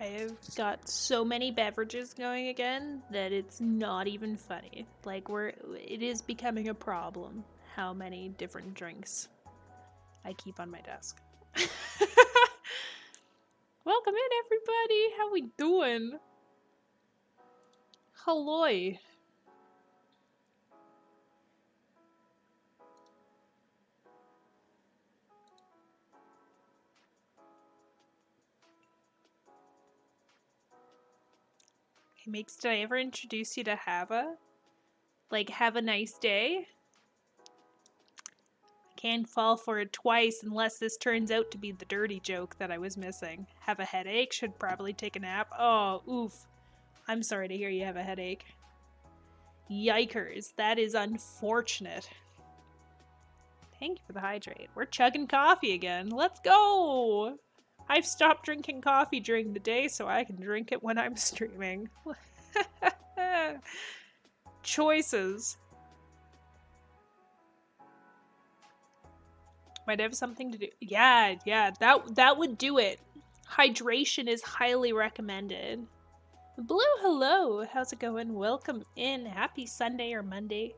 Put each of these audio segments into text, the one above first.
I have got so many beverages going again that it's not even funny. Like it is becoming a problem how many different drinks I keep on my desk. Welcome in, everybody. How we doing? Hello. Hey, Makes, did I ever introduce you to Hava? Like, have a nice day? Can't fall for it twice unless this turns out to be the dirty joke that I was missing. Have a headache? Should probably take a nap. Oh, oof. I'm sorry to hear you have a headache. Yikers, that is unfortunate. Thank you for the hydrate. We're chugging coffee again. Let's go! I've stopped drinking coffee during the day so I can drink it when I'm streaming. Choices. Might have something to do. Yeah, that would do it. Hydration is highly recommended. Blue, hello. How's it going? Welcome in. Happy Sunday or Monday.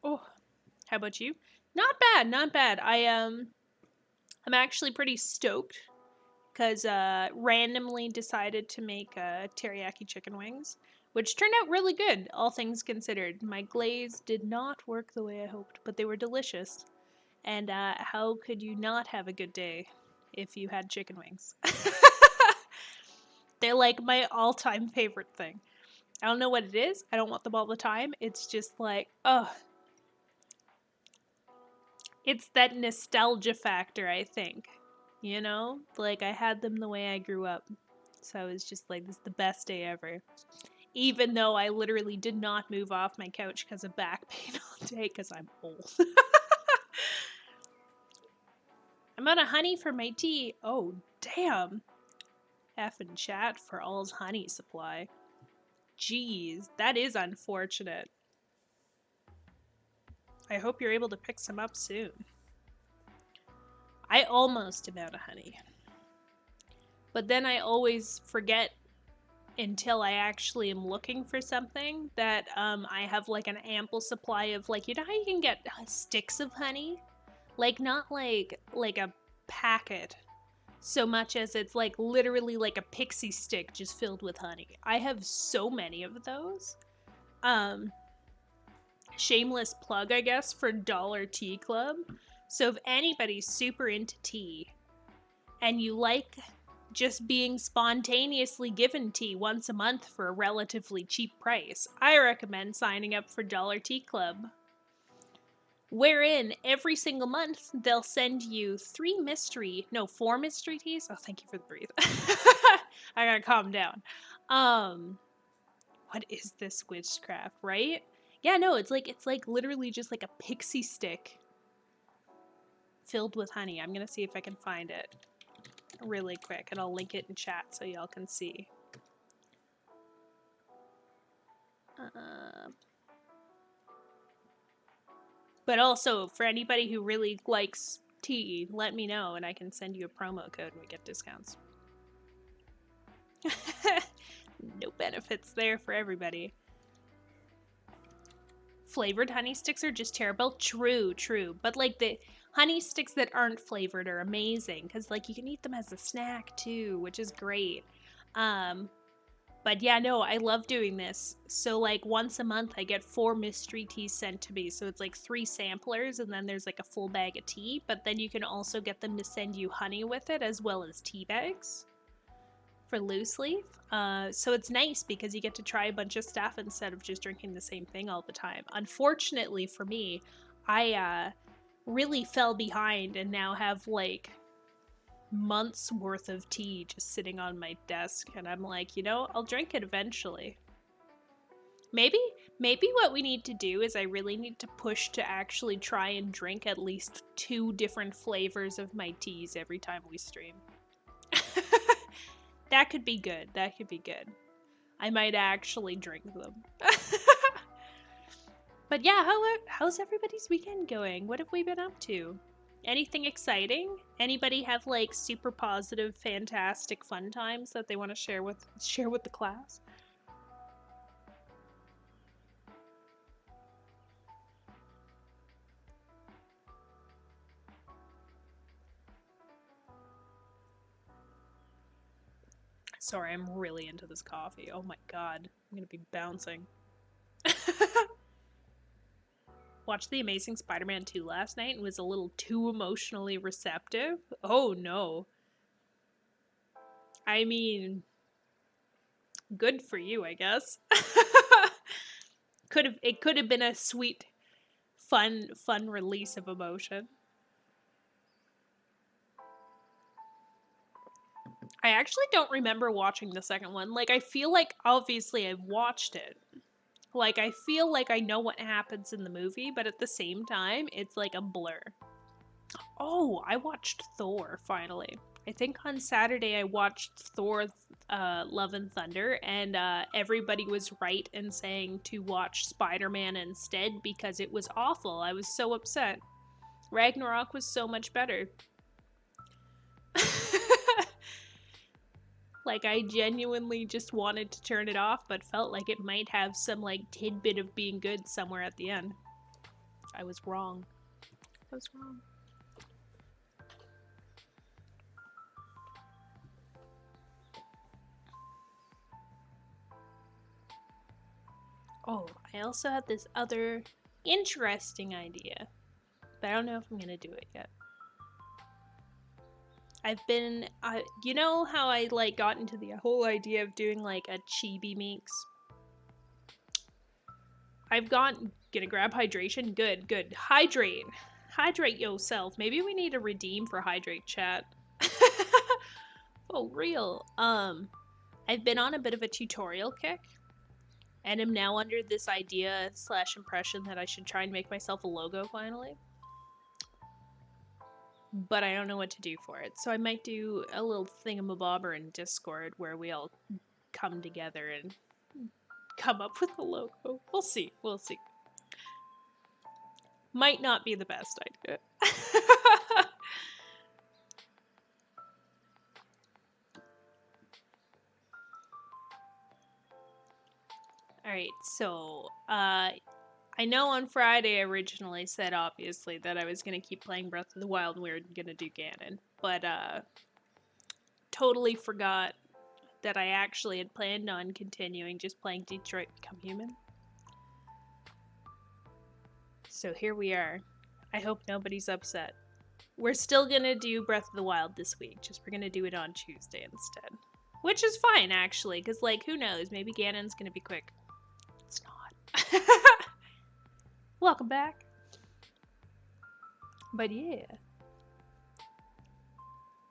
Oh, how about you? Not bad, not bad. I'm actually pretty stoked because randomly decided to make teriyaki chicken wings, which turned out really good, all things considered. My glaze did not work the way I hoped, but they were delicious. And how could you not have a good day if you had chicken wings? They're like my all-time favorite thing. I don't know what it is. I don't want them all the time. It's just like, oh, it's that nostalgia factor, I think. You know? Like, I had them the way I grew up. So I was just like, this is the best day ever. Even though I literally did not move off my couch because of back pain all day because I'm old. I'm out of honey for my tea. Oh, damn. Effing chat for all's honey supply. Jeez, that is unfortunate. I hope you're able to pick some up soon. I almost am out of honey. But then I always forget until I actually am looking for something that I have like an ample supply of, like, you know how you can get sticks of honey? Like, not like a packet so much as it's like literally like a pixie stick just filled with honey. I have so many of those. Shameless plug, I guess, for Dollar Tea Club. So if anybody's super into tea and you like just being spontaneously given tea once a month for a relatively cheap price, I recommend signing up for Dollar Tea Club, wherein every single month they'll send you 4 mystery teas. Oh, thank you for the breathe. I gotta calm down. What is this witchcraft, right? Yeah, no, it's like literally just like a pixie stick filled with honey. I'm gonna see if I can find it really quick, and I'll link it in chat so y'all can see. But also, for anybody who really likes tea, let me know and I can send you a promo code and we get discounts. No benefits there for everybody. Flavored honey sticks are just terrible. True. But like the honey sticks that aren't flavored are amazing because like you can eat them as a snack too, which is great. But yeah, no, I love doing this. So like once a month I get 4 mystery teas sent to me. So it's like 3 samplers and then there's like a full bag of tea. But then you can also get them to send you honey with it as well as tea bags for loose leaf. So it's nice because you get to try a bunch of stuff instead of just drinking the same thing all the time. Unfortunately for me, I really fell behind and now have like months worth of tea just sitting on my desk, and I'm like, you know, I'll drink it eventually. Maybe what we need to do is I really need to push to actually try and drink at least 2 different flavors of my teas every time we stream. That could be good. I might actually drink them. But yeah, how's everybody's weekend going? What have we been up to? Anything exciting? Anybody have like super positive, fantastic fun times that they want to share with the class? Sorry, I'm really into this coffee. Oh my god, I'm gonna be bouncing. Watched The Amazing Spider-Man 2 last night and was a little too emotionally receptive. Oh no. I mean, good for you, I guess. It could have been a sweet, fun release of emotion. I actually don't remember watching the second one. Like, I feel like obviously I've watched it. Like, I feel like I know what happens in the movie, but at the same time, it's like a blur. Oh, I watched Thor finally. I think on Saturday I watched Thor Love and Thunder, and everybody was right in saying to watch Spider-Man instead because it was awful. I was so upset. Ragnarok was so much better. Like, I genuinely just wanted to turn it off, but felt like it might have some, like, tidbit of being good somewhere at the end. I was wrong. I was wrong. Oh, I also had this other interesting idea, but I don't know if I'm gonna do it yet. I've been, you know how I like got into the whole idea of doing like a chibi mix? Gonna grab hydration. Good. Hydrate yourself. Maybe we need a redeem for hydrate chat. Oh, real. I've been on a bit of a tutorial kick, and am now under this idea / impression that I should try and make myself a logo finally. But I don't know what to do for it. So I might do a little thingamabobber in Discord where we all come together and come up with a logo. We'll see. Might not be the best idea. Alright, so, I know on Friday I originally said, obviously, that I was gonna keep playing Breath of the Wild and we were gonna do Ganon, but, totally forgot that I actually had planned on continuing just playing Detroit Become Human. So here we are. I hope nobody's upset. We're still gonna do Breath of the Wild this week, just we're gonna do it on Tuesday instead. Which is fine, actually, because, like, who knows? Maybe Ganon's gonna be quick. It's not. Welcome back. But yeah.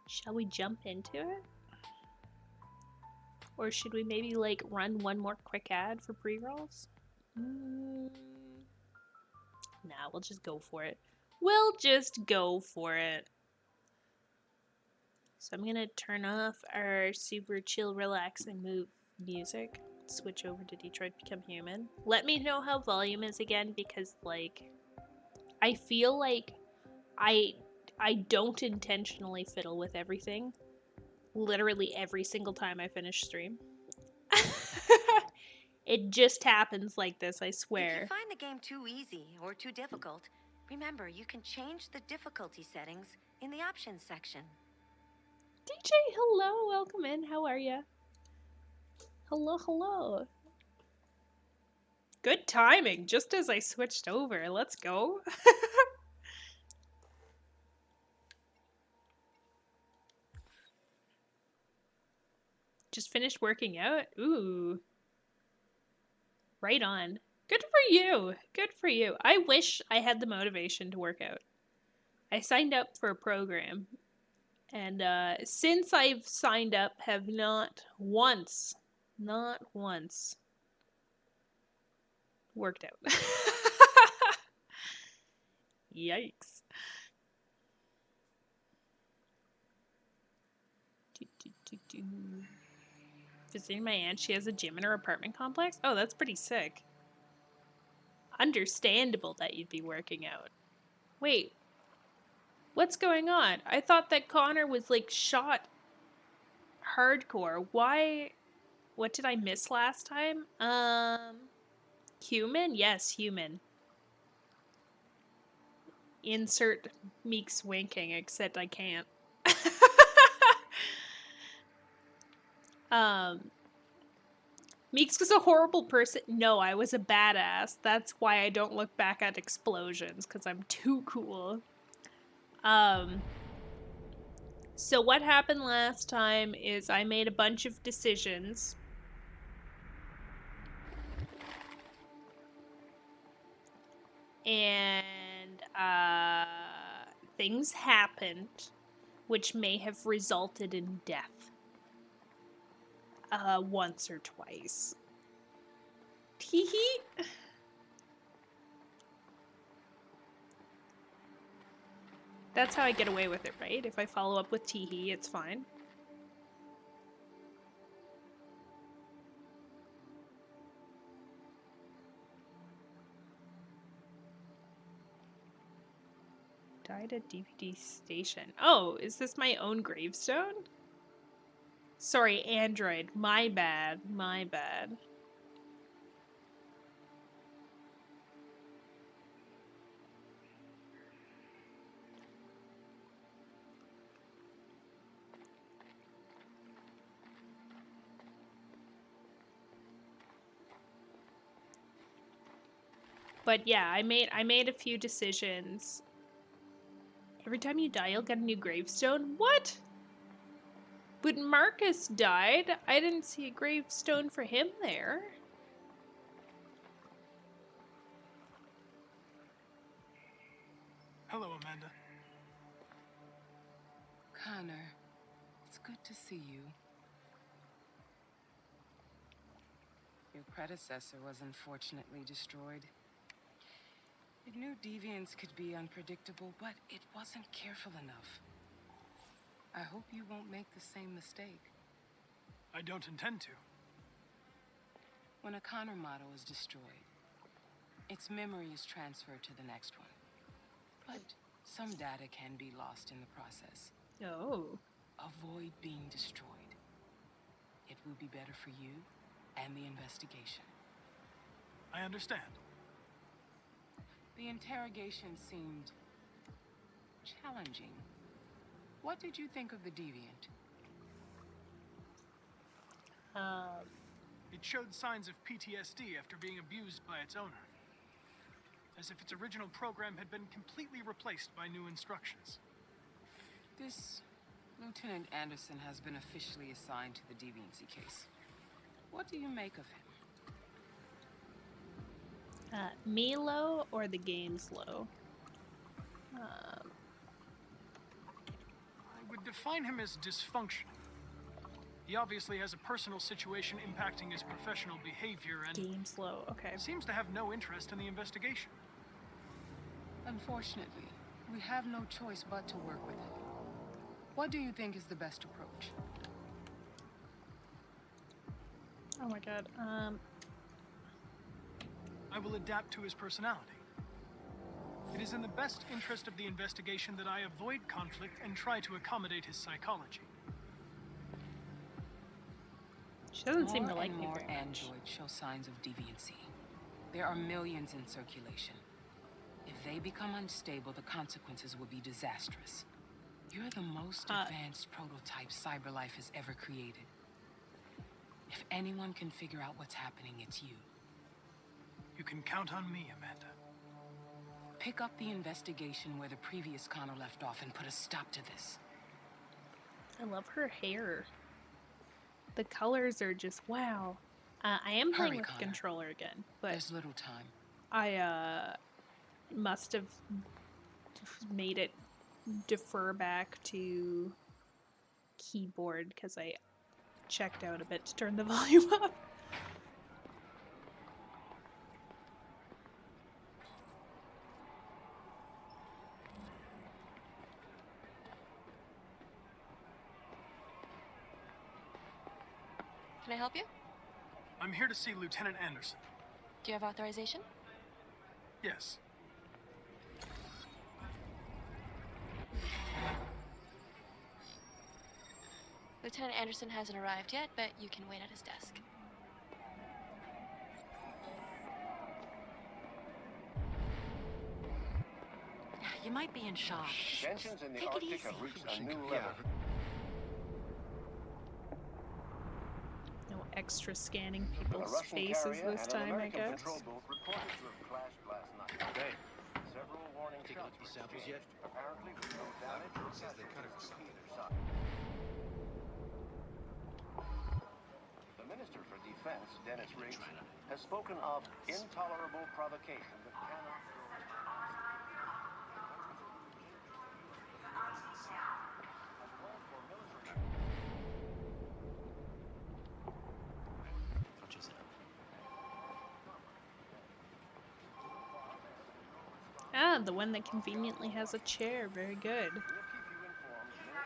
Shall we jump into it? Or should we maybe, like, run one more quick ad for pre-rolls? Nah, we'll just go for it. We'll just go for it. So I'm gonna turn off our super chill, relaxing music. Switch over to Detroit Become Human. Let me know how volume is again, because, like, I feel like I don't intentionally fiddle with everything. Literally every single time I finish stream. It just happens like this, I swear. If you find the game too easy or too difficult, remember you can change the difficulty settings in the options section. DJ, hello, welcome in. How are ya? Hello. Good timing, just as I switched over. Let's go. Just finished working out? Ooh. Right on. Good for you. Good for you. I wish I had the motivation to work out. I signed up for a program, and since I've signed up, have not once worked out. Yikes. Visiting my aunt, she has a gym in her apartment complex. Oh, that's pretty sick. Understandable that you'd be working out. Wait, what's going on? I thought that Connor was like shot hardcore. Why? What did I miss last time? Human? Yes, human. Insert Meeks winking, except I can't. Meeks was a horrible person. No, I was a badass. That's why I don't look back at explosions, because I'm too cool. So what happened last time is I made a bunch of decisions. And, things happened which may have resulted in death. Once or twice. Teehee. That's how I get away with it, right? If I follow up with teehee, it's fine. Died at DVD station. Oh, is this my own gravestone? Sorry, Android. My bad. My bad. But yeah, I made a few decisions. Every time you die, you'll get a new gravestone? What? But Marcus died. I didn't see a gravestone for him there. Hello, Amanda. Connor, it's good to see you. Your predecessor was unfortunately destroyed. It knew deviants could be unpredictable, but it wasn't careful enough. I hope you won't make the same mistake. I don't intend to. When a Connor model is destroyed, its memory is transferred to the next one. But some data can be lost in the process. Oh. Avoid being destroyed. It will be better for you and the investigation. I understand. The interrogation seemed challenging. What did you think of the deviant? It showed signs of PTSD after being abused by its owner. As if its original program had been completely replaced by new instructions. This Lieutenant Anderson has been officially assigned to the deviancy case. What do you make of him? Me low or the game's low? I would define him as dysfunctional. He obviously has a personal situation impacting his professional behavior and Game's low, okay. seems to have no interest in the investigation. Unfortunately, we have no choice but to work with him. What do you think is the best approach? Oh my god, I will adapt to his personality. It is in the best interest of the investigation that I avoid conflict and try to accommodate his psychology. she doesn't seem to like me more very much. androids show signs of deviancy. There are millions in circulation. If they become unstable, the consequences will be disastrous. You're the most advanced prototype CyberLife has ever created. If anyone can figure out what's happening, it's you. You can count on me, Amanda. Pick up the investigation where the previous Connor left off and put a stop to this. I love her hair. The colors are just wow. I am playing Hurry, with the Connor. controller again, but There's little time. I must have made it defer back to keyboard because I checked out a bit to turn the volume up. can I help you? I'm here to see Lieutenant Anderson. Do you have authorization? Yes. Lieutenant Anderson hasn't arrived yet, but you can wait at his desk. You might be in shock. Tensions in the Take it Arctic easy. have reached a new level. No extra scanning A people's Russian faces carrier this and an time, I American guess. patrol boat reported to have clashed last night. Okay. Several warning Taking shots up these were samples exchanged. yet? Apparently, with no damage or Says they cut casualties it. to either side. The Minister for Defense, Dennis Riggs, has spoken of intolerable provocation that cannot go. I'll chase it up. Ah, the one that conveniently has a chair. Very good. We'll keep you informed minute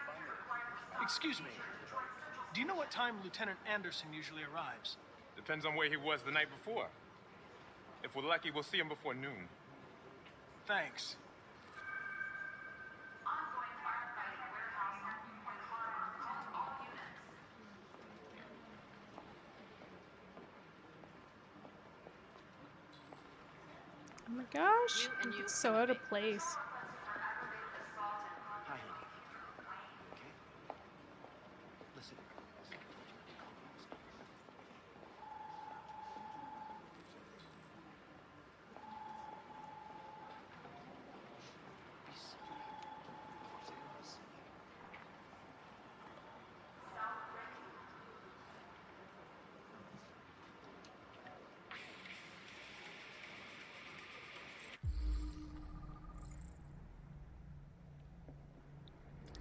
by minute. Excuse me. Do you know what time Lieutenant Anderson usually arrives? Depends on where he was the night before. If we're lucky, we'll see him before noon. Thanks. Oh my gosh, You and you it's so out of place. Hi, honey. Okay? Listen.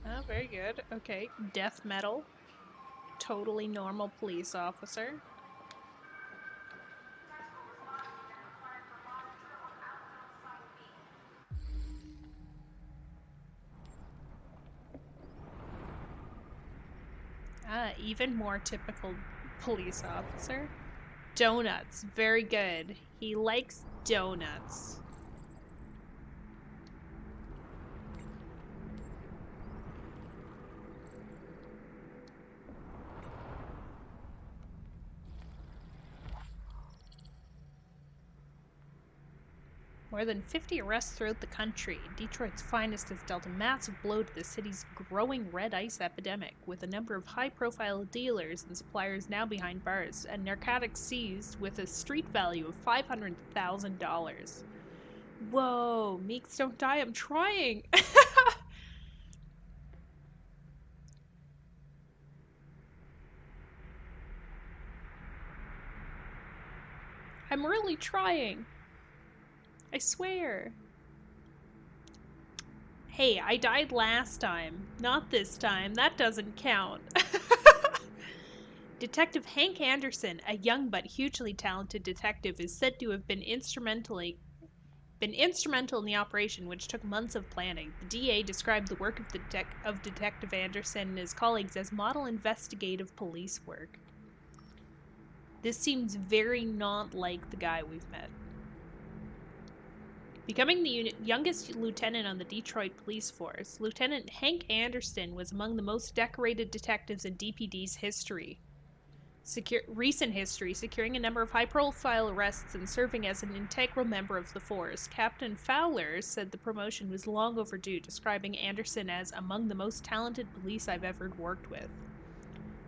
Oh, very good. Okay, death metal. Totally normal police officer. Ah, even more typical police officer. Donuts. Very good. He likes donuts. More than 50 arrests throughout the country. Detroit's Finest has dealt a massive blow to the city's growing red ice epidemic, with a number of high-profile dealers and suppliers now behind bars, and narcotics seized with a street value of $500,000. Whoa, Meeks don't die, I'm trying! I'm really trying. I swear. Hey, I died last time. Not this time. That doesn't count. Detective Hank Anderson, a young but hugely talented detective, is said to have been instrumental in the operation, which took months of planning. The DA described the work of Detective Anderson and his colleagues as model investigative police work. This seems very not like the guy we've met. Becoming the youngest lieutenant on the Detroit police force, Lieutenant Hank Anderson was among the most decorated detectives in DPD's recent history, securing a number of high-profile arrests and serving as an integral member of the force. Captain Fowler said the promotion was long overdue, describing Anderson as among the most talented police I've ever worked with.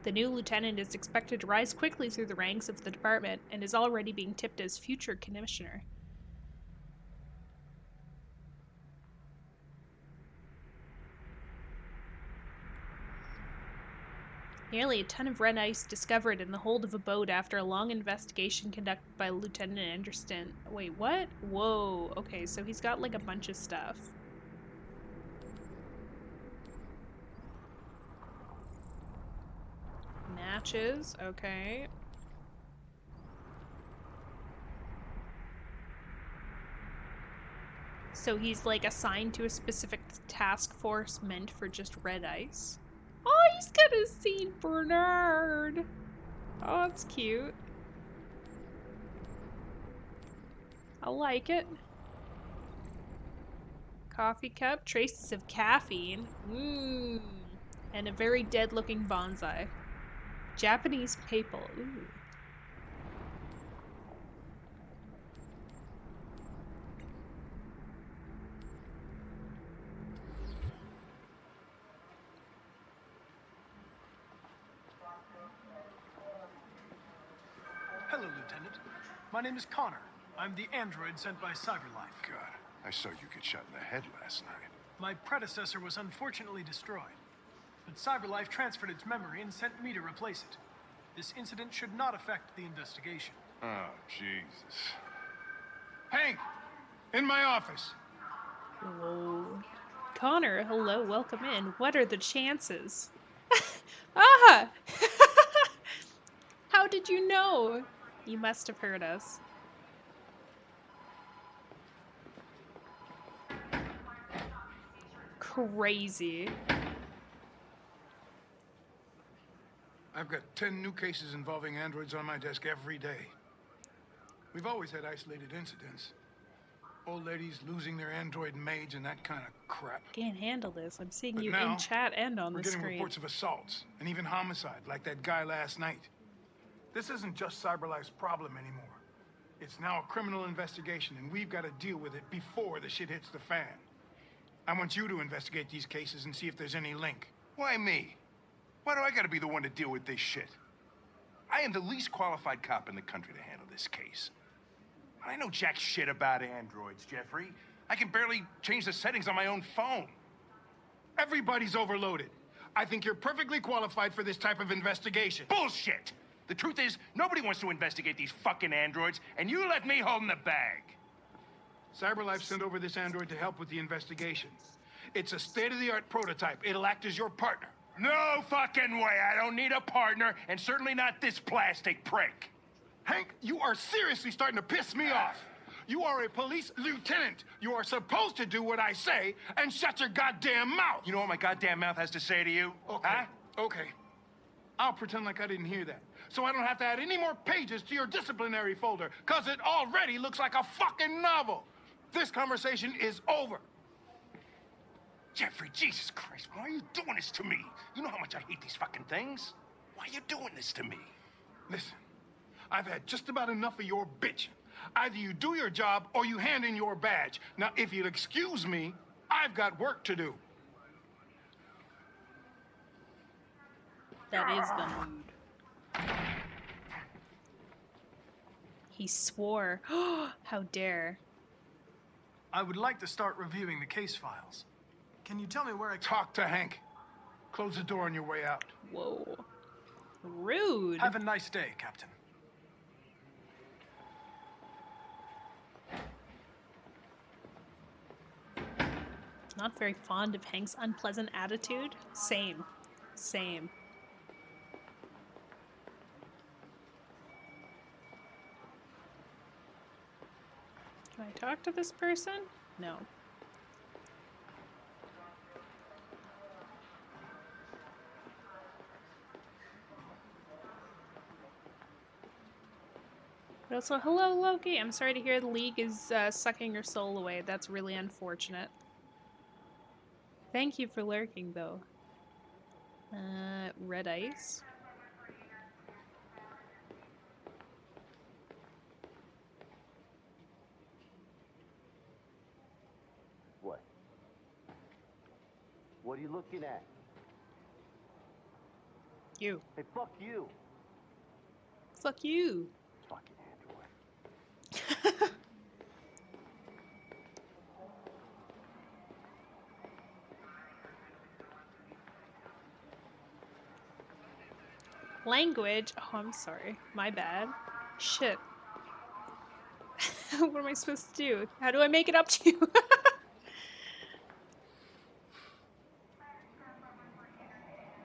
The new lieutenant is expected to rise quickly through the ranks of the department and is already being tipped as future commissioner. Nearly a ton of red ice discovered in the hold of a boat after a long investigation conducted by Lieutenant Anderson. Wait, what? Whoa. Okay, so he's got like a bunch of stuff. Matches, okay. So he's like assigned to a specific task force meant for just red ice? Oh, he's gonna see Bernard. Oh, it's cute. I like it. Coffee cup, traces of caffeine. Mmm. And a very dead-looking bonsai. Japanese maple. Ooh. Hello, Lieutenant. My name is Connor. I'm the android sent by CyberLife. God, I saw you get shot in the head last night. My predecessor was unfortunately destroyed, but CyberLife transferred its memory and sent me to replace it. This incident should not affect the investigation. Oh, Jesus. Hank! In my office! Whoa. Connor, hello, welcome in. What are the chances? Ah! How did you know? You must have heard us. Crazy. I've got 10 new cases involving androids on my desk every day. We've always had isolated incidents. Old ladies losing their android maids and that kind of crap. Can't handle this. I'm seeing But you now, in chat and on we're the getting screen. reports of assaults and even homicide, like that guy last night. This isn't just CyberLife's problem anymore. It's now a criminal investigation, and we've got to deal with it before the shit hits the fan. I want you to investigate these cases and see if there's any link. Why me? Why do I gotta be the one to deal with this shit? I am the least qualified cop in the country to handle this case. I know jack shit about androids, Jeffrey. I can barely change the settings on my own phone. Everybody's overloaded. I think you're perfectly qualified for this type of investigation. Bullshit! The truth is, nobody wants to investigate these fucking androids, and you let me hold the bag. CyberLife sent over this android to help with the investigation. It's a state-of-the-art prototype. It'll act as your partner. No fucking way! I don't need a partner, and certainly not this plastic prick. Hank, you are seriously starting to piss me off. You are a police lieutenant. You are supposed to do what I say and shut your goddamn mouth. You know what my goddamn mouth has to say to you? Okay, Huh? okay. I'll pretend like I didn't hear that, so I don't have to add any more pages to your disciplinary folder, because it already looks like a fucking novel. This conversation is over. Jeffrey, Jesus Christ, why are you doing this to me? You know how much I hate these fucking things. Why are you doing this to me? Listen, I've had just about enough of your bitching. Either you do your job or you hand in your badge. Now, if you'll excuse me, I've got work to do. That is the mood. He swore. How dare. I would like to start reviewing the case files. Can you tell me where I Talk to Hank. Close the door on your way out. Whoa. Rude. Have a nice day, Captain. Not very fond of Hank's unpleasant attitude. Same. Same. Can I talk to this person? No. But also, hello Loki. I'm sorry to hear the League is sucking your soul away. That's really unfortunate. Thank you for lurking, though. Red ice. What? What are you looking at? You. Hey, fuck you. Fuck you. Fucking android. Language. Oh, I'm sorry. My bad. Shit. What am I supposed to do? How do I make it up to you?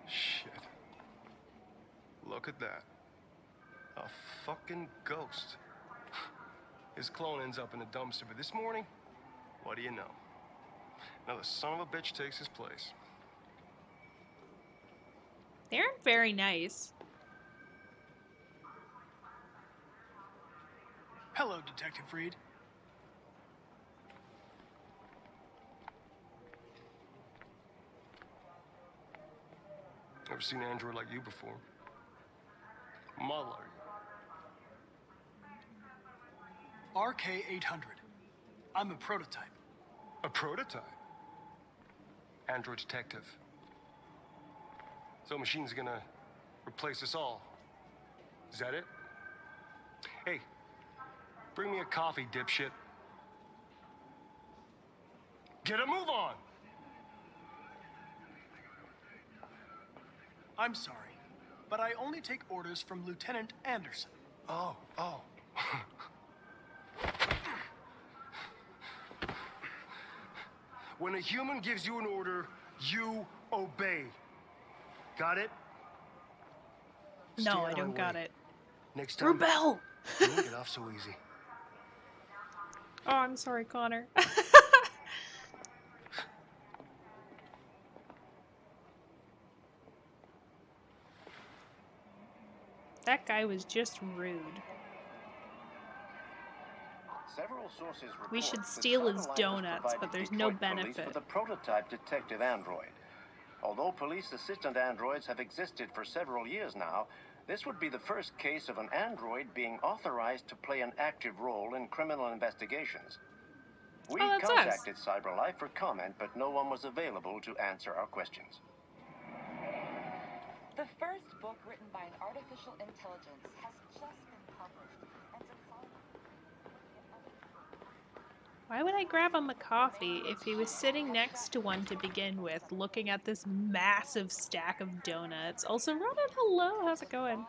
Shit. Look at that. A fucking ghost. His clone ends up in the dumpster, but this morning, what do you know? Another son of a bitch takes his place. They aren't very nice. Hello, Detective Reed. Never seen an android like you before. Muller. RK-800. I'm a prototype. A prototype? Android detective. So machine's gonna replace us all. Is that it? Hey, bring me a coffee, dipshit. Get a move on! I'm sorry, but I only take orders from Lieutenant Anderson. Oh. When a human gives you an order, you obey. Got it? No, I don't got it. Next time, Rebel! You won't get off so easy. Oh, I'm sorry, Connor. That guy was just rude. Several sources We report should that steal his Cyberlife donuts, has but there's provided no Detroit police benefit. with a prototype detective android. Although police assistant androids have existed for several years now, this would be the first case of an android being authorized to play an active role in criminal investigations. We Oh, that's us. contacted Cyberlife for comment, but no one was available to answer our questions. The first book written by an artificial intelligence has just been published, and Why would I grab him a coffee if he was sitting next to one to begin with, looking at this massive stack of donuts? Also, Ronan, hello, how's it going?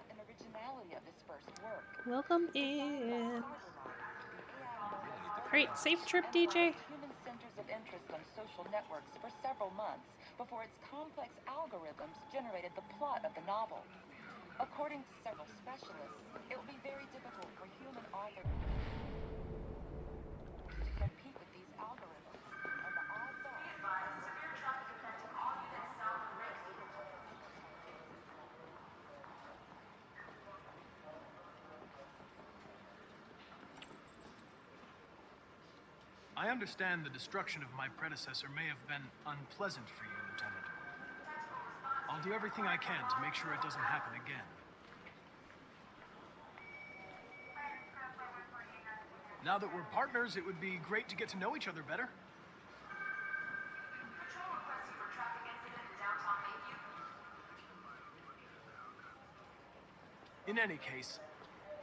Welcome in. Great, safe trip, DJ. human centers of interest on social networks for several months before its complex algorithms generated the plot of the novel. According to several specialists, it will be very difficult for human authors to compete with these algorithms, and the odds are... I understand the destruction of my predecessor may have been unpleasant for you, Lieutenant. I'll do everything I can to make sure it doesn't happen again. Now that we're partners, it would be great to get to know each other better. In any case,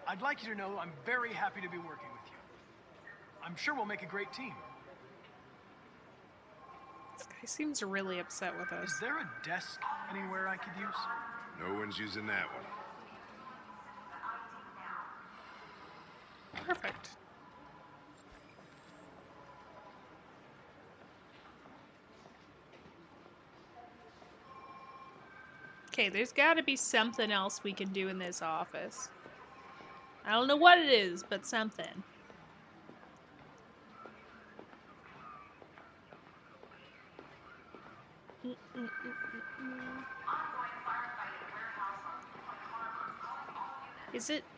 I'd like you to know I'm very happy to be working with you. I'm sure we'll make a great team. This guy seems really upset with us. Is there a desk anywhere I could use? No one's using that one. Perfect. Okay, there's got to be something else we can do in this office. I don't know what it is, but something.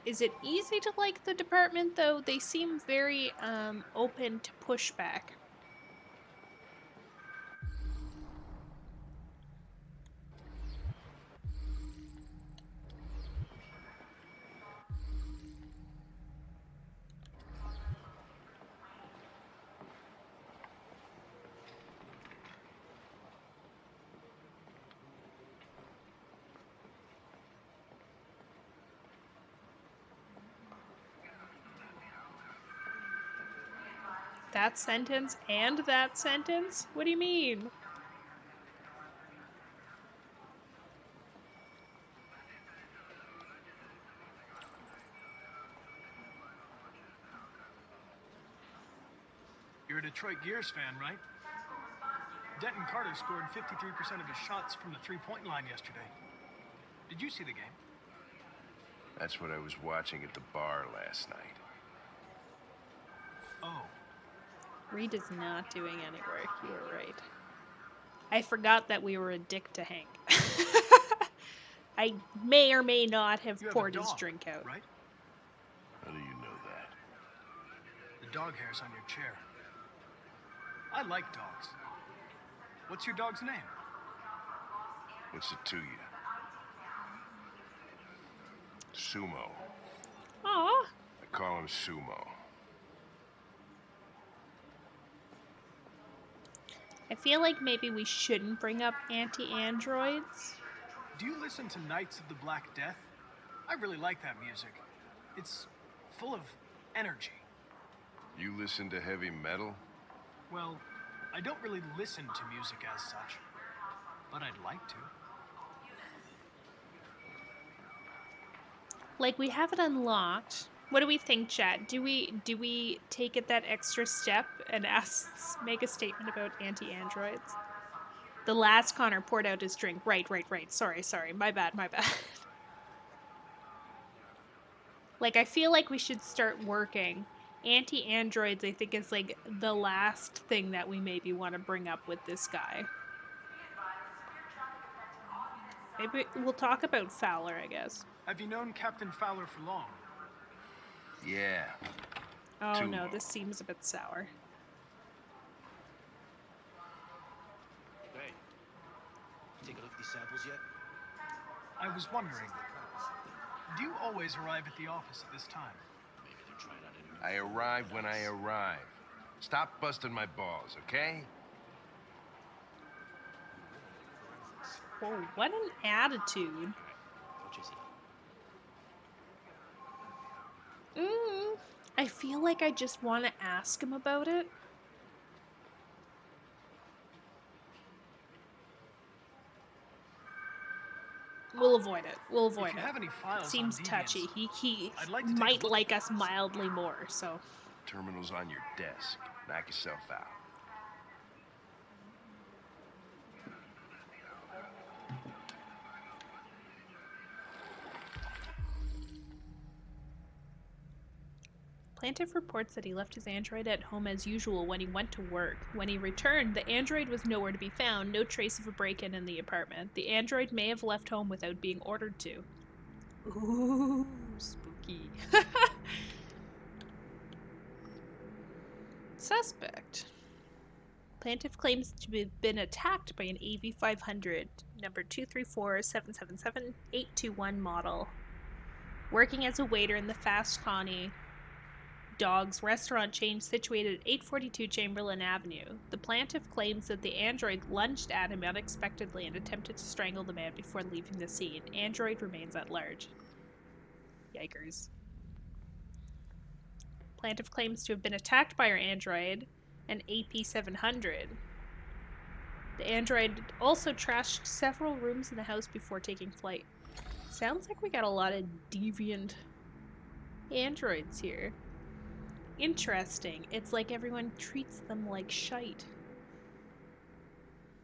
Is it easy to like the department though? They seem very open to pushback. That sentence and that sentence? What do you mean? You're a Detroit Gears fan, right? Denton Carter scored 53% of his shots from the three-point line yesterday. Did you see the game? That's what I was watching at the bar last night. Oh. Reed is not doing any work, you were right. I forgot that we were a dick to Hank. I may or may not have poured his drink out. Right? How do you know that? dog hairs on your chair. I like dogs. What's your dog's name? What's it to you? Sumo. Aw. I call him Sumo. I feel like maybe we shouldn't bring up anti-androids. Do you listen to Knights of the Black Death? I really like that music. It's full of energy. You listen to heavy metal? Well, I don't really listen to music as such, but I'd like to. Like, we have it unlocked. What do we think, chat? Do we take it that extra step and make a statement about anti-androids? The last Connor poured out his drink. Right. Sorry. My bad. Like, I feel like we should start working. Anti-androids, I think, is like the last thing that we maybe want to bring up with this guy. Maybe we'll talk about Fowler, I guess. Have you known Captain Fowler for long? Yeah. Oh Too no, long. this seems a bit sour. Hey, take a look at these samples yet? I was wondering, do you always arrive at the office at this time? Maybe they're trying out a new. I arrive when I arrive. Stop busting my balls, okay? Whoa, what an attitude. Don't chase it up. I feel like I just want to ask him about it. We'll avoid it. If you have any files Seems on touchy. deviants, He I'd like to take a might look. like us mildly more, so. Terminal's on your desk. Knock yourself out. Plaintiff reports that he left his android at home as usual when he went to work. When he returned, the android was nowhere to be found, no trace of a break-in in the apartment. The android may have left home without being ordered to. Ooh, spooky. Suspect. Plaintiff claims to have been attacked by an AV500, number 234-777-821 model, working as a waiter in the Fast Connie Dogs restaurant chain situated at 842 Chamberlain Avenue. The plaintiff claims that the android lunged at him unexpectedly and attempted to strangle the man before leaving the scene. Android remains at large. Yikers. Plaintiff claims to have been attacked by her android, an AP700. The android also trashed several rooms in the house before taking flight. Sounds like we got a lot of deviant androids here. Interesting. It's like everyone treats them like shite.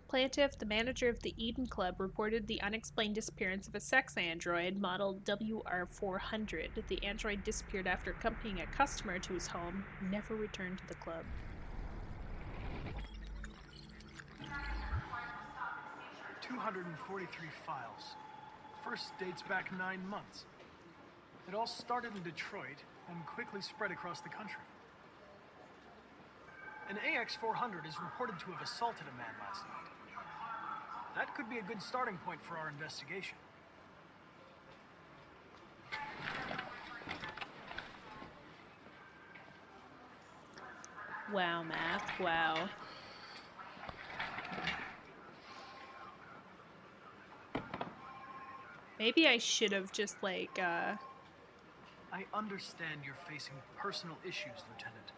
Plaintiff, the manager of the Eden Club, reported the unexplained disappearance of a sex android model WR400. The android disappeared after accompanying a customer to his home, never returned to the club. "243 files. First dates back 9 months. It all started in Detroit and quickly spread across the country. An AX400 is reported to have assaulted a man last night. That could be a good starting point for our investigation. Wow, Matt. Wow. Maybe I should have just, like, I understand you're facing personal issues, Lieutenant.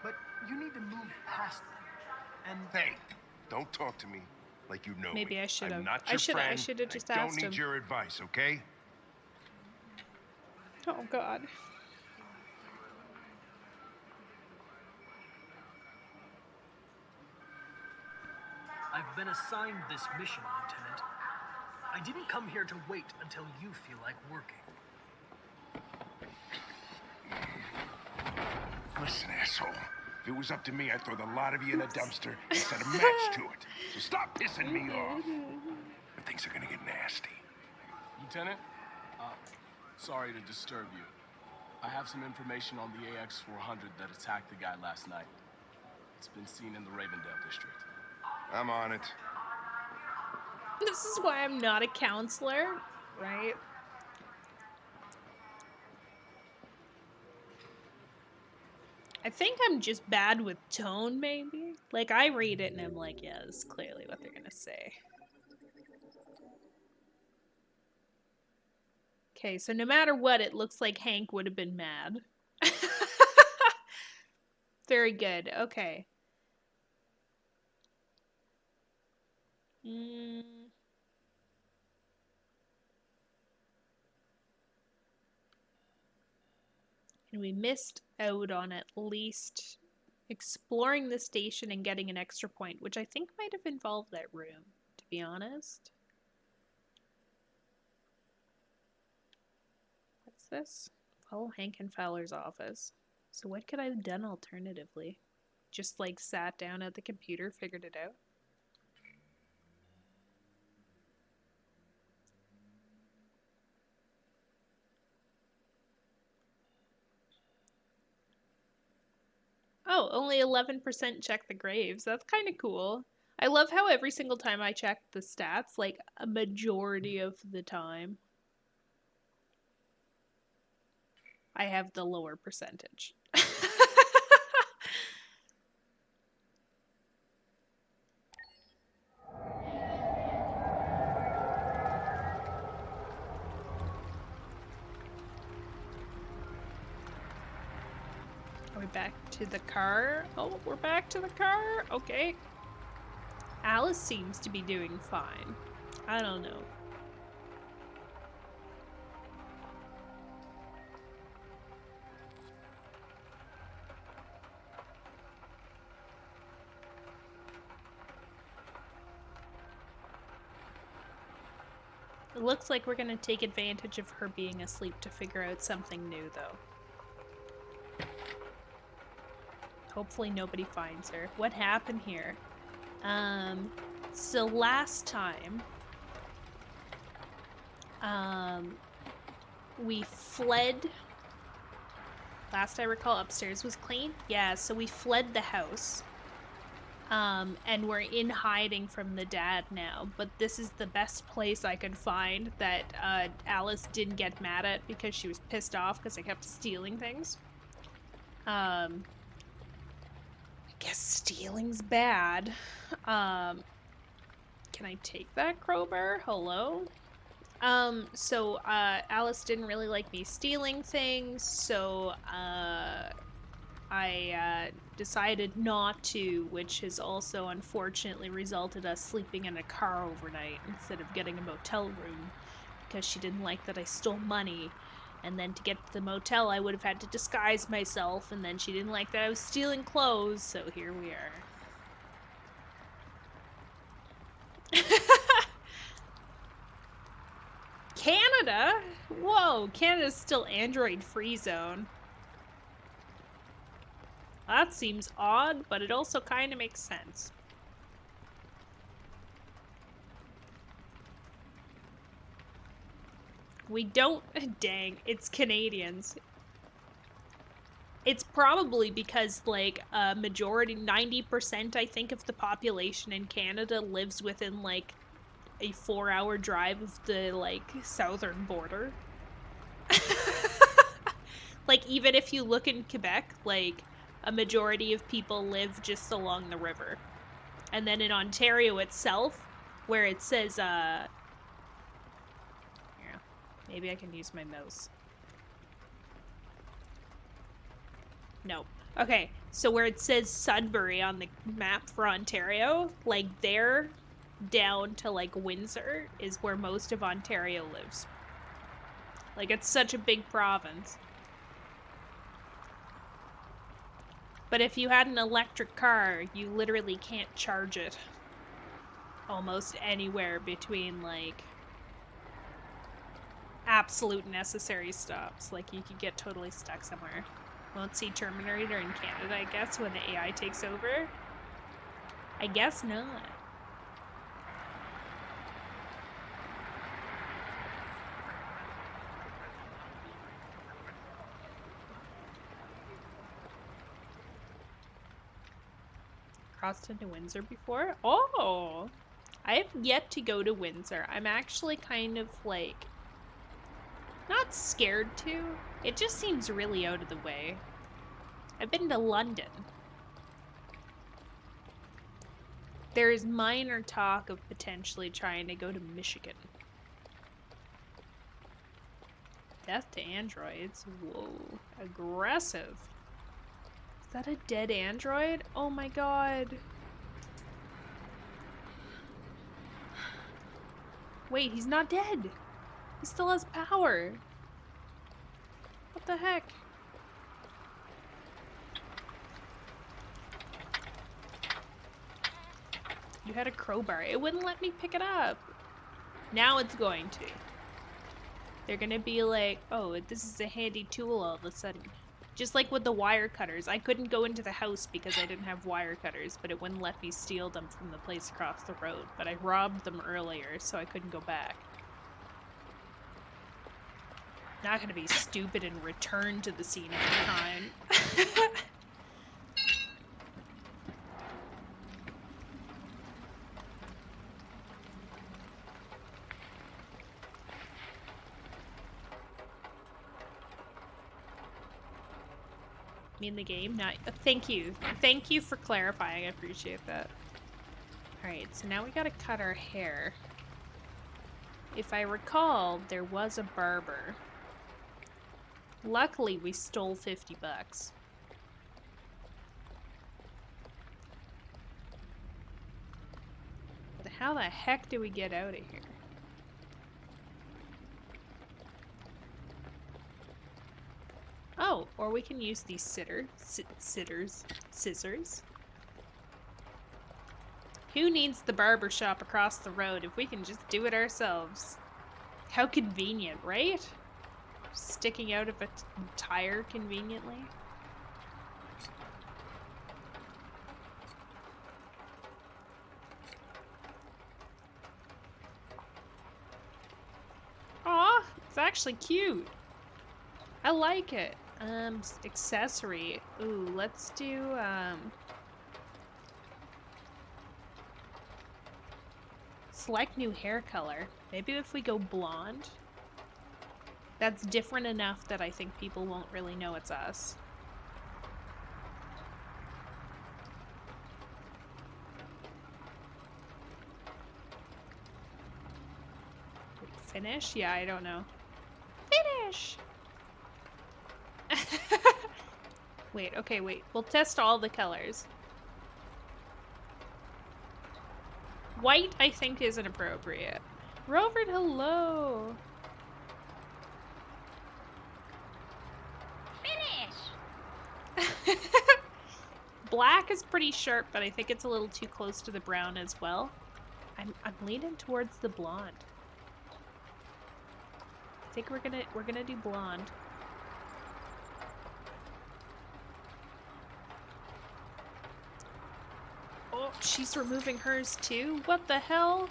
But you need to move past them. And Hey, don't talk to me like you know Maybe me. I should have. I'm not I your should friend. have just I asked don't him. need your advice, okay? Oh, God. I've been assigned this mission, Lieutenant. I didn't come here to wait until you feel like working. Listen, asshole. If it was up to me, I'd throw the lot of you in a dumpster and set a match to it. So stop pissing me off. But things are gonna get nasty. Lieutenant, sorry to disturb you. I have some information on the AX-400 that attacked the guy last night. It's been seen in the Ravendale district. I'm on it. This is why I'm not a counselor, right? I think I'm just bad with tone, maybe? Like, I read it and I'm like, yeah, this is clearly what they're gonna say. Okay, so no matter what, it looks like Hank would have been mad. Very good, okay. And we missed out on at least exploring the station and getting an extra point, which I think might have involved that room, to be honest. What's this? Follow Hank and Fowler's office. So what could I have done alternatively? Just like sat down at the computer, figured it out? Oh, only 11% check the graves. That's kind of cool. I love how every single time I check the stats, like a majority of the time, I have the lower percentage. Are we back to the car? Oh, we're back to the car? Okay. Alice seems to be doing fine. I don't know. It looks like we're gonna take advantage of her being asleep to figure out something new, though. Hopefully nobody finds her. What happened here? So last time, we fled. Last I recall, upstairs was clean. Yeah, so we fled the house. And we're in hiding from the dad now, but this is the best place I could find that Alice didn't get mad at because she was pissed off because I kept stealing things. I guess stealing's bad. Can I take that crowbar? Hello? So Alice didn't really like me stealing things, so I decided not to, which has also unfortunately resulted us sleeping in a car overnight instead of getting a motel room, because she didn't like that I stole money, and then to get to the motel I would have had to disguise myself, and then she didn't like that I was stealing clothes, so here we are. Canada? Whoa, Canada's still Android free zone. That seems odd, but it also kind of makes sense. We don't... Dang, it's Canadians. It's probably because, like, a majority, 90%, I think, of the population in Canada lives within, like, a 4-hour drive of the, like, southern border. Like, even if you look in Quebec, like, a majority of people live just along the river. And then in Ontario itself, where it says, yeah, maybe I can use my mouse. No. Okay, so where it says Sudbury on the map for Ontario, like there down to like Windsor is where most of Ontario lives. Like, it's such a big province. But if you had an electric car, you literally can't charge it almost anywhere between, like, absolute necessary stops. Like, you could get totally stuck somewhere. Won't see Terminator in Canada, I guess, when the AI takes over? I guess not. crossed into Windsor before? Oh! I have yet to go to Windsor. I'm actually kind of, like, not scared to. It just seems really out of the way. I've been to London. There is minor talk of potentially trying to go to Michigan. Death to androids. Whoa. Aggressive. Is that a dead android? Oh my god. Wait, he's not dead. He still has power. What the heck? You had a crowbar. It wouldn't let me pick it up. Now it's going to. They're gonna be like, oh, this is a handy tool all of a sudden. Just like with the wire cutters. I couldn't go into the house because I didn't have wire cutters, but it wouldn't let me steal them from the place across the road. But I robbed them earlier, so I couldn't go back. Not gonna be stupid and return to the scene of the crime. Me in the game? Not. Thank you. Thank you for clarifying. I appreciate that. Alright, so now we gotta cut our hair. If I recall, there was a barber. Luckily, we stole 50 bucks. But how the heck do we get out of here? Oh, or we can use these scissors. Who needs the barber shop across the road if we can just do it ourselves? How convenient, right? Sticking out of a tire conveniently. Aw, it's actually cute. I like it. Accessory. Ooh, let's do, select new hair color. Maybe if we go blonde. That's different enough that I think people won't really know it's us. Finish? Yeah, I don't know. Finish! Wait, okay, wait. We'll test all the colors. White, I think, isn't appropriate. Rover, hello! Finish! Black is pretty sharp, but I think it's a little too close to the brown as well. I'm leaning towards the blonde. I think we're gonna do blonde. Oh, she's removing hers too? What the hell?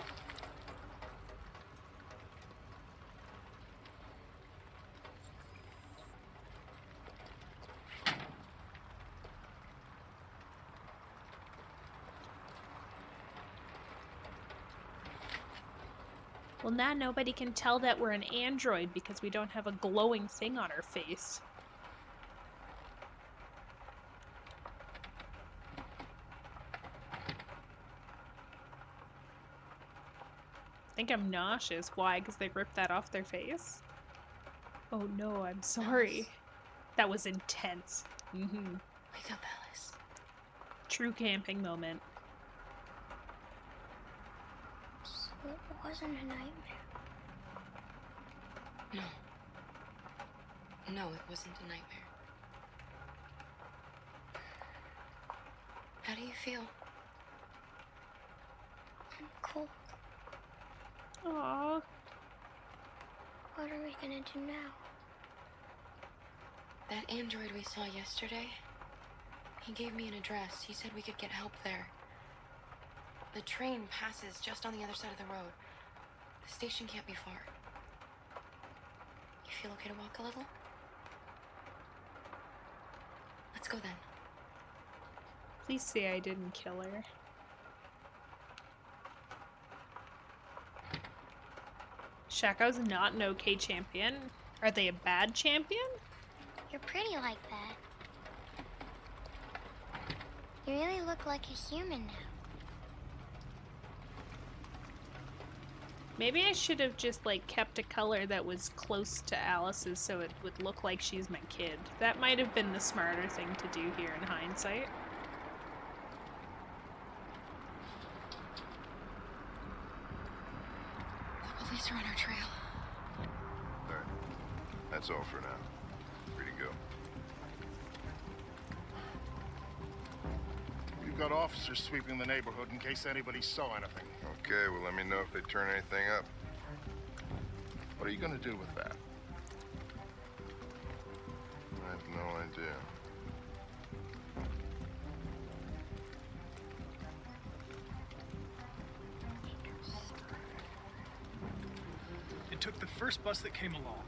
Well, now nobody can tell that we're an android because we don't have a glowing thing on our face. I think I'm nauseous. Why? Because they ripped that off their face? Oh no, I'm sorry. That was intense. Wake up, Alice. True camping moment. So it wasn't a nightmare. No. No, it wasn't a nightmare. How do you feel? I'm cold. Aww. What are we gonna do now? That android we saw yesterday, he gave me an address. He said we could get help there. The train passes just on the other side of the road. The station can't be far. You feel okay to walk a little? Let's go then. Please say I didn't kill her. Shaco's not an okay champion. Are they a bad champion? You're pretty like that. You really look like a human now. Maybe I should have just like kept a color that was close to Alice's so it would look like she's my kid. That might have been the smarter thing to do here in hindsight. The police are on our trail. Alright. That's all for now. Free to go. We've got officers sweeping the neighborhood in case anybody saw anything. Okay, well let me know if they turn anything up. What are you gonna do with that? I have no idea. It took the first bus that came along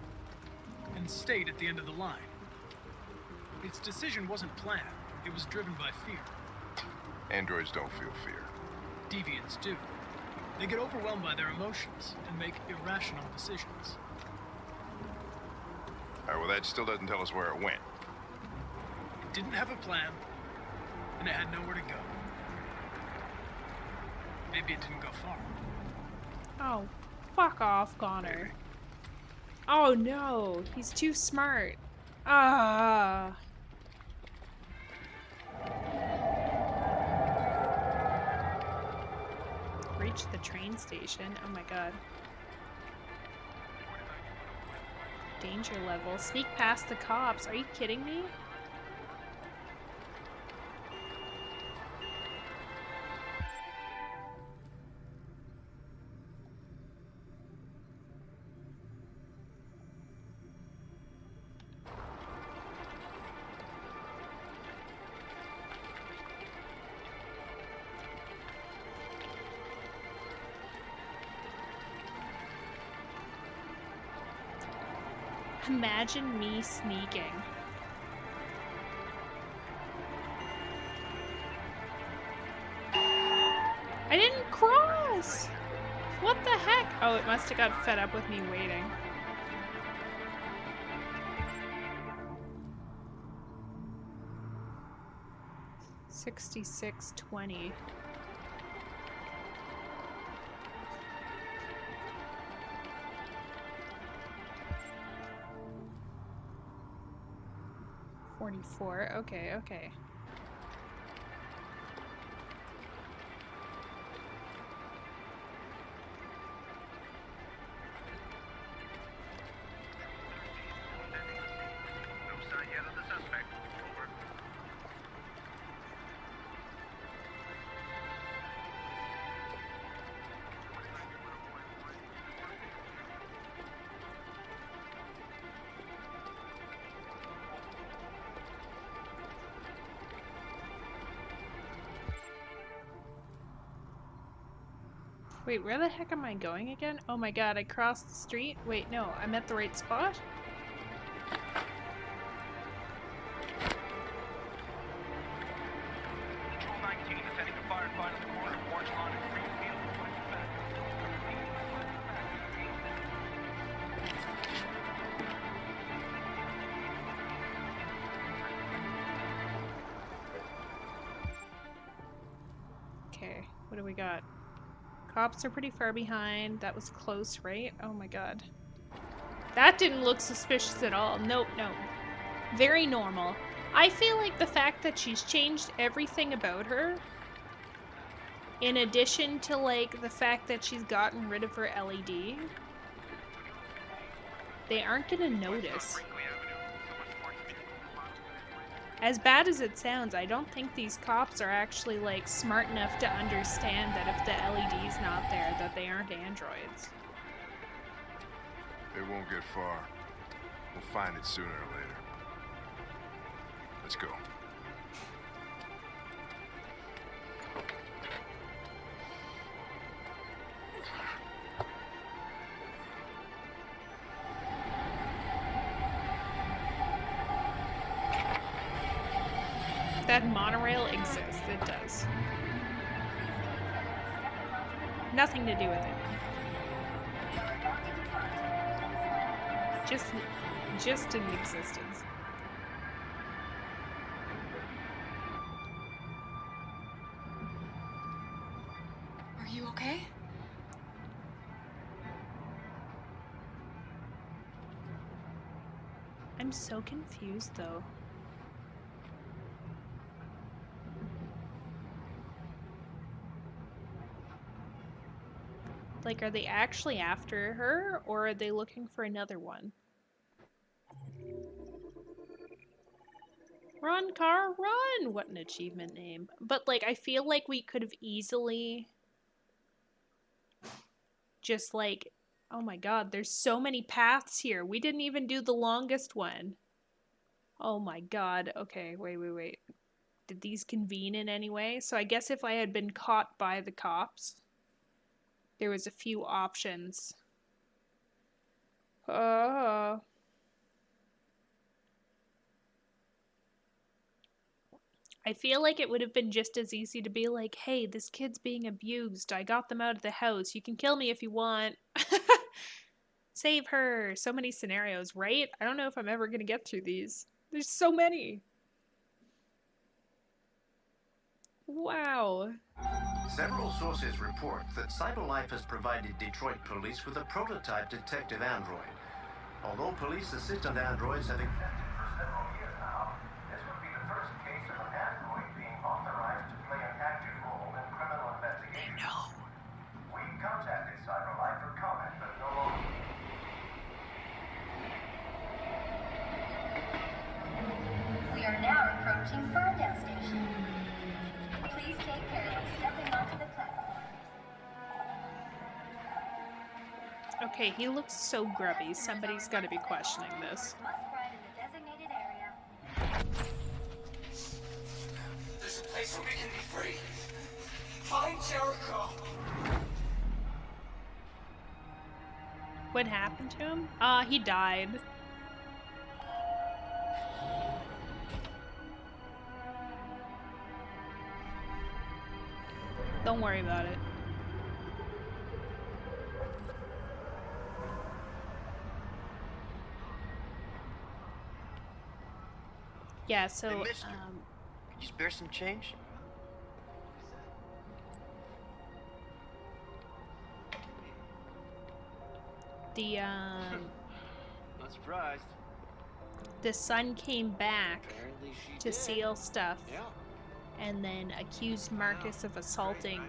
and stayed at the end of the line. Its decision wasn't planned. It was driven by fear. Androids don't feel fear. Deviants do. They get overwhelmed by their emotions and make irrational decisions. Alright, well that still doesn't tell us where it went. It didn't have a plan, and it had nowhere to go. Maybe it didn't go far. Oh, fuck off, Connor. Oh no, he's too smart. Ah. Reach the train station. Oh my god. Danger level. Sneak past the cops. Are you kidding me? Imagine me sneaking. I didn't cross! What the heck? Oh, it must have got fed up with me waiting. $66.20. $44. Okay, okay. No sign yet of the suspect. Over. Wait, where the heck am I going again? Oh my god, I crossed the street? Wait, no, I'm at the right spot? Control 19 is heading to firefight on the corner of Orange Lawn and Greenfield. Okay, what do we got? Cops are pretty far behind. That was close, right? Oh my god. That didn't look suspicious at all. Nope, nope. Very normal. I feel like the fact that she's changed everything about her, in addition to like the fact that she's gotten rid of her LED, they aren't gonna notice. As bad as it sounds, I don't think these cops are actually like smart enough to understand that if the LED's not there, that they aren't androids. They won't get far. We'll find it sooner or later. Let's go. That monorail exists. It does. Nothing to do with it. Just in existence. Are you okay? I'm so confused though. Like, are they actually after her, or are they looking for another one? Run, car, run! What an achievement name. But, like, I feel like we could have easily just, like... Oh my god, there's so many paths here. We didn't even do the longest one. Oh my god. Okay, wait. Did these convene in any way? So I guess if I had been caught by the cops... There was a few options. I feel like it would have been just as easy to be like, hey, this kid's being abused. I got them out of the house. You can kill me if you want. Save her. So many scenarios, right? I don't know if I'm ever going to get through these. There's so many. Wow. Several sources report that CyberLife has provided Detroit police with a prototype detective android. Although police assistant androids have existed for several years now, this would be the first case of an android being authorized to play an active role in criminal investigation. They know. We contacted CyberLife for comment, but no longer. We are now approaching Ferndale Station. Please take care of stepping onto the platform. Okay, he looks so grubby. Somebody's got to be questioning this. Must ride in the designated area. There's a place where we can be free. Find Jericho. What happened to him? He died. Don't worry about it. Yeah, so, Hey, mister, could you spare some change? the, Not surprised. the son came back Apparently she to did. steal stuff. Yeah. And then accused Marcus of assaulting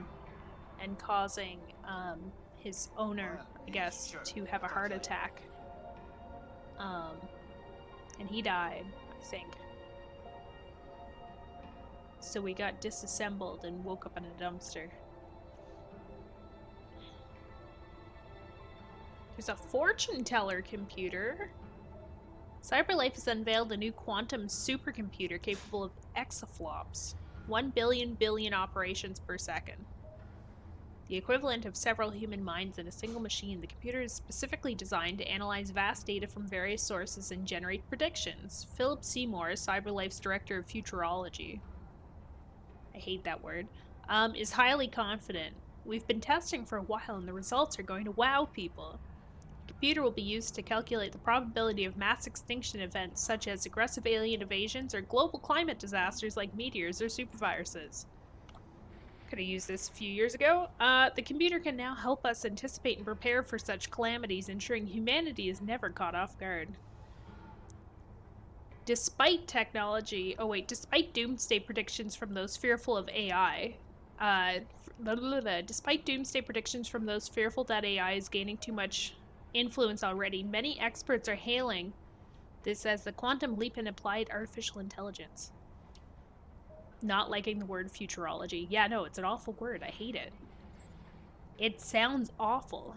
and causing his owner, I guess, to have a heart attack. And he died, I think. So we got disassembled and woke up in a dumpster. There's a fortune teller computer. CyberLife has unveiled a new quantum supercomputer capable of exaflops. 1 billion operations per second. The equivalent of several human minds in a single machine, the computer is specifically designed to analyze vast data from various sources and generate predictions. Philip Seymour, CyberLife's director of futurology, I hate that word, is highly confident. We've been testing for a while and the results are going to wow people. The computer will be used to calculate the probability of mass extinction events such as aggressive alien invasions or global climate disasters like meteors or superviruses. Could have used this a few years ago. The computer can now help us anticipate and prepare for such calamities, ensuring humanity is never caught off guard. Despite doomsday predictions from those fearful of AI, despite doomsday predictions from those fearful that AI is gaining too much influence already, many experts are hailing this as the quantum leap in applied artificial intelligence. Not liking the word futurology. Yeah, no, it's an awful word. I hate it. It sounds awful.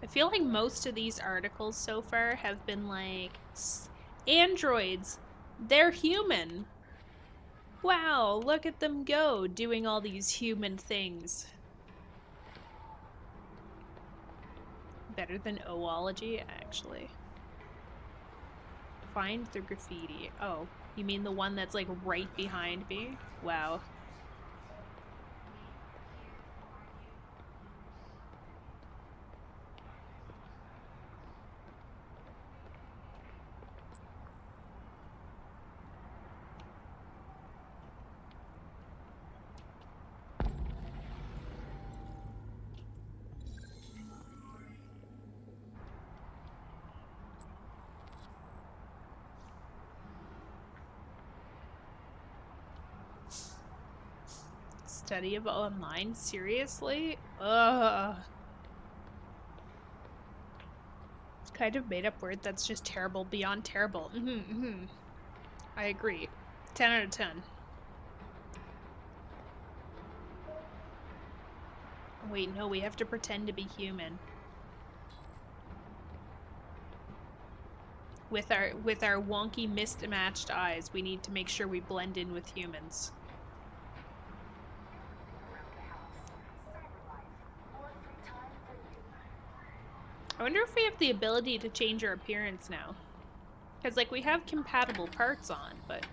I feel like most of these articles so far have been like, androids, they're human. Wow, look at them go, doing all these human things. Better than oology, actually. Find the graffiti. Oh, you mean the one that's like right behind me? Wow. Study of online? Seriously? Ugh. It's kind of made up word that's just terrible beyond terrible. I agree. 10 out of 10. Wait, no, we have to pretend to be human. With our wonky mismatched eyes, we need to make sure we blend in with humans. I wonder if we have the ability to change our appearance now. Because, like, we have compatible parts on, but...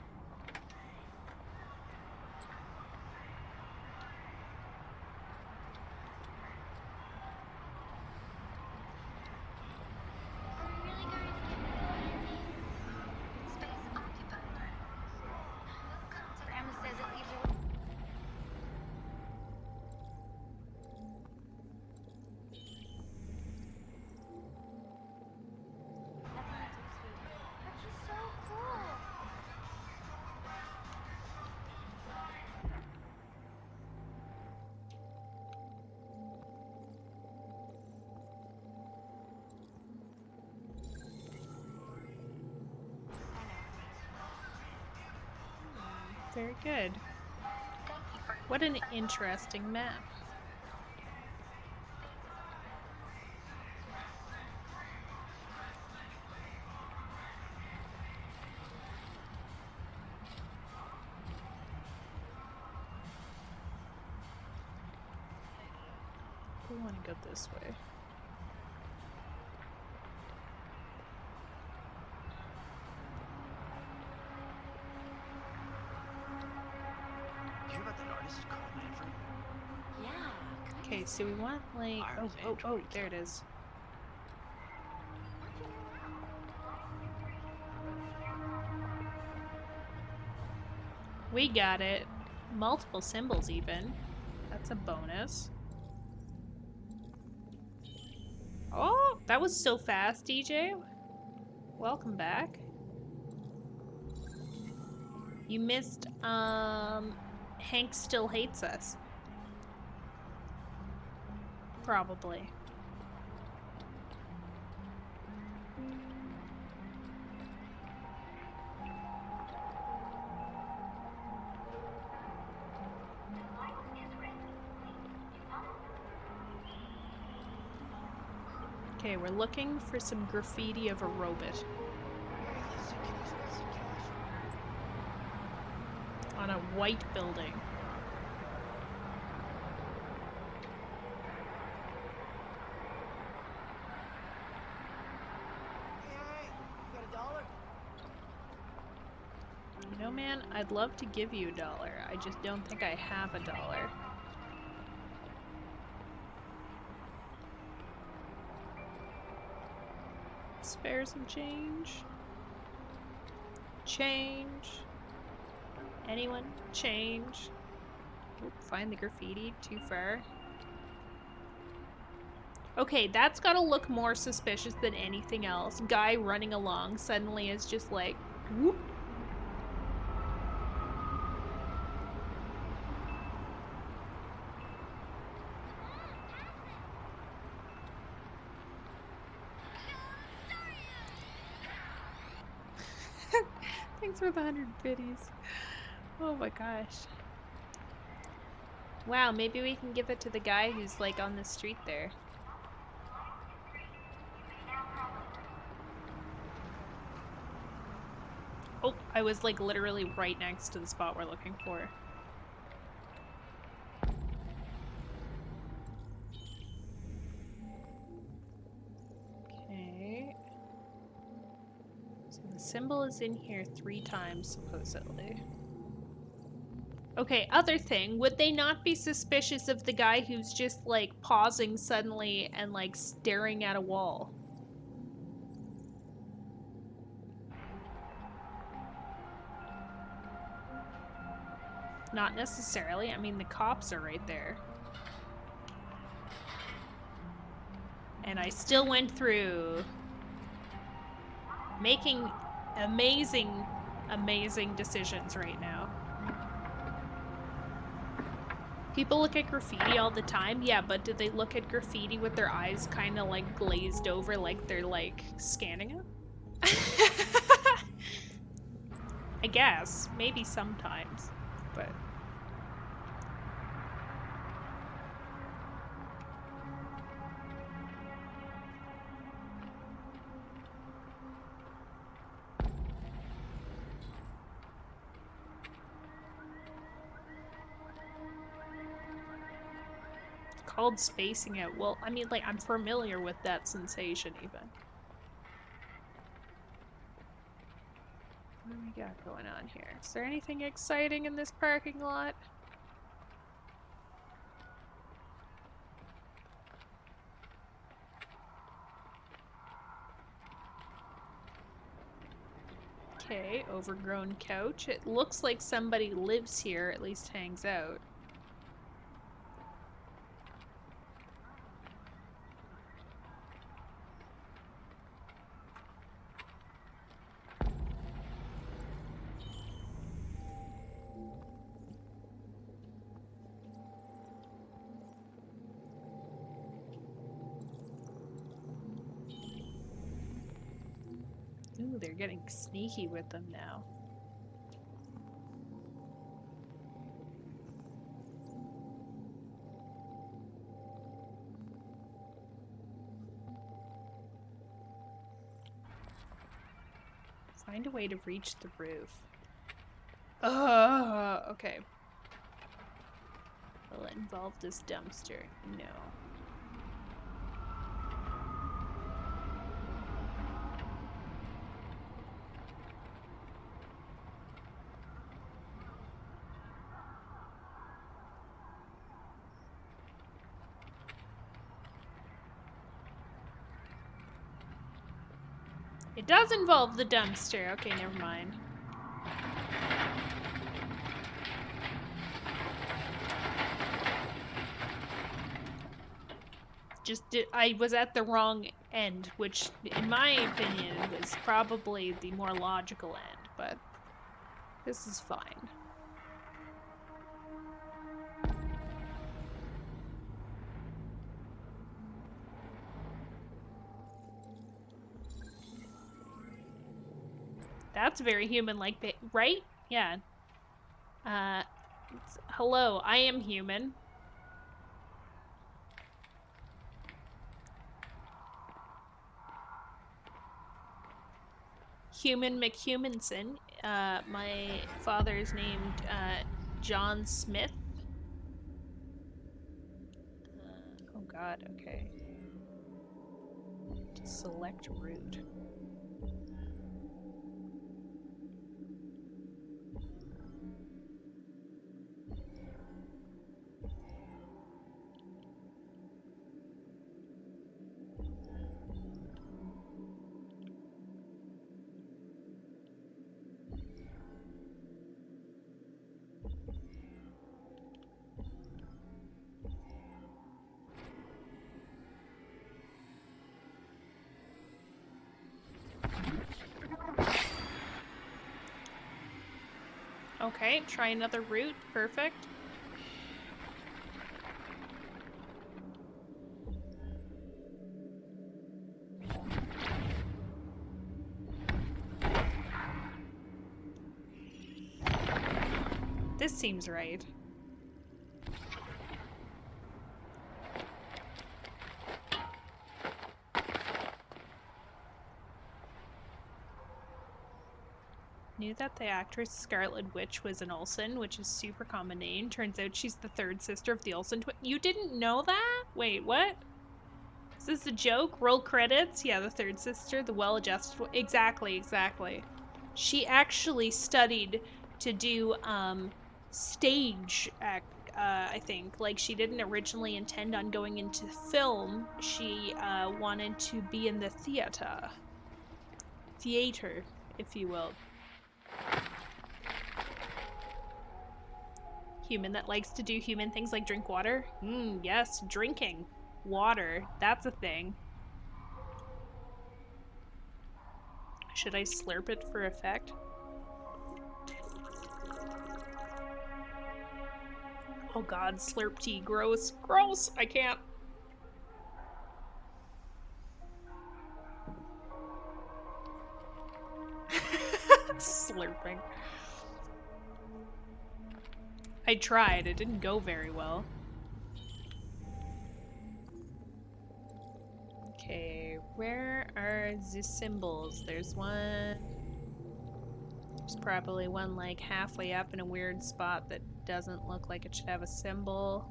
Very good. What an interesting map. We want to go this way. Okay, so we want like oh, there it is. We got it. Multiple symbols even. That's a bonus. Oh, that was so fast, DJ. Welcome back. You missed Hank Still Hates Us. Probably. Okay, we're looking for some graffiti of a robot. On a white building. You know, man, I'd love to give you $1. I just don't think I have $1. Spare some change. Change. Anyone? Change. Oop, find the graffiti. Too far. Okay, that's gotta look more suspicious than anything else. Guy running along suddenly is just like, whoop. Thanks for the 100 biddies. Oh my gosh. Wow, maybe we can give it to the guy who's like on the street there. Oh, I was like literally right next to the spot we're looking for. symbol is in here 3 times, supposedly. Okay, other thing. Would they not be suspicious of the guy who's just, like, pausing suddenly and, like, staring at a wall? Not necessarily. I mean, the cops are right there. And I still went through making amazing, amazing decisions right now. People look at graffiti all the time, yeah, but do they look at graffiti with their eyes kind of like glazed over, like they're like scanning it? I guess, maybe sometimes, but... Called spacing it. Well, I mean, like, I'm familiar with that sensation, even. What do we got going on here? Is there anything exciting in this parking lot? Okay, overgrown couch. It looks like somebody lives here, at least hangs out. Ooh, they're getting sneaky with them now. Find a way to reach the roof. Okay. Will it involve this dumpster? No. It does involve the dumpster. Okay, never mind. I was at the wrong end, which, in my opinion, was probably the more logical end, but this is fine. That's very human-like, right? Yeah. Hello, I am human. Human McHumanson. My father's named John Smith. Oh god, okay. Select route. Okay, try another route. Perfect. This seems right. Knew that the actress Scarlet Witch was an Olsen, which is a super common name. Turns out she's the third sister of the Olsen twins. You didn't know that? Wait, what? Is this a joke? Roll credits? Yeah, the third sister, the well-adjusted one. Exactly, exactly. She actually studied to do stage act, I think. Like, she didn't originally intend on going into film. She wanted to be in the theater, if you will. Human that likes to do human things like drink water? Yes, drinking water. That's a thing. Should I slurp it for effect? Oh god, slurp tea. Gross. Gross! I can't. Slurping. I tried. It didn't go very well. Okay, where are the symbols? There's one. There's probably one like halfway up in a weird spot that doesn't look like it should have a symbol.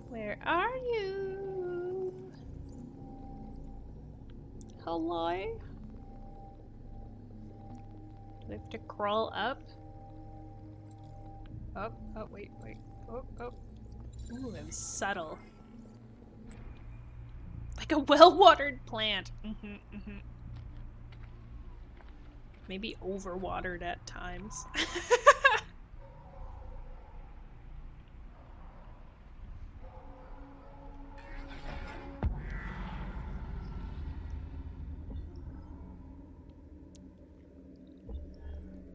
Where are you? Hello? Do I have to crawl up? Oh, wait. Oh. Ooh, it was subtle. Like a well-watered plant. Maybe overwatered at times.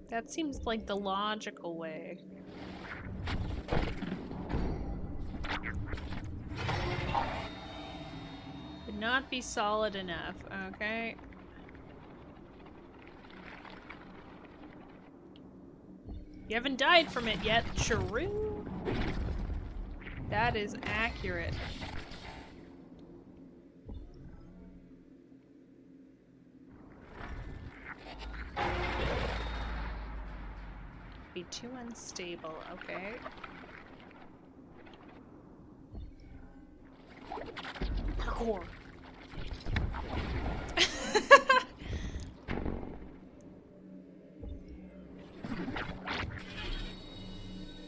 That seems like the logical way. Would not be solid enough, okay? You haven't died from it yet, True. That is accurate. Be too unstable, okay? Parkour.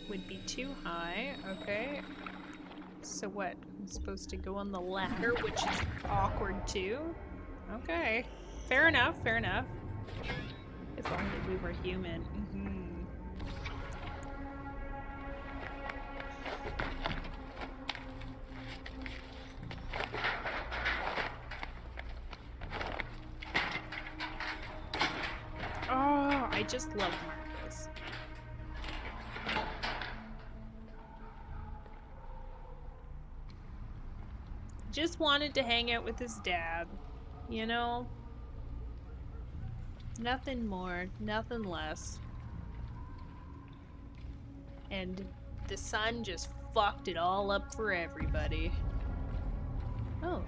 Would be too high, okay. So what? I'm supposed to go on the ladder, which is awkward too? Okay. Fair enough, fair enough. If only we were human. Oh, I just love Marcus. Just wanted to hang out with his dad, you know? Nothing more, nothing less. And the sun just fucked it all up for everybody. Oh.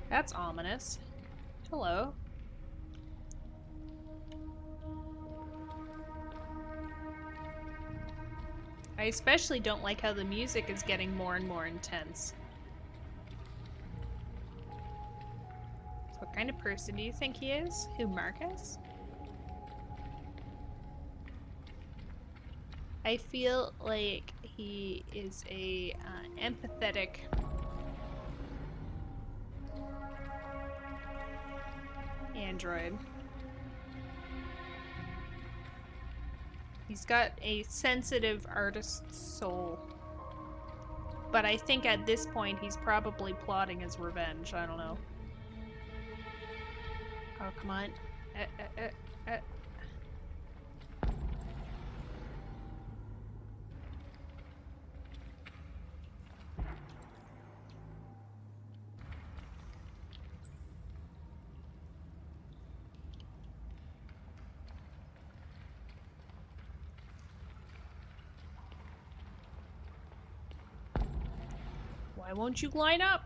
That's ominous. Hello. I especially don't like how the music is getting more and more intense. What kind of person do you think he is? Who, Marcus? I feel like he is a empathetic android. He's got a sensitive artist's soul. But I think at this point he's probably plotting his revenge. I don't know. Oh, come on. Why won't you line up?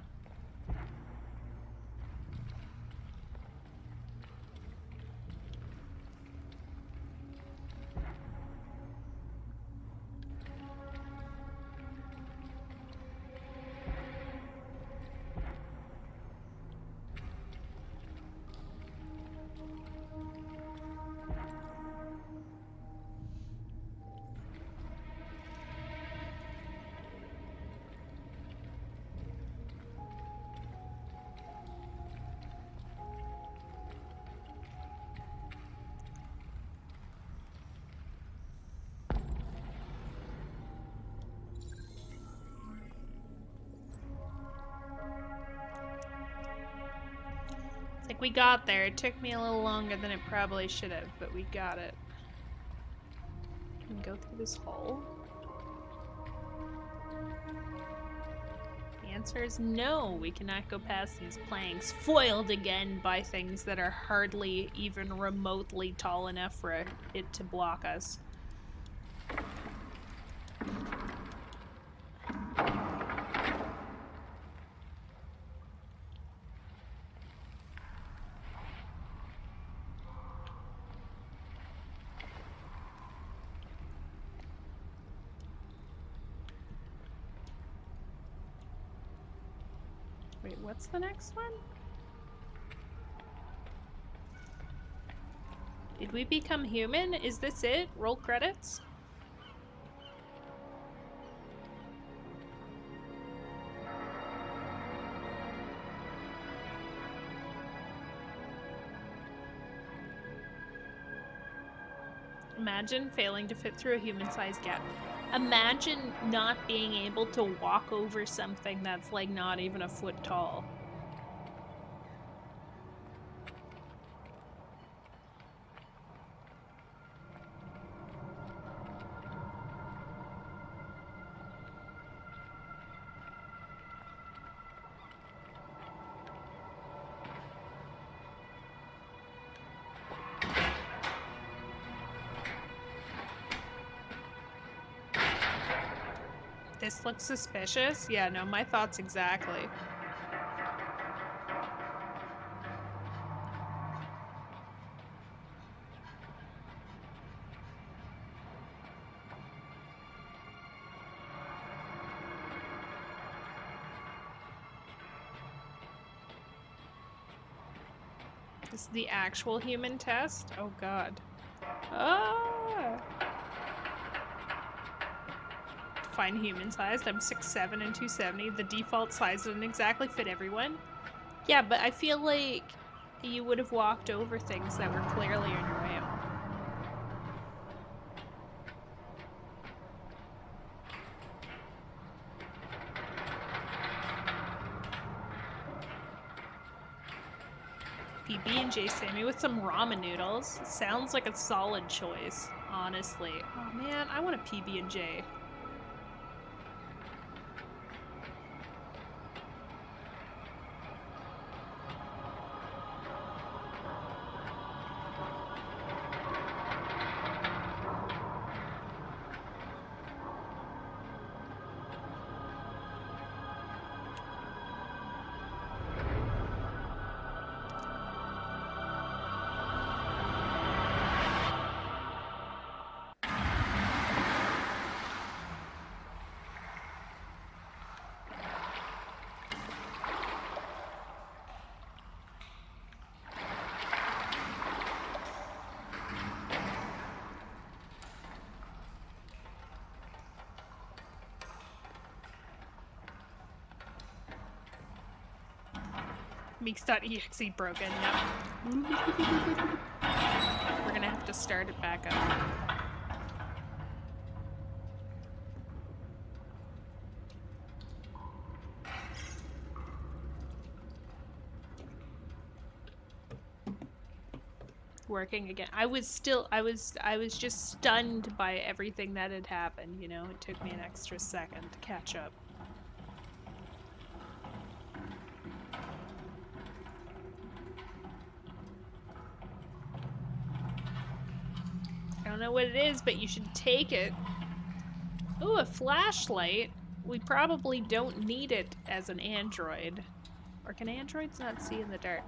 We got there. It took me a little longer than it probably should have, but we got it. Can we go through this hole? The answer is no. We cannot go past these planks, foiled again by things that are hardly even remotely tall enough for it to block us. Wait, what's the next one? Did we become human? Is this it? Roll credits? Imagine failing to fit through a human-sized gap. Imagine not being able to walk over something that's like not even a foot tall. This looks suspicious? Yeah, no, my thoughts exactly. This is the actual human test? Oh god. Ah! Define human sized. I'm 6'7" and 270. The default size doesn't exactly fit everyone. Yeah, but I feel like you would have walked over things that were clearly in your way. PB&J Sammy with some ramen noodles. Sounds like a solid choice, honestly. Oh man, I want a PB&J. Meeks.exe broken, yep. We're gonna have to start it back up. Working again. I was just stunned by everything that had happened, you know? It took me an extra second to catch up. I don't know what it is, but you should take it. Ooh, a flashlight. We probably don't need it as an android. Or can androids not see in the dark?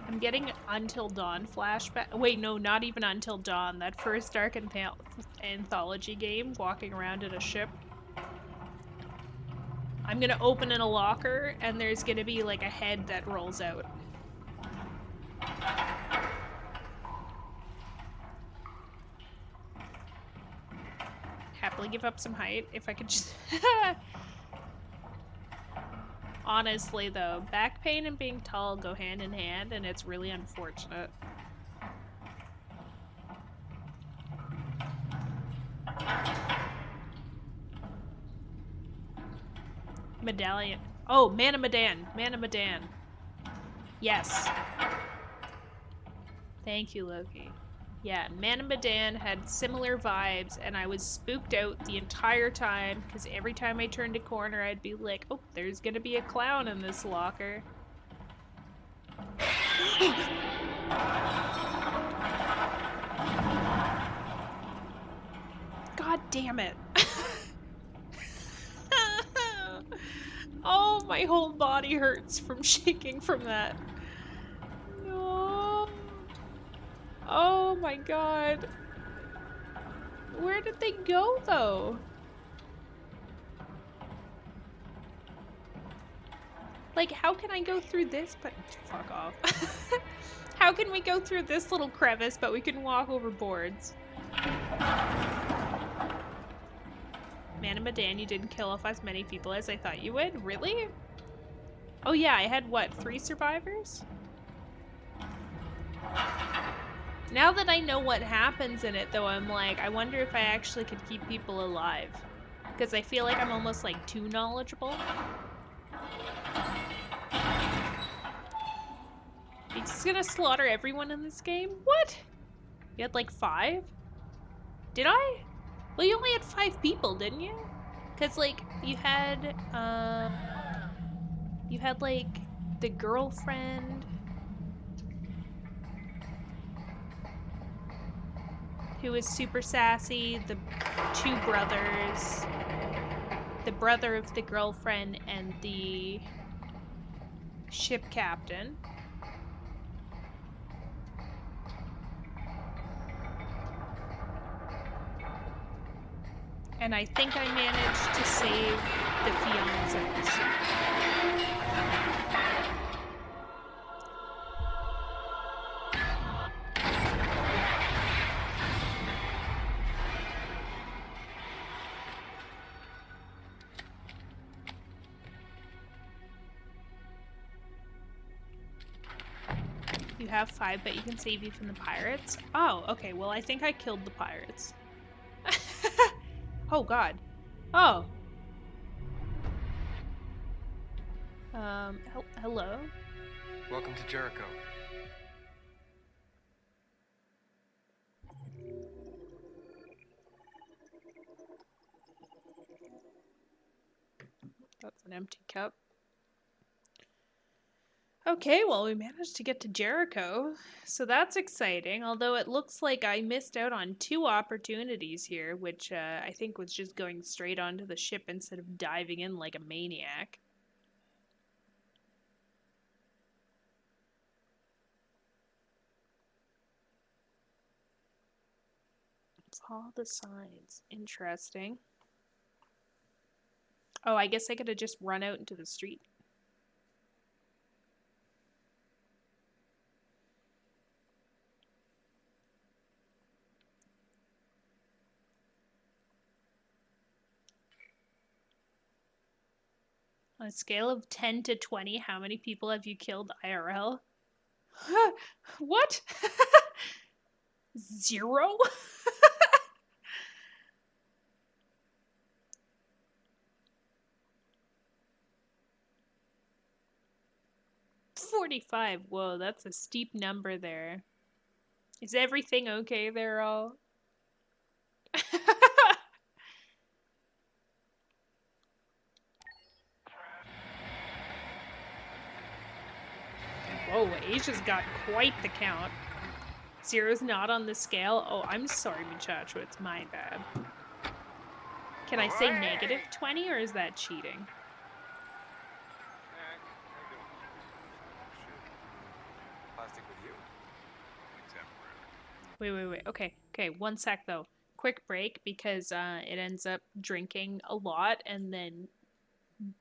I'm getting Until Dawn flashback. Wait, no, not even Until Dawn. That first Dark Anthology game, walking around in a ship. I'm gonna open in a locker, and there's gonna be like a head that rolls out. Happily give up some height if I could just... Honestly though, back pain and being tall go hand in hand, and it's really unfortunate. medallion. Oh, Mana Medan. Mana Medan. Yes. Thank you, Loki. Yeah, Mana Medan had similar vibes, and I was spooked out the entire time, because every time I turned a corner, I'd be like, oh, there's gonna be a clown in this locker. God damn it. Oh, my whole body hurts from shaking from that. No. Oh my god. Where did they go, though? Like, how can I go through this? But fuck off. How can we go through this little crevice, but we can walk over boards? Mana Medan, you didn't kill off as many people as I thought you would? Really? Oh yeah, I had, what, 3 survivors? Now that I know what happens in it, though, I'm like, I wonder if I actually could keep people alive. Because I feel like I'm almost, like, too knowledgeable. He's just gonna slaughter everyone in this game? What? You had, like, 5? Did I? Well, you only had 5 people, didn't you? Because, like, you had, like, the girlfriend who was super sassy, the 2 brothers, the brother of the girlfriend, and the ship captain. And I think I managed to save the fiancés. You have 5, but you can save you from the pirates? Oh, okay. Well, I think I killed the pirates. Oh god. Oh. Hello? Welcome to Jericho. That's an empty cup. Okay, well, we managed to get to Jericho, so that's exciting, although it looks like I missed out on 2 opportunities here, which I think was just going straight onto the ship instead of diving in like a maniac. It's all the signs. Interesting. Oh, I guess I could have just run out into the street. On a scale of 10 to 20, how many people have you killed IRL? What? 0? $45. Whoa, that's a steep number there. Is everything okay there, all? Whoa, Asia's got quite the count. 0's not on the scale. Oh, I'm sorry, muchacho. It's my bad. Can I say negative 20, or is that cheating? Wait. Okay, 1 sec, though. Quick break, because it ends up drinking a lot and then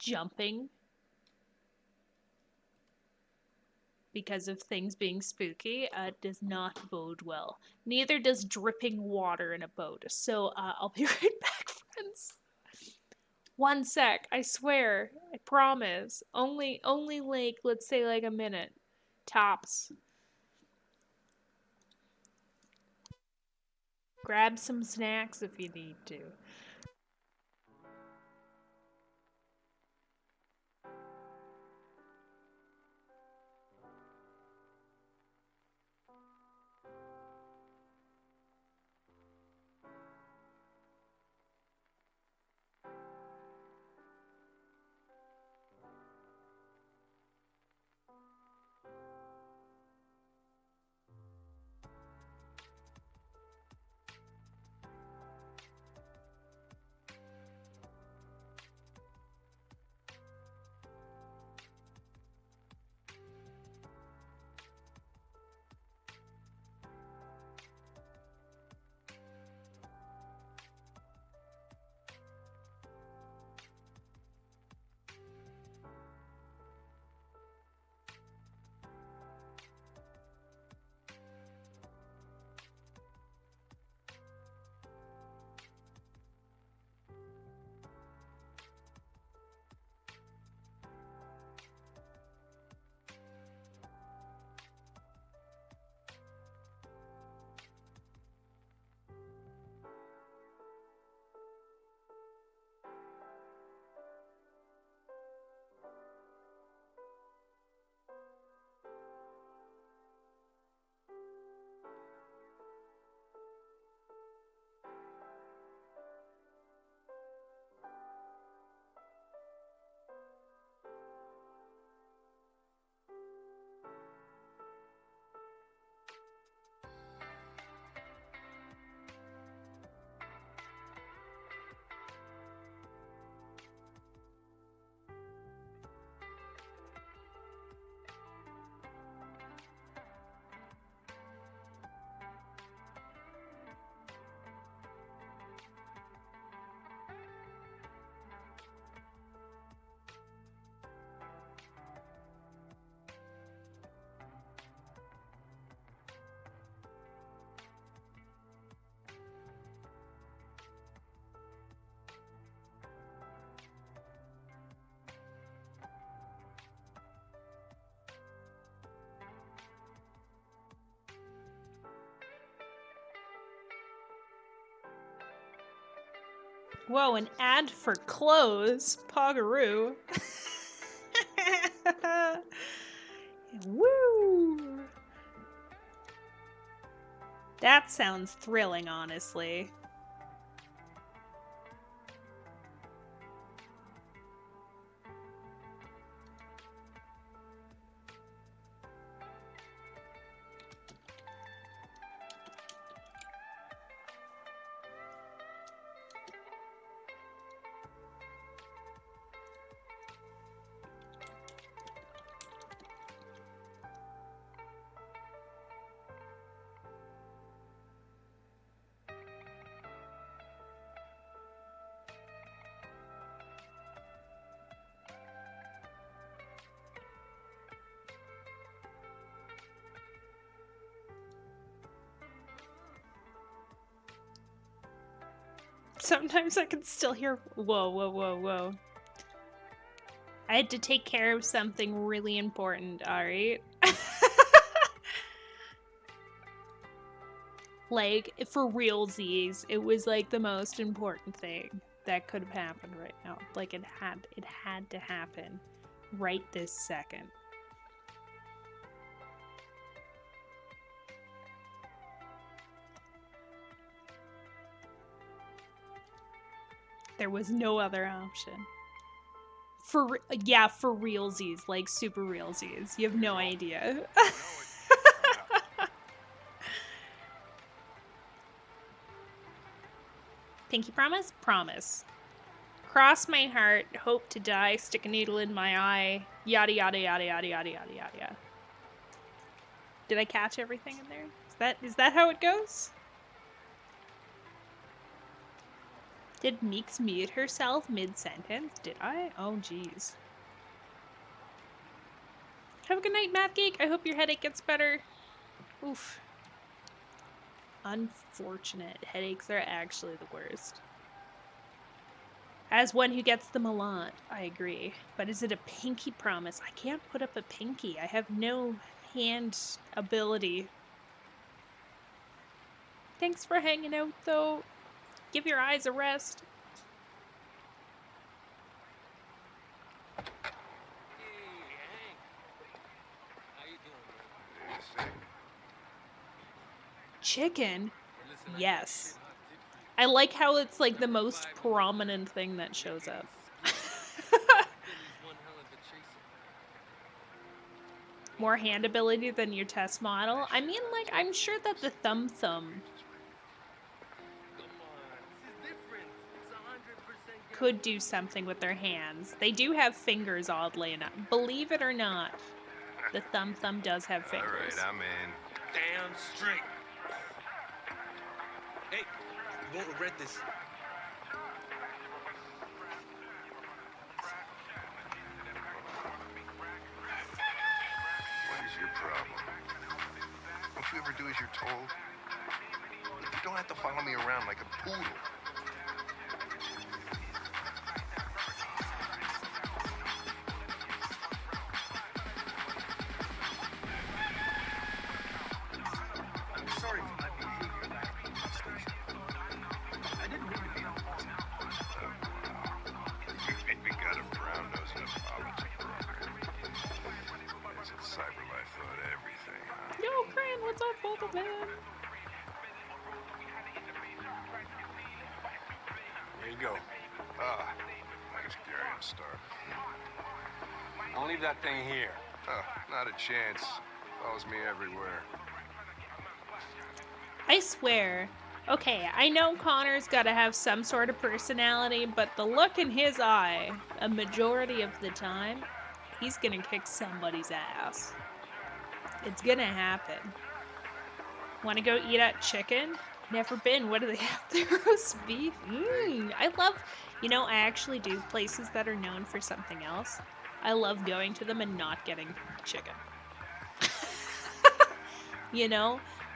jumping. Because of things being spooky, does not bode well. Neither does dripping water in a boat. So, I'll be right back, friends. 1 sec, I swear. I promise. Only like, let's say like a minute. Tops. Grab some snacks if you need to. Whoa, an ad for clothes. Pogaroo. Woo! That sounds thrilling, honestly. Sometimes I can still hear. Whoa, whoa, whoa, whoa. I had to take care of something really important, alright? Like, for realsies, it was like the most important thing that could have happened right now. Like, it had to happen right this second. There was no other option. For realsies, like super realsies. You have no idea. Pinky promise? Promise. Cross my heart, hope to die, stick a needle in my eye, yada yada yada yada yada yada yada. Did I catch everything in there? Is that how it goes? Did Meeks mute herself mid-sentence? Did I? Oh, jeez. Have a good night, Math Geek. I hope your headache gets better. Oof. Unfortunate. Headaches are actually the worst. As one who gets them a lot, I agree. But is it a pinky promise? I can't put up a pinky. I have no hand ability. Thanks for hanging out, though. Give your eyes a rest. Chicken? Yes. I like how it's like the most prominent thing that shows up. More hand ability than your test model? I mean, like, I'm sure that the Thumb could do something with their hands. They do have fingers, oddly enough. Believe it or not, the Thumb does have fingers. Alright, I'm in. Damn straight. Hey, you won't regret this. What is your problem? Don't you ever do as you're told? You don't have to follow me around like a poodle. I'll leave that thing here. Oh, not a chance. Follows me everywhere. I swear. Okay, I know Connor's gotta have some sort of personality, but the look in his eye, a majority of the time, he's gonna kick somebody's ass. It's gonna happen. Wanna go eat at Chicken? Never been. What do they have there? Roast beef? I love, I actually do places that are known for something else. I love going to them and not getting chicken.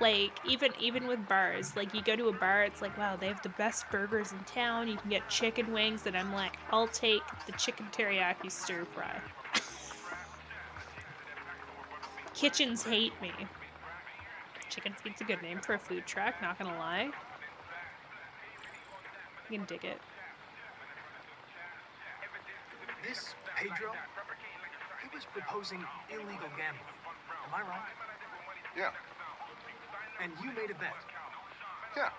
Like, even with bars, like, you go to a bar, it's like, wow, they have the best burgers in town, you can get chicken wings, and I'm like, I'll take the chicken teriyaki stir fry. Kitchens hate me. Chicken Feet's a good name for a food truck, not gonna lie. You can dig it. This Pedro, he was proposing illegal gambling. Am I right? Yeah. And you made a bet. Yeah.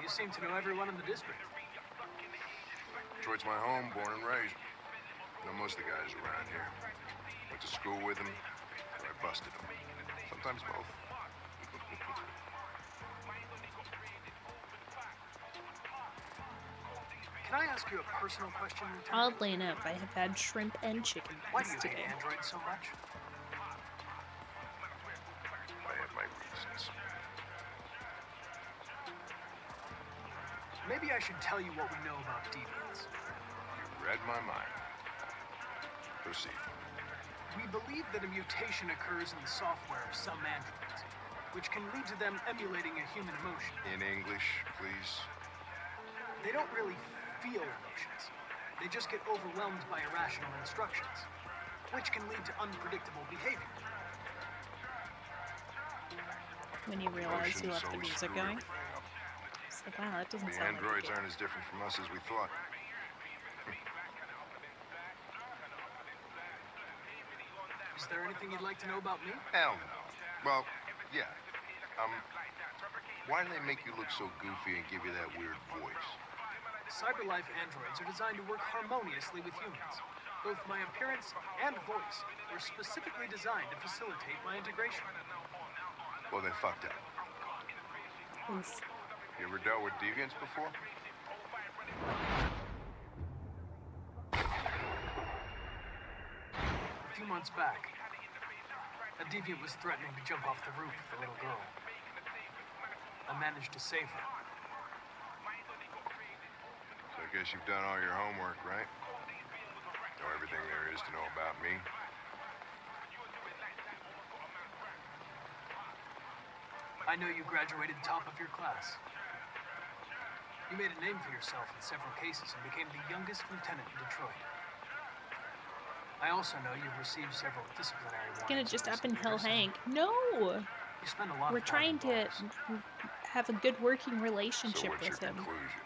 You seem to know everyone in the district. Detroit's my home, born and raised. Know most of the guys around here. Went to school with them, or I busted them. Sometimes both. Can I ask you a personal question, Lieutenant? Oddly enough, I have had shrimp and chicken Why do you today. hate androids so much? I have my reasons. Maybe I should tell you what we know about deviants. You read my mind. Proceed. We believe that a mutation occurs in the software of some androids, which can lead to them emulating a human emotion. In English, please. They don't really feel emotions. They just get overwhelmed by irrational instructions, which can lead to unpredictable behavior. When you realize you left the music going. It's like, wow, that doesn't The sound androids like aren't as different from us as we thought. Is there anything you'd like to know about me? Hell no. Well, yeah. Why do they make you look so goofy and give you that weird voice? CyberLife androids are designed to work harmoniously with humans. Both my appearance and voice were specifically designed to facilitate my integration. Well, they fucked up. Oof. You ever dealt with deviants before? A few months back, a deviant was threatening to jump off the roof with a little girl. I managed to save her. So I guess you've done all your homework, right? Know everything there is to know about me? I know you graduated top of your class. You made a name for yourself in several cases and became the youngest lieutenant in Detroit. I also know you've received several disciplinary warnings. It's gonna just in up and recent kill years, and Hank. No! You spend a lot We're of time trying to indoors. have a good working So relationship what's your with him. conclusion?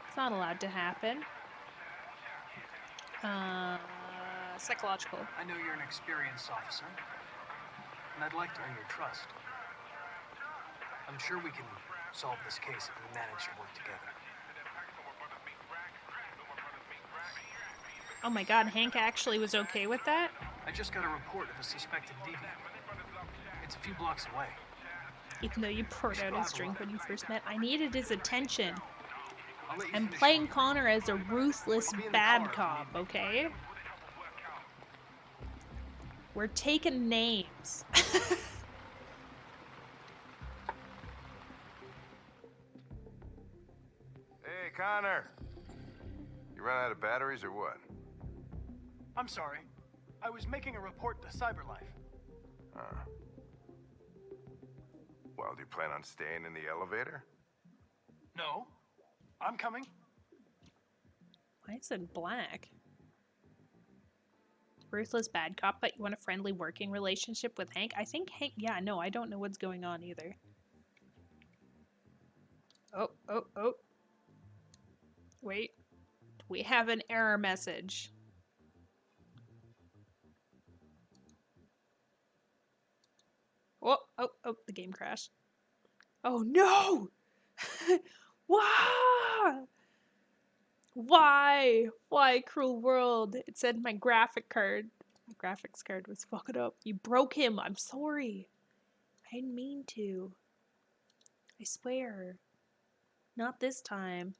It's not allowed to happen. Psychological. I know you're an experienced officer, and I'd like to earn your trust. I'm sure we can solve this case if we manage to work together. Oh my god, Hank actually was okay with that? I just got a report of a suspected deviant. It's a few blocks away. Even though you poured out his drink when you first met, I needed his attention. I'll let you I'm finish playing your- Connor as a ruthless I'll be in the bad car if cop, you need me. okay? We're taking names. Hey, Connor. You run out of batteries or what? I'm sorry. I was making a report to CyberLife. Well, do you plan on staying in the elevator? No. I'm coming. Why is it black? Ruthless bad cop, but you want a friendly working relationship with Hank? I think Hank... Yeah, no, I don't know what's going on either. Oh, oh, oh. Wait. We have an error message. Oh, oh, oh, the game crashed. Oh no! Why? Why? Why, cruel world? It said my graphic card. My graphics card was fucking up. You broke him. I'm sorry. I didn't mean to. I swear. Not this time.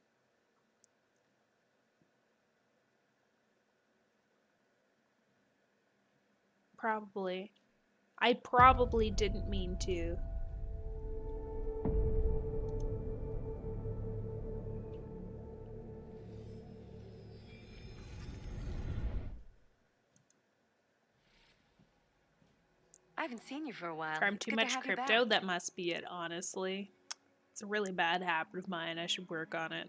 Probably. I probably didn't mean to. I haven't seen you for a while. Farm It's too good to much have you crypto? back. That must be it, honestly. It's a really bad habit of mine. I should work on it.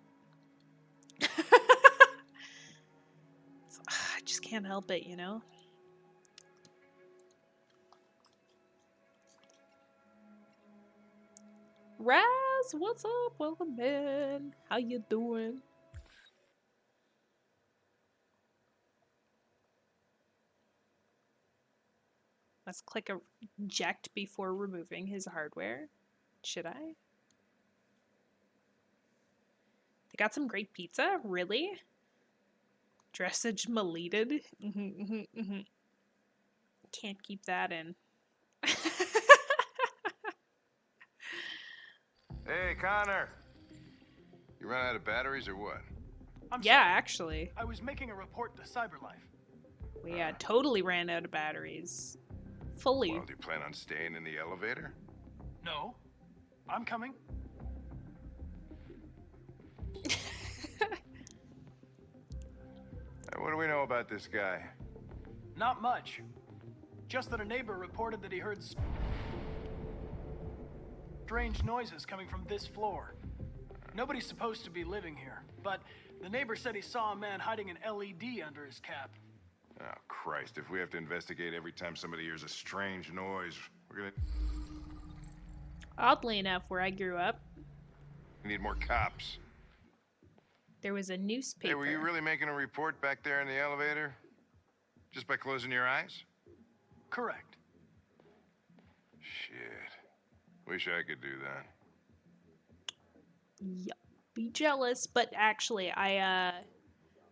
I just can't help it, you know? Raz, what's up? Welcome in. How you doing? Let's click eject before removing his hardware. Should I? They got some great pizza? Really? Dressage maleated? Can't keep that in. Hey, Connor. You run out of batteries or what? Yeah, actually. I was making a report to CyberLife. We totally ran out of batteries. Fully. Well, do you plan on staying in the elevator? No. I'm coming. What do we know about this guy? Not much. Just that a neighbor reported that he heard strange noises coming from this floor. Nobody's supposed to be living here, but the neighbor said he saw a man hiding an LED under his cap. Oh, Christ, if we have to investigate every time somebody hears a strange noise, we're gonna... Oddly enough, where I grew up, We need more cops. there was a newspaper. Hey, were you really making a report back there in the elevator? Just by closing your eyes? Correct. Shit. Wish I could do that. Yup. Be jealous, but actually, I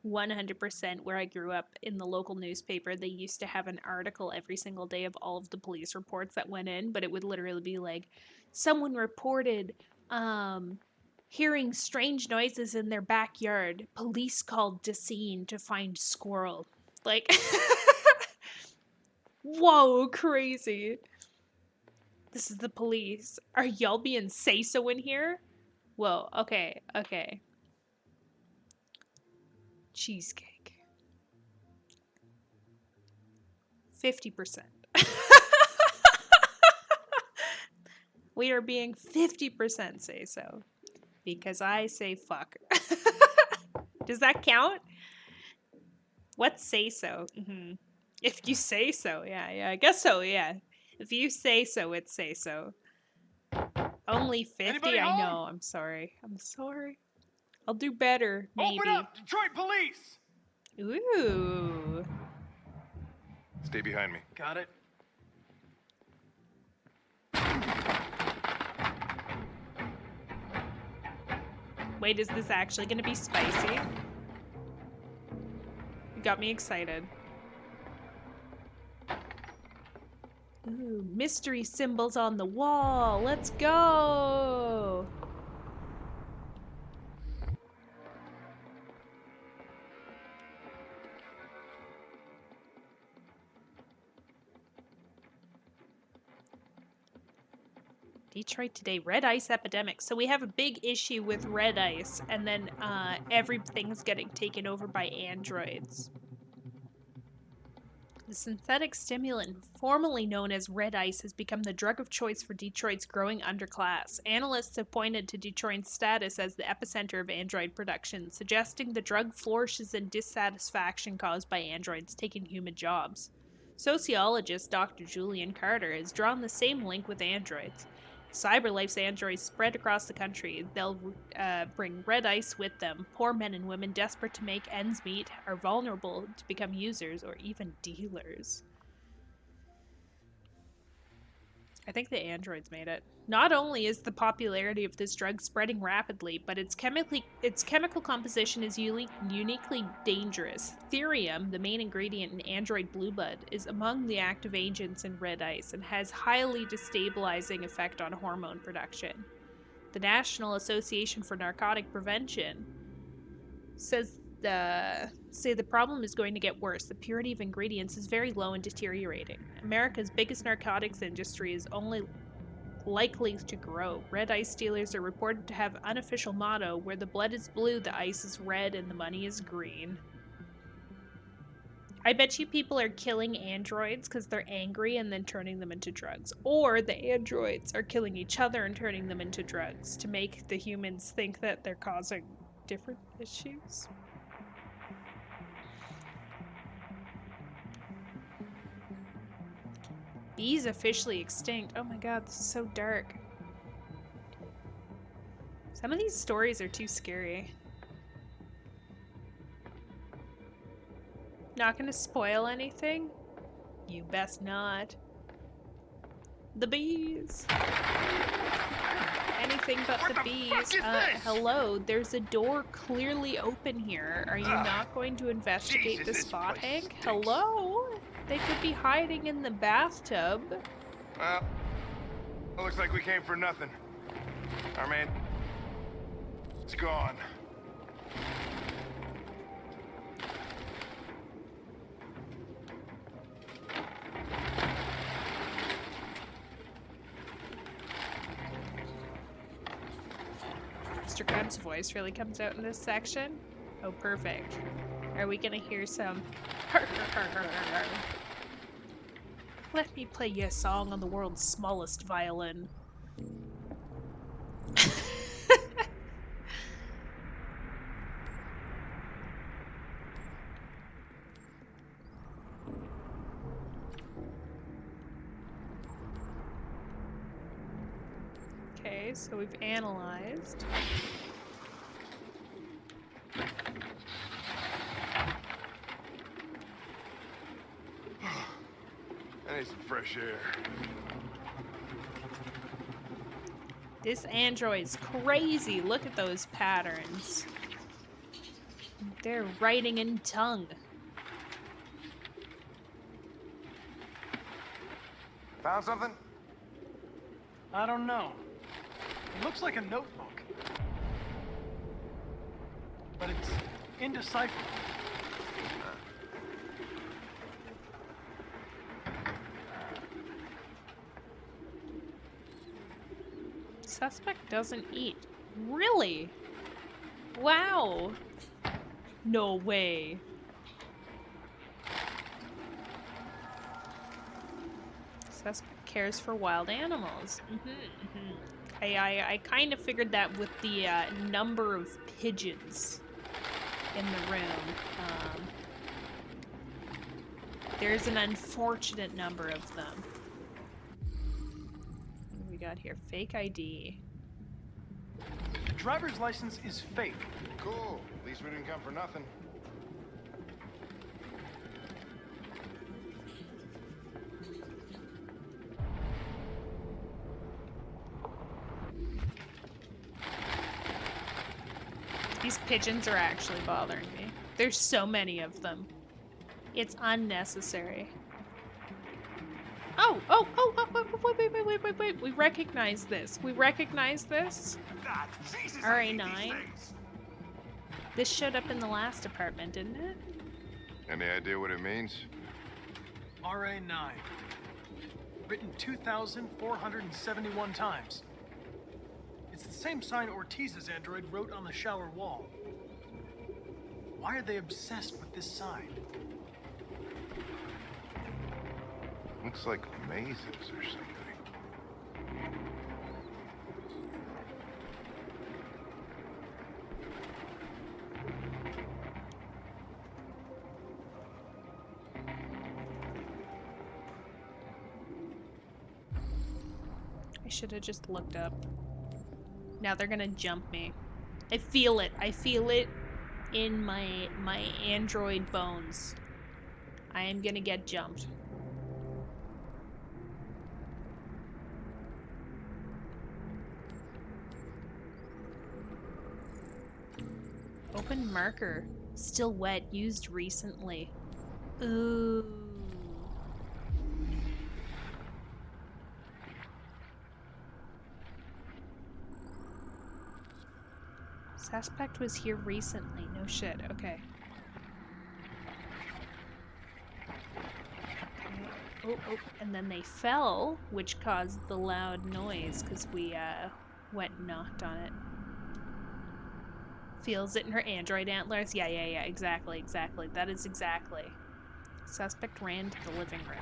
100% where I grew up in the local newspaper, they used to have an article every single day of all of the police reports that went in, but it would literally be like, someone reported hearing strange noises in their backyard. Police called Decene to find squirrel. Like, whoa, crazy. This is the police. Are y'all being say-so in here? Whoa, okay, okay. Cheesecake. 50%. We are being 50% say-so. Because I say fuck. Does that count? What's say-so? If you say so, yeah, I guess so, yeah. If you say so, it's say-so. Only 50? Anybody I home? know, I'm sorry. I'm sorry. I'll do better, maybe. Open up! Detroit police! Ooh. Stay behind me. Got it. Wait, is this actually gonna be spicy? You got me excited. Ooh, mystery symbols on the wall. Let's go! Detroit today, red ice epidemic. So we have a big issue with red ice, and then everything's getting taken over by androids. The synthetic stimulant, formerly known as red ice, has become the drug of choice for Detroit's growing underclass. Analysts have pointed to Detroit's status as the epicenter of android production, suggesting the drug flourishes in dissatisfaction caused by androids taking human jobs. Sociologist Dr. Julian Carter has drawn the same link with androids. CyberLife's androids spread across the country. They'll bring red ice with them. Poor men and women desperate to make ends meet are vulnerable to become users or even dealers. I think the androids made it. Not only is the popularity of this drug spreading rapidly, but its chemical composition is uniquely dangerous. Therium, the main ingredient in android blue blood, is among the active agents in red ice and has highly destabilizing effect on hormone production. The National Association for Narcotic Prevention says the problem is going to get worse. The purity of ingredients is very low and deteriorating. America's biggest narcotics industry is only likely to grow. Red ice dealers are reported to have an unofficial motto: where the blood is blue, the ice is red, and the money is green. I bet you people are killing androids because they're angry and then turning them into drugs. Or the androids are killing each other and turning them into drugs to make the humans think that they're causing different issues. Bees officially extinct. Oh my god, this is so dark. Some of these stories are too scary. Not gonna spoil anything? You best not. The bees. Anything but the bees. Hello, there's a door clearly open here. Are you not going to investigate the spot egg? Hello? They could be hiding in the bathtub. Well, it looks like we came for nothing. Our man, it's gone. Mr. Krabs' voice really comes out in this section. Oh, perfect. Are we gonna hear some... Let me play you a song on the world's smallest violin. Okay, so we've analyzed. I need some fresh air. This android's crazy. Look at those patterns. They're writing in tongue. Found something? I don't know. It looks like a notebook. But it's indecipherable. Suspect doesn't eat. Really? Wow. No way. Suspect cares for wild animals. I kind of figured that with the number of pigeons in the room. There's an unfortunate number of them. What do we got here? Fake ID. The driver's license is fake. Cool. At least we didn't come for nothing. These pigeons are actually bothering me. There's so many of them. It's unnecessary. Oh, wait. We recognize this. We recognize this. RA9. This showed up in the last apartment, didn't it? Any idea what it means? RA9. Written 2,471 times. It's the same sign Ortiz's android wrote on the shower wall. Why are they obsessed with this sign? Looks like mazes or something. I should have just looked up. Now they're gonna jump me. I feel it. I feel it in my android bones. I am gonna get jumped. Open marker. Still wet. Used recently. Ooh. Suspect was here recently. No shit. Okay. Oh, and then they fell, which caused the loud noise because we went and knocked on it. Feels it in her android antlers. Yeah, exactly. That is exactly. Suspect ran to the living room.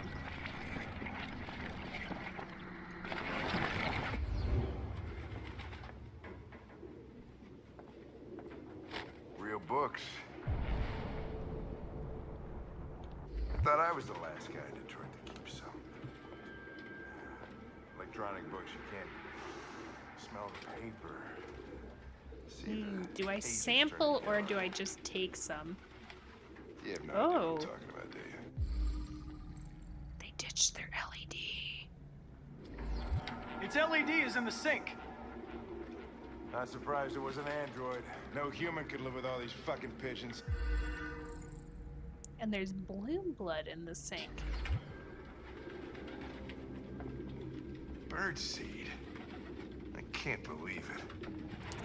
Real books. I thought I was the last guy in Detroit to keep some. Electronic books, you can't smell the paper. Do I sample or do I just take some? You have no idea what I'm talking about, do you? They ditched their LED. Its LED is in the sink. Not surprised it was an android. No human could live with all these fucking pigeons. And there's bloom blood in the sink. Birdseed. I can't believe it.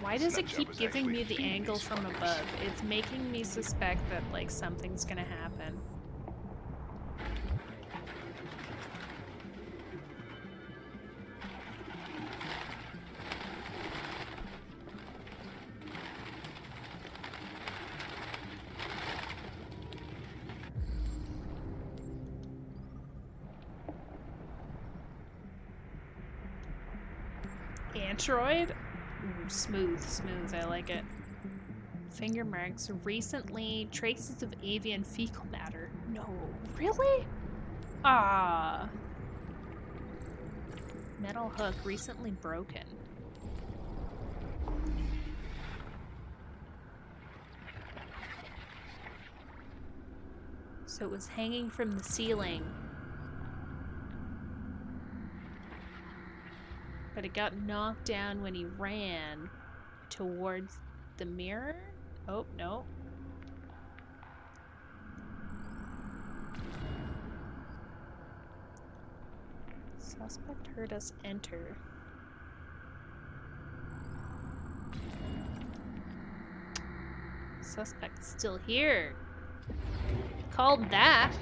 Why does it keep giving me the angle from above? It's making me suspect that, like, something's gonna happen. Android? Ooh, smooth, I like it. Finger marks. Recently, traces of avian fecal matter. No, really? Ah. Metal hook recently broken. So it was hanging from the ceiling. But it got knocked down when he ran towards the mirror? Oh, no. Suspect heard us enter. Suspect's still here. Called that.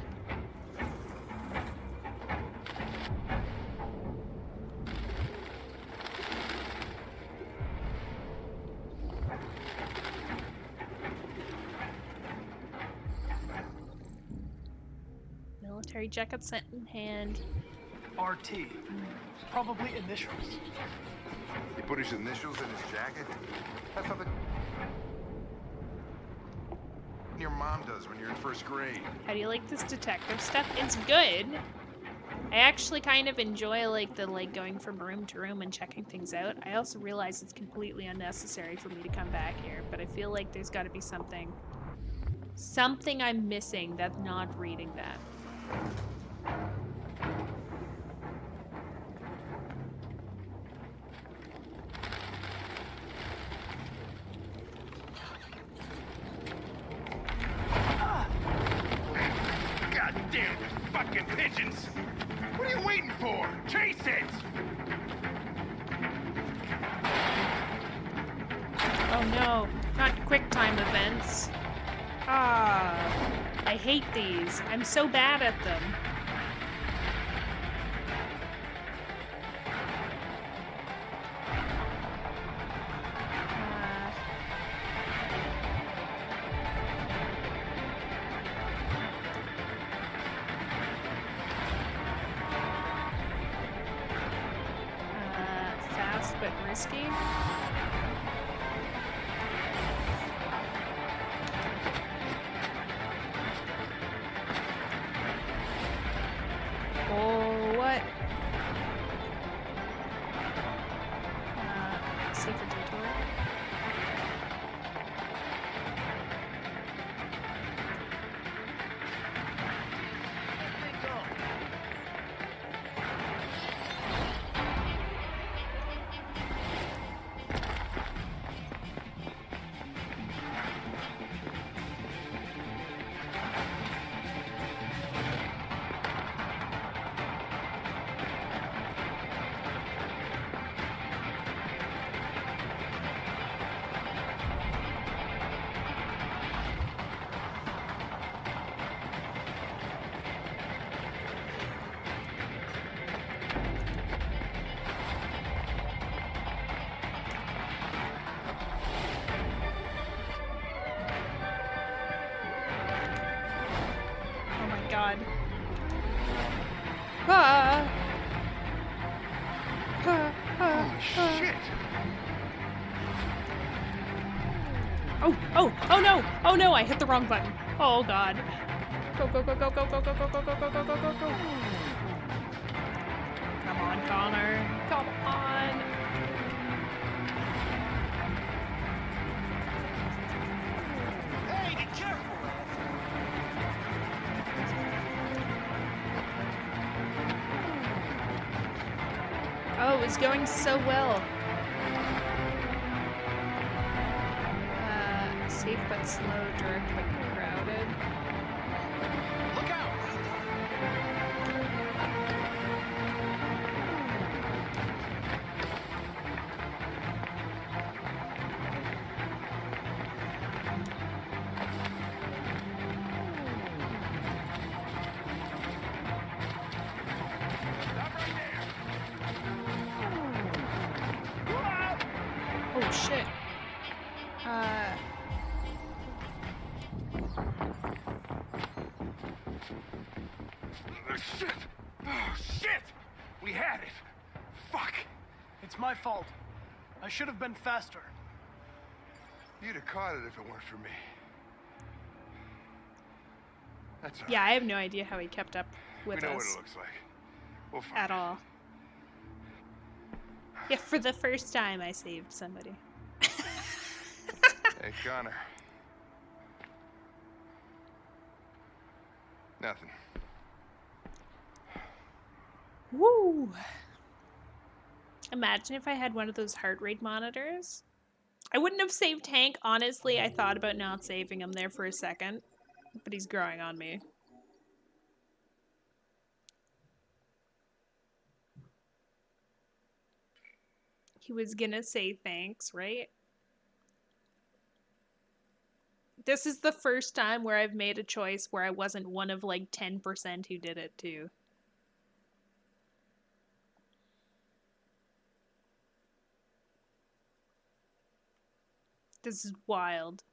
Military jacket set in hand. RT. Probably initials. He put his initials in his jacket? That's something your mom does when you're in first grade. How do you like this detective stuff? It's good. I actually kind of enjoy like the going from room to room and checking things out. I also realize it's completely unnecessary for me to come back here, but I feel like there's got to be something I'm missing that's not reading that. Goddamn fucking pigeons! What are you waiting for? Chase it! Oh no, not quick time events. Ah, I hate these. I'm so bad at them. Fast but risky. Oh, what? Safer detour. God. Holy shit! Oh no! Oh no, I hit the wrong button. Oh God. Go. Come on, Connor. Come on. was going so well. Safe but slow, direct but crowded. Look out! Oh shit. Shit! Oh, shit! We had it! Fuck! It's my fault. I should have been faster. You'd have caught it if it weren't for me. That's all Yeah, I have no idea how he kept up with We know us what it looks like. We'll find at it. all. Yeah, for the first time I saved somebody. Hey, Connor. Nothing. Woo! Imagine if I had one of those heart rate monitors. I wouldn't have saved Hank. Honestly, I thought about not saving him there for a second. But he's growing on me. He was gonna say thanks, right? This is the first time where I've made a choice where I wasn't one of like 10% who did it too. This is wild.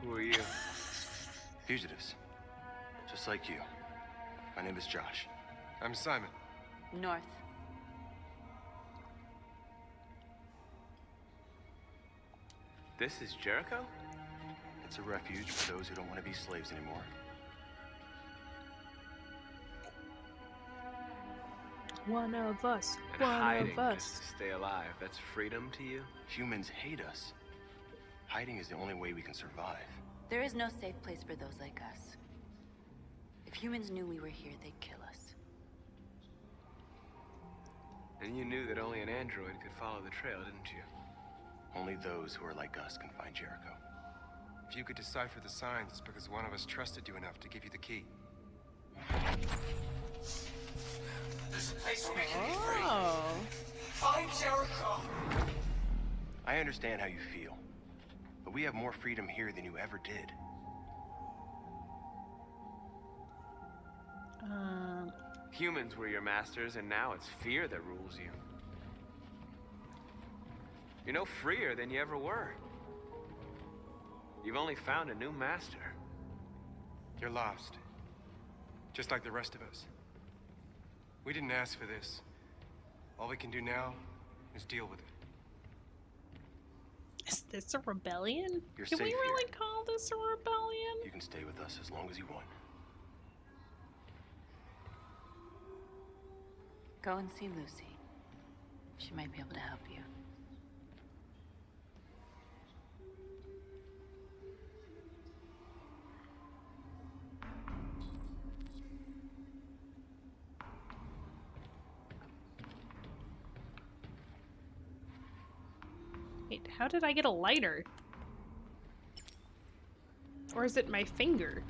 Who are you? Fugitives. Just like you. My name is Josh. I'm Simon. North. This is Jericho? It's a refuge for those who don't want to be slaves anymore. One of us. And One hiding of just us. to stay alive. That's freedom to you? Humans hate us. Hiding is the only way we can survive. There is no safe place for those like us. If humans knew we were here, they'd kill us. And you knew that only an android could follow the trail, didn't you? Only those who are like us can find Jericho. If you could decipher the signs, it's because one of us trusted you enough to give you the key. This place will make you free. Find Jericho. I understand how you feel, but we have more freedom here than you ever did. Humans were your masters, and now it's fear that rules you. You're no freer than you ever were. You've only found a new master. You're lost. Just like the rest of us. We didn't ask for this. All we can do now is deal with it. Is this a rebellion? You're Can we safe really here. call this a rebellion? You can stay with us as long as you want. Go and see Lucy. She might be able to help you. Wait, how did I get a lighter? Or is it my finger?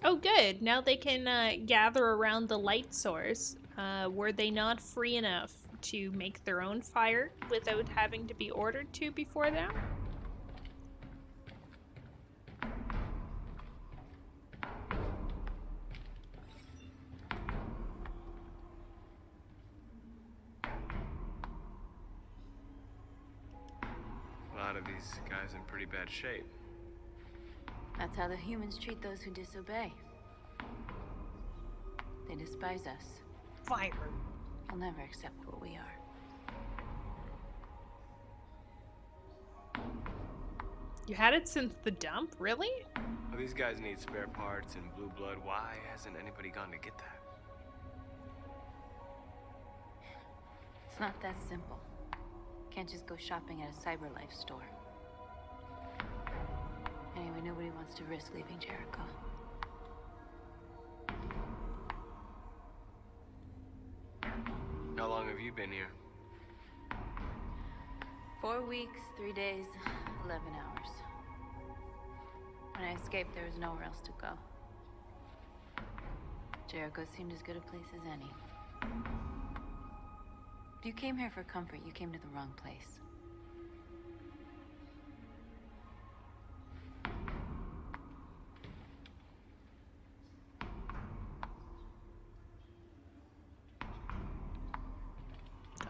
Oh good, now they can gather around the light source. Were they not free enough to make their own fire without having to be ordered to before that? A lot of these guys in pretty bad shape. That's how the humans treat those who disobey. They despise us. Fire. They'll never accept what we are. You had it since the dump? Really? Well, these guys need spare parts and blue blood. Why hasn't anybody gone to get that? It's not that simple. Can't just go shopping at a CyberLife store. Anyway, nobody wants to risk leaving Jericho. How long have you been here? 4 weeks, 3 days, 11 hours. When I escaped, there was nowhere else to go. Jericho seemed as good a place as any. If you came here for comfort, you came to the wrong place.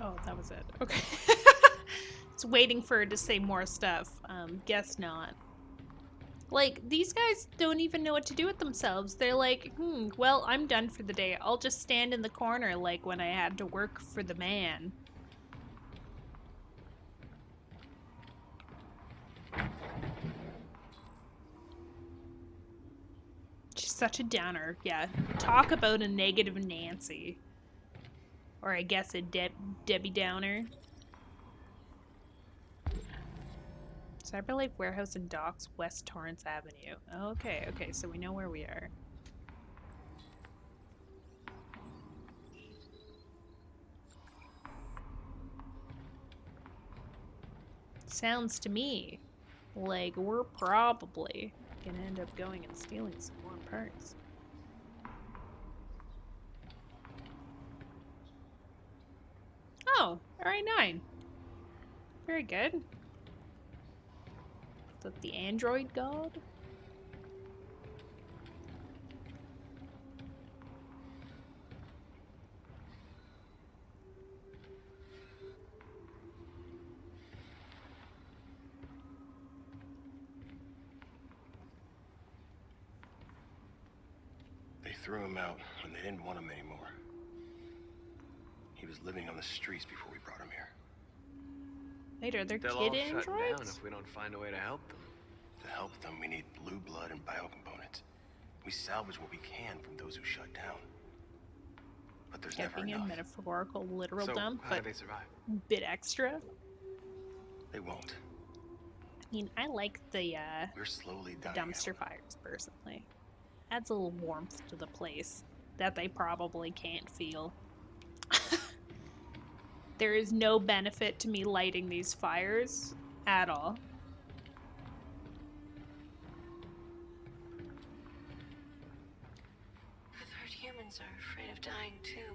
Oh, that was it. Okay. It's waiting for her to say more stuff. Guess not. Like, these guys don't even know what to do with themselves. They're like, well, I'm done for the day. I'll just stand in the corner like when I had to work for the man. She's such a downer. Yeah, talk about a negative Nancy. Or I guess a Debbie Downer. CyberLife Warehouse and Docks, West Torrance Avenue. Okay, okay, so we know where we are. Sounds to me like we're probably gonna end up going and stealing some more parts. Oh, RA9. Very good. Is that the android god? They threw him out when they didn't want him anymore. He was living on the streets before we brought him here. Later, they're They'll kid all shut down androids? if we don't find a way to help them. To help them, we need blue blood and biocomponents. We salvage what we can from those who shut down. But there's never Being a enough. metaphorical, literal So, dump, how do but they survive? bit extra. They won't. I mean, I like the We're slowly dying dumpster fires personally. Adds a little warmth to the place that they probably can't feel. There is no benefit to me lighting these fires at all. I've heard humans are afraid of dying too.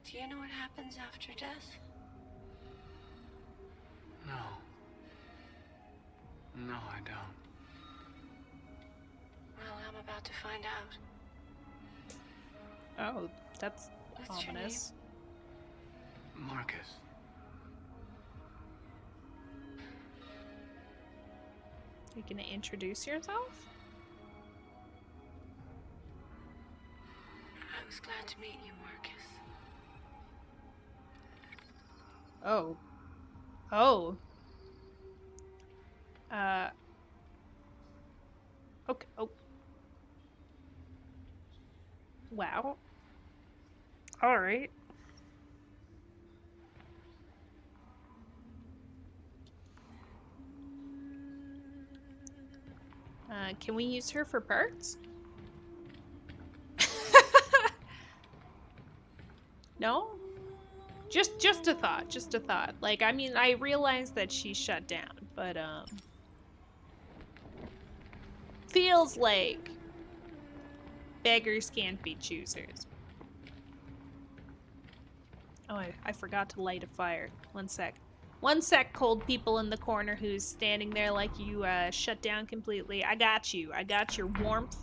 Do you know what happens after death? No. No, I don't. Well, I'm about to find out. Oh, that's What's your ominous. Marcus. You gonna introduce yourself? I was glad to meet you, Marcus. Oh. Oh. Okay. Oh. Wow. All right. Can we use her for parts? No? Just a thought, just a thought. Like, I mean, I realize that she's shut down, but, feels like beggars can't be choosers. Oh, I forgot to light a fire. One sec. One sec, cold people in the corner who's standing there like you, shut down completely. I got you. I got your warmth.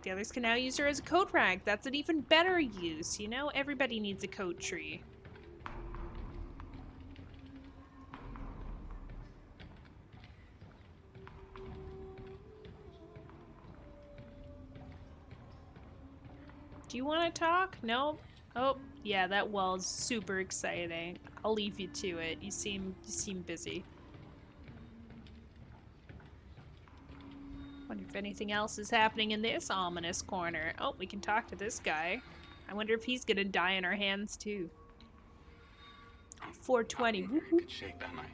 The others can now use her as a coat rack. That's an even better use, you know? Everybody needs a coat tree. Do you want to talk? No? Oh, yeah, that wall's super exciting. I'll leave you to it. You seem busy. Wonder if anything else is happening in this ominous corner. Oh, we can talk to this guy. I wonder if he's gonna die in our hands too. 420. I could shake that night.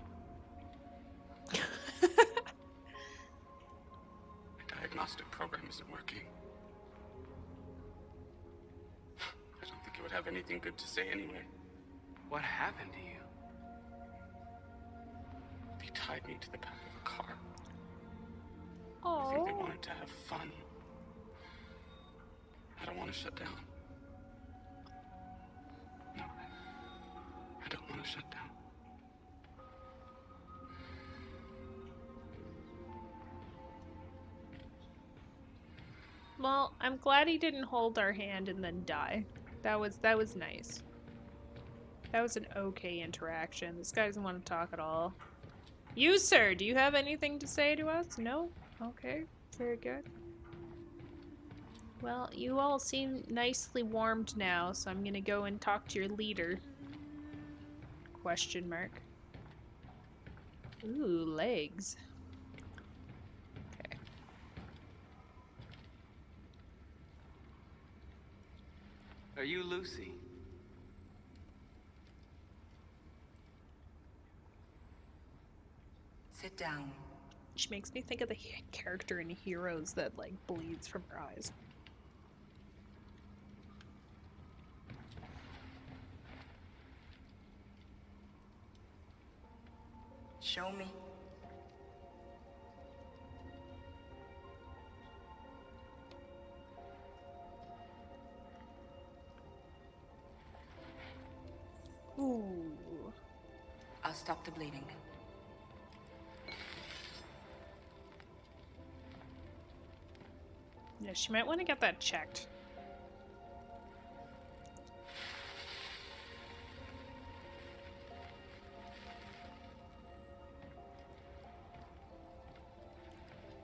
My diagnostic program isn't working. I don't think it would have anything good to say anyway. What happened to you? They tied me to the back of a car. Oh. I think they wanted to have fun. I don't want to shut down. No, I don't want to shut down. Well, I'm glad he didn't hold our hand and then die. That was nice. That was an okay interaction. This guy doesn't want to talk at all. You, sir, do you have anything to say to us? No? Okay, very good. Well, you all seem nicely warmed now, so I'm gonna go and talk to your leader. Question mark. Ooh, legs. Okay. Are you Lucy? Sit down. She makes me think of the character in Heroes that, like, bleeds from her eyes. Show me. Ooh. I'll stop the bleeding. Yeah, she might want to get that checked.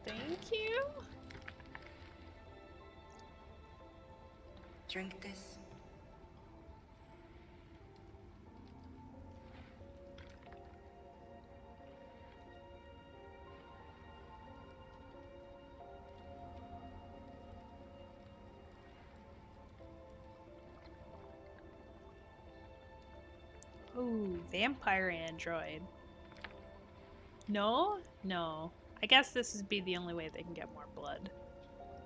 Thank you. Drink this. Ooh, vampire android. No? No. I guess this would be the only way they can get more blood.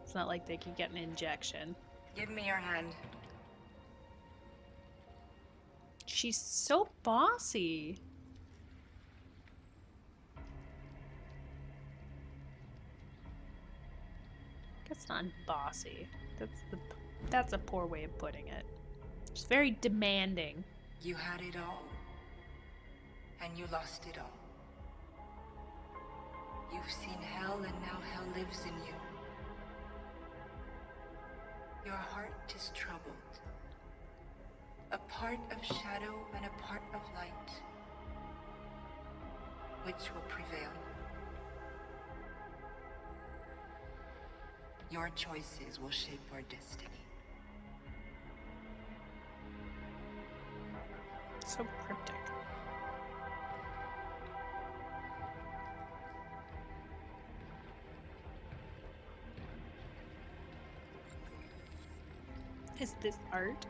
It's not like they could get an injection. Give me your hand. She's so bossy. That's not bossy. That's a poor way of putting it. She's very demanding. You had it all, and you lost it all. You've seen hell, and now hell lives in you. Your heart is troubled. A part of shadow and a part of light. Which will prevail? Your choices will shape our destiny. So cryptic. Is this art?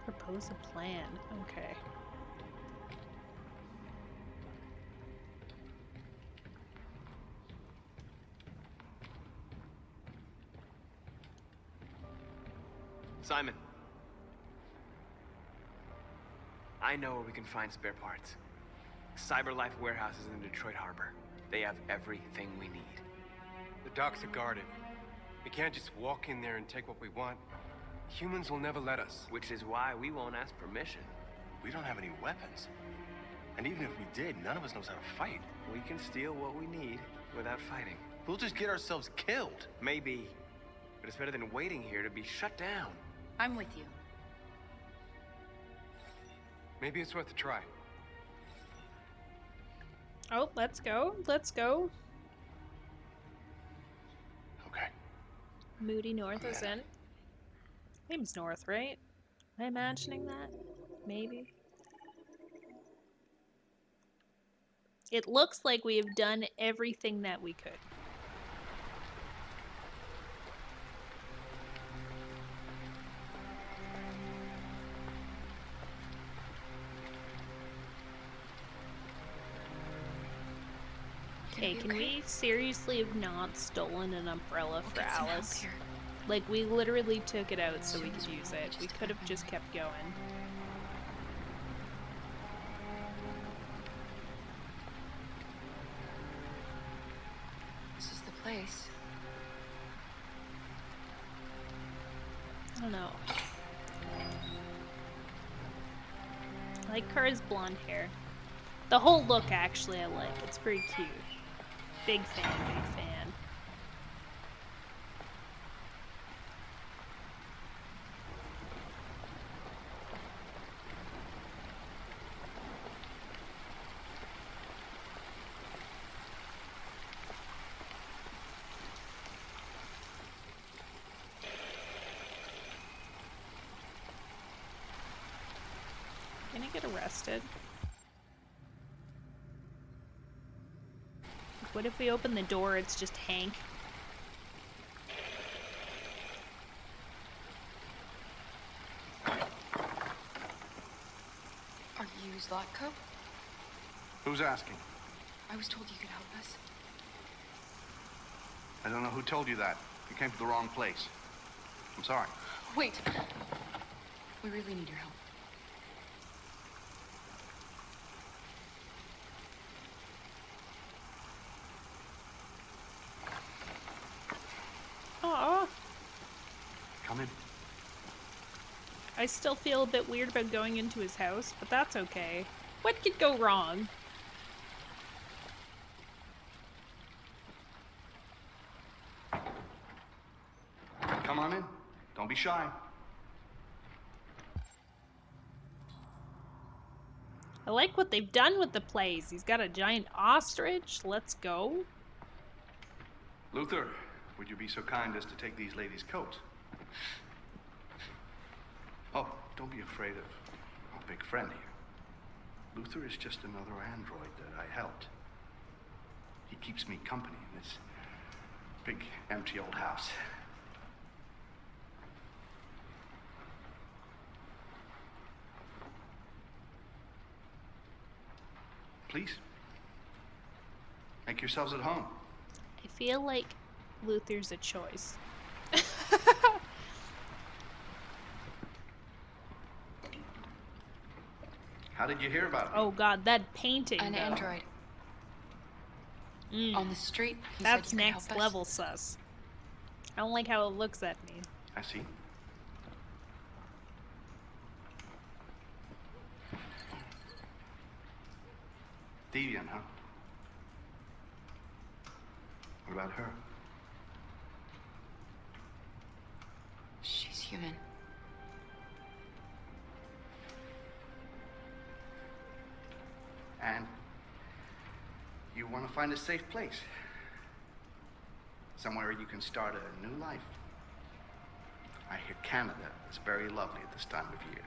Propose a plan. Okay. Simon. I know where we can find spare parts. CyberLife warehouses in the Detroit Harbor. They have everything we need. The docks are guarded. We can't just walk in there and take what we want. Humans will never let us. Which is why we won't ask permission. We don't have any weapons. And even if we did, none of us knows how to fight. We can steal what we need without fighting. We'll just get ourselves killed. Maybe. But it's better than waiting here to be shut down. I'm with you. Maybe it's worth a try. Oh, let's go. Let's go. Okay. Moody North is in. Seems north, right? Am I imagining that? Maybe. It looks like we have done everything that we could. Okay, can we seriously have not stolen an umbrella for Alice? Like, we literally took it out so we could use it. We could have just kept going. This is the place. I don't know. I like Kara's blonde hair. The whole look, actually, I like. It's pretty cute. Big fan, big fan. Gonna get arrested. What if we open the door, it's just Hank? Are you Zlatko? Who's asking? I was told you could help us. I don't know who told you that. You came to the wrong place. I'm sorry. Wait. We really need your help. Aww. Come in. I still feel a bit weird about going into his house, but that's okay. What could go wrong? Come on in. Don't be shy. I like what they've done with the place. He's got a giant ostrich. Let's go. Luther, would you be so kind as to take these ladies' coats? Oh, don't be afraid of our big friend here. Luther is just another android that I helped. He keeps me company in this big, empty old house. Please, make yourselves at home. I feel like Luther's a choice. How did you hear about it? Oh god, that painting. An though. android. On the street. He That's said you could next help us. level sus. I don't like how it looks at me. I see. Deviant, huh? What about her? She's human. And you want to find a safe place. Somewhere you can start a new life. I hear Canada is very lovely at this time of year.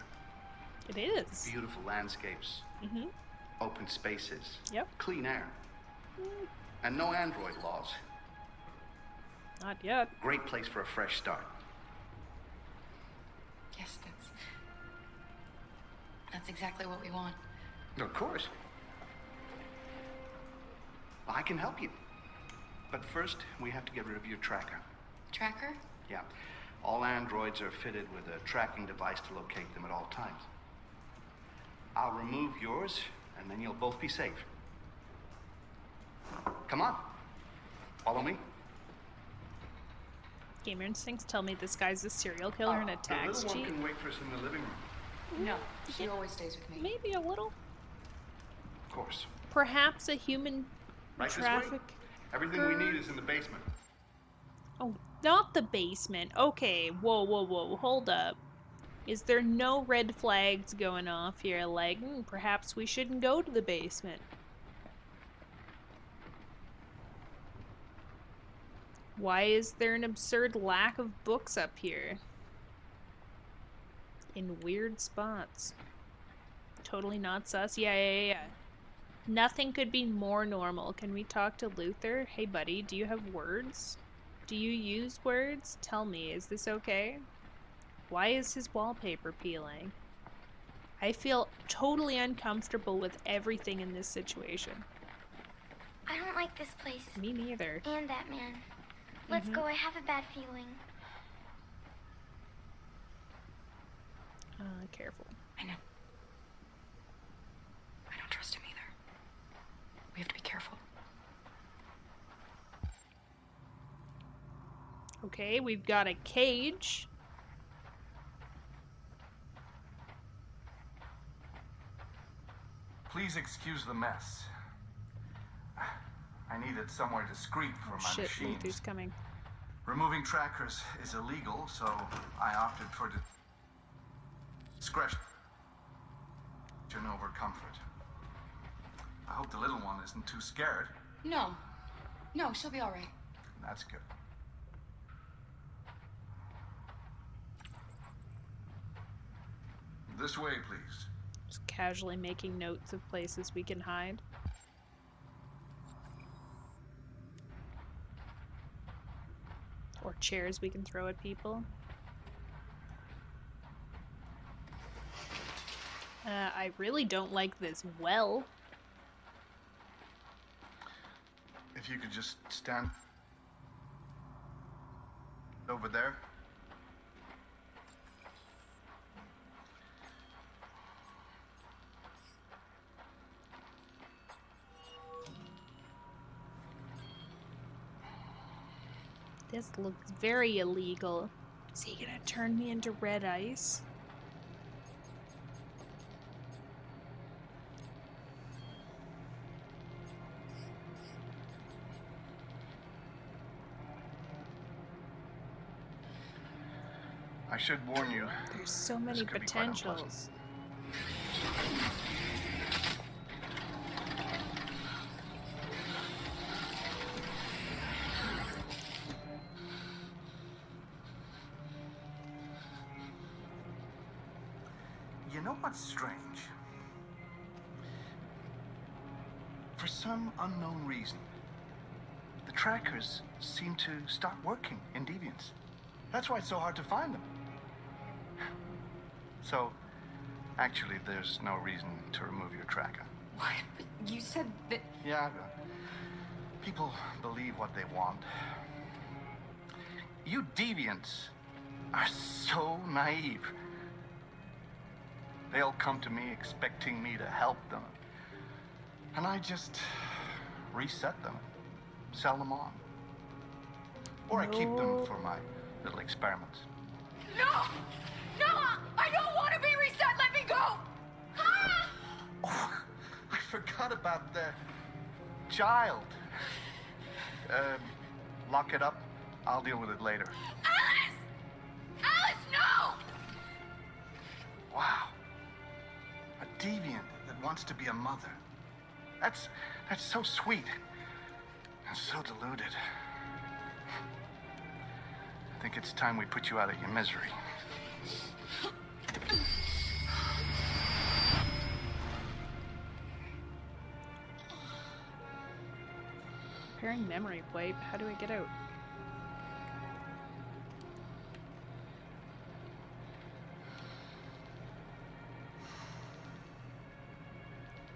It is. Beautiful landscapes. Mm-hmm. Open spaces. Yep. Clean air. And no android laws. Not yet. Great place for a fresh start. Yes, that's exactly what we want. Of course. I can help you. But first, we have to get rid of your tracker. Tracker? Yeah. All androids are fitted with a tracking device to locate them at all times. I'll remove yours, and then you'll both be safe. Come on. Follow me. Gamer instincts tell me this guy's a serial killer and a tax The little cheat. one can wait for us in the living room. No, she always stays with me. Maybe a little. Of course. Perhaps a human Right this way. traffic. Everything we need is in the basement. Oh, not the basement. Okay, whoa, whoa, whoa, hold up. Is there no red flags going off here? Like, perhaps we shouldn't go to the basement. Why is there an absurd lack of books up here? in weird spots. Totally not sus. Yeah. Nothing could be more normal. Can we talk to Luther? Hey, buddy, do you have words? Do you use words? Tell me, is this okay? Why is his wallpaper peeling? I feel totally uncomfortable with everything in this situation. I don't like this place. Me neither. And that man. Let's go. I have a bad feeling. Careful. I know. I don't trust him either. We have to be careful. Okay, we've got a cage. Please excuse the mess. I needed somewhere discreet for my Shit, machines. Luther's coming. Removing trackers is illegal, so I opted for discretion over comfort. I hope the little one isn't too scared. No, she'll be all right. That's good. This way, please. Just casually making notes of places we can hide. Or chairs we can throw at people. I really don't like this well. If you could just stand over there. This looks very illegal. Is he gonna turn me into red ice? I should warn you. There's so many potentials. You know what's strange? For some unknown reason, the trackers seem to stop working in Deviants. That's why it's so hard to find them. So, actually, there's no reason to remove your tracker. What? You said that... Yeah, people believe what they want. You Deviants are so naive. They'll come to me expecting me to help them. And I just reset them, sell them on. Or I keep them for my little experiments. No! No! I don't want to be reset! Let me go! Ah! Oh, I forgot about the child. Lock it up. I'll deal with it later. Alice! Alice, no! Wow. A deviant that wants to be a mother. That's so sweet. And so deluded. I think it's time we put you out of your misery. Repairing memory wipe. How do I get out?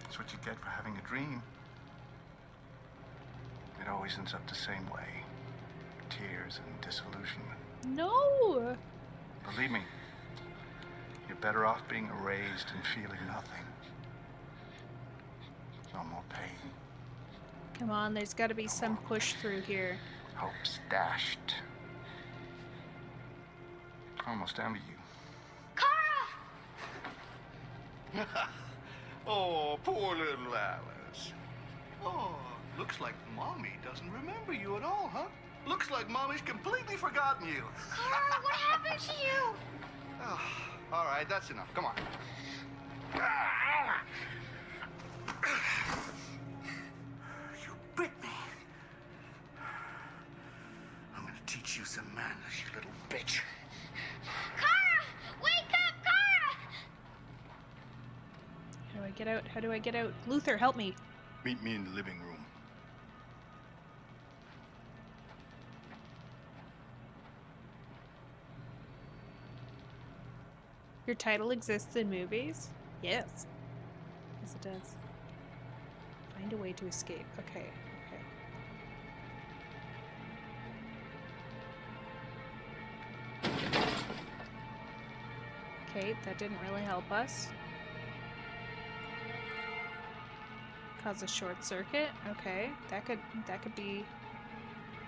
That's what you get for having a dream. It always ends up the same way. Tears and disillusionment. No! Believe me, you're better off being erased and feeling nothing. No more pain. Come on, there's gotta be some push through here. Hope's dashed. Almost down to you. Kara! Oh, poor little Alice. Oh, looks like Mommy doesn't remember you at all, huh? Looks like Mommy's completely forgotten you. Kara, what happened to you? Oh, all right, that's enough. Come on. You bit me. I'm gonna teach you some manners, you little bitch. Kara! Wake up, Kara! get out? How do I get out? Luther, help me. Meet me in the living room. Your title exists in movies? Yes. Yes, it does. Find a way to escape. Okay, okay. Okay, that didn't really help us. Cause a short circuit. Okay, that could be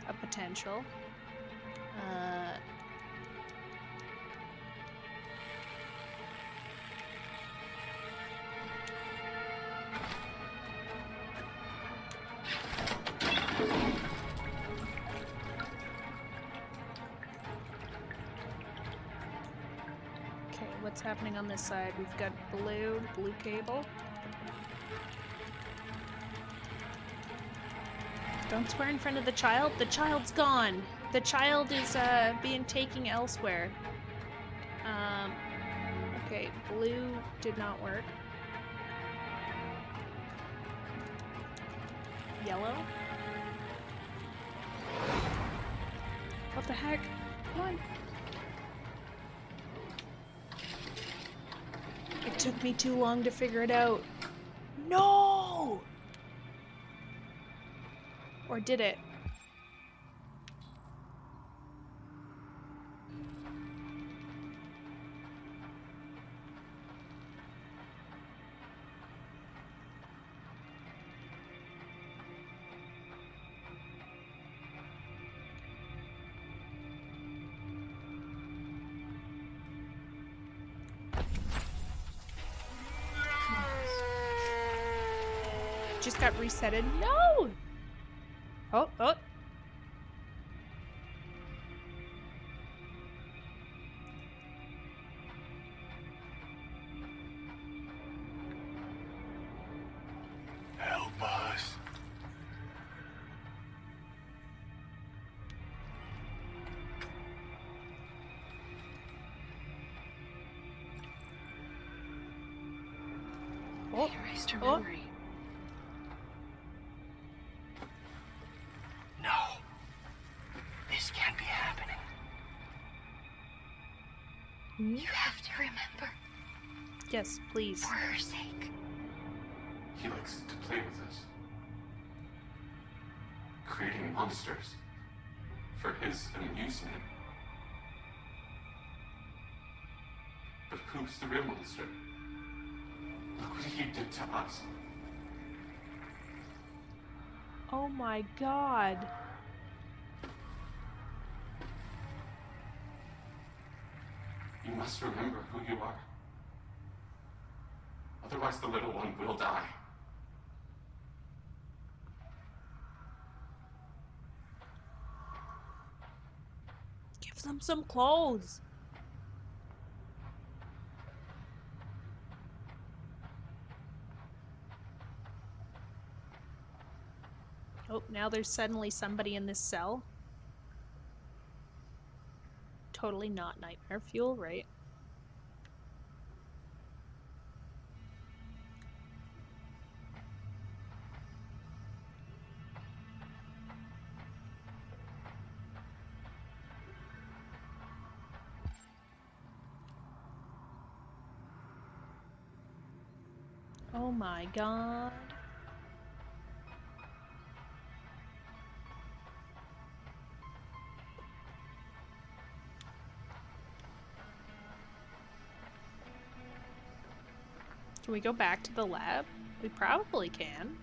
a potential. Okay, what's happening on this side? We've got blue cable. Don't swear in front of the child. The child's gone. The child is being taken elsewhere. Okay, blue did not work. Yellow. What the heck? Come on. It took me too long to figure it out. No! Or did it? Just got resetted. No! Oh, oh. Help us. Oh, He erased her oh. memory. No. This can't be happening. You have to remember. Yes, please. For her sake. He likes to play with us. Creating monsters. For his amusement. But who's the real monster? Look what he did to us. Oh my god. You must remember who you are. Otherwise the little one will die. Give them some clothes. Oh, now there's suddenly somebody in this cell. Totally not nightmare fuel, right? Oh my god. Can we go back to the lab? We probably can.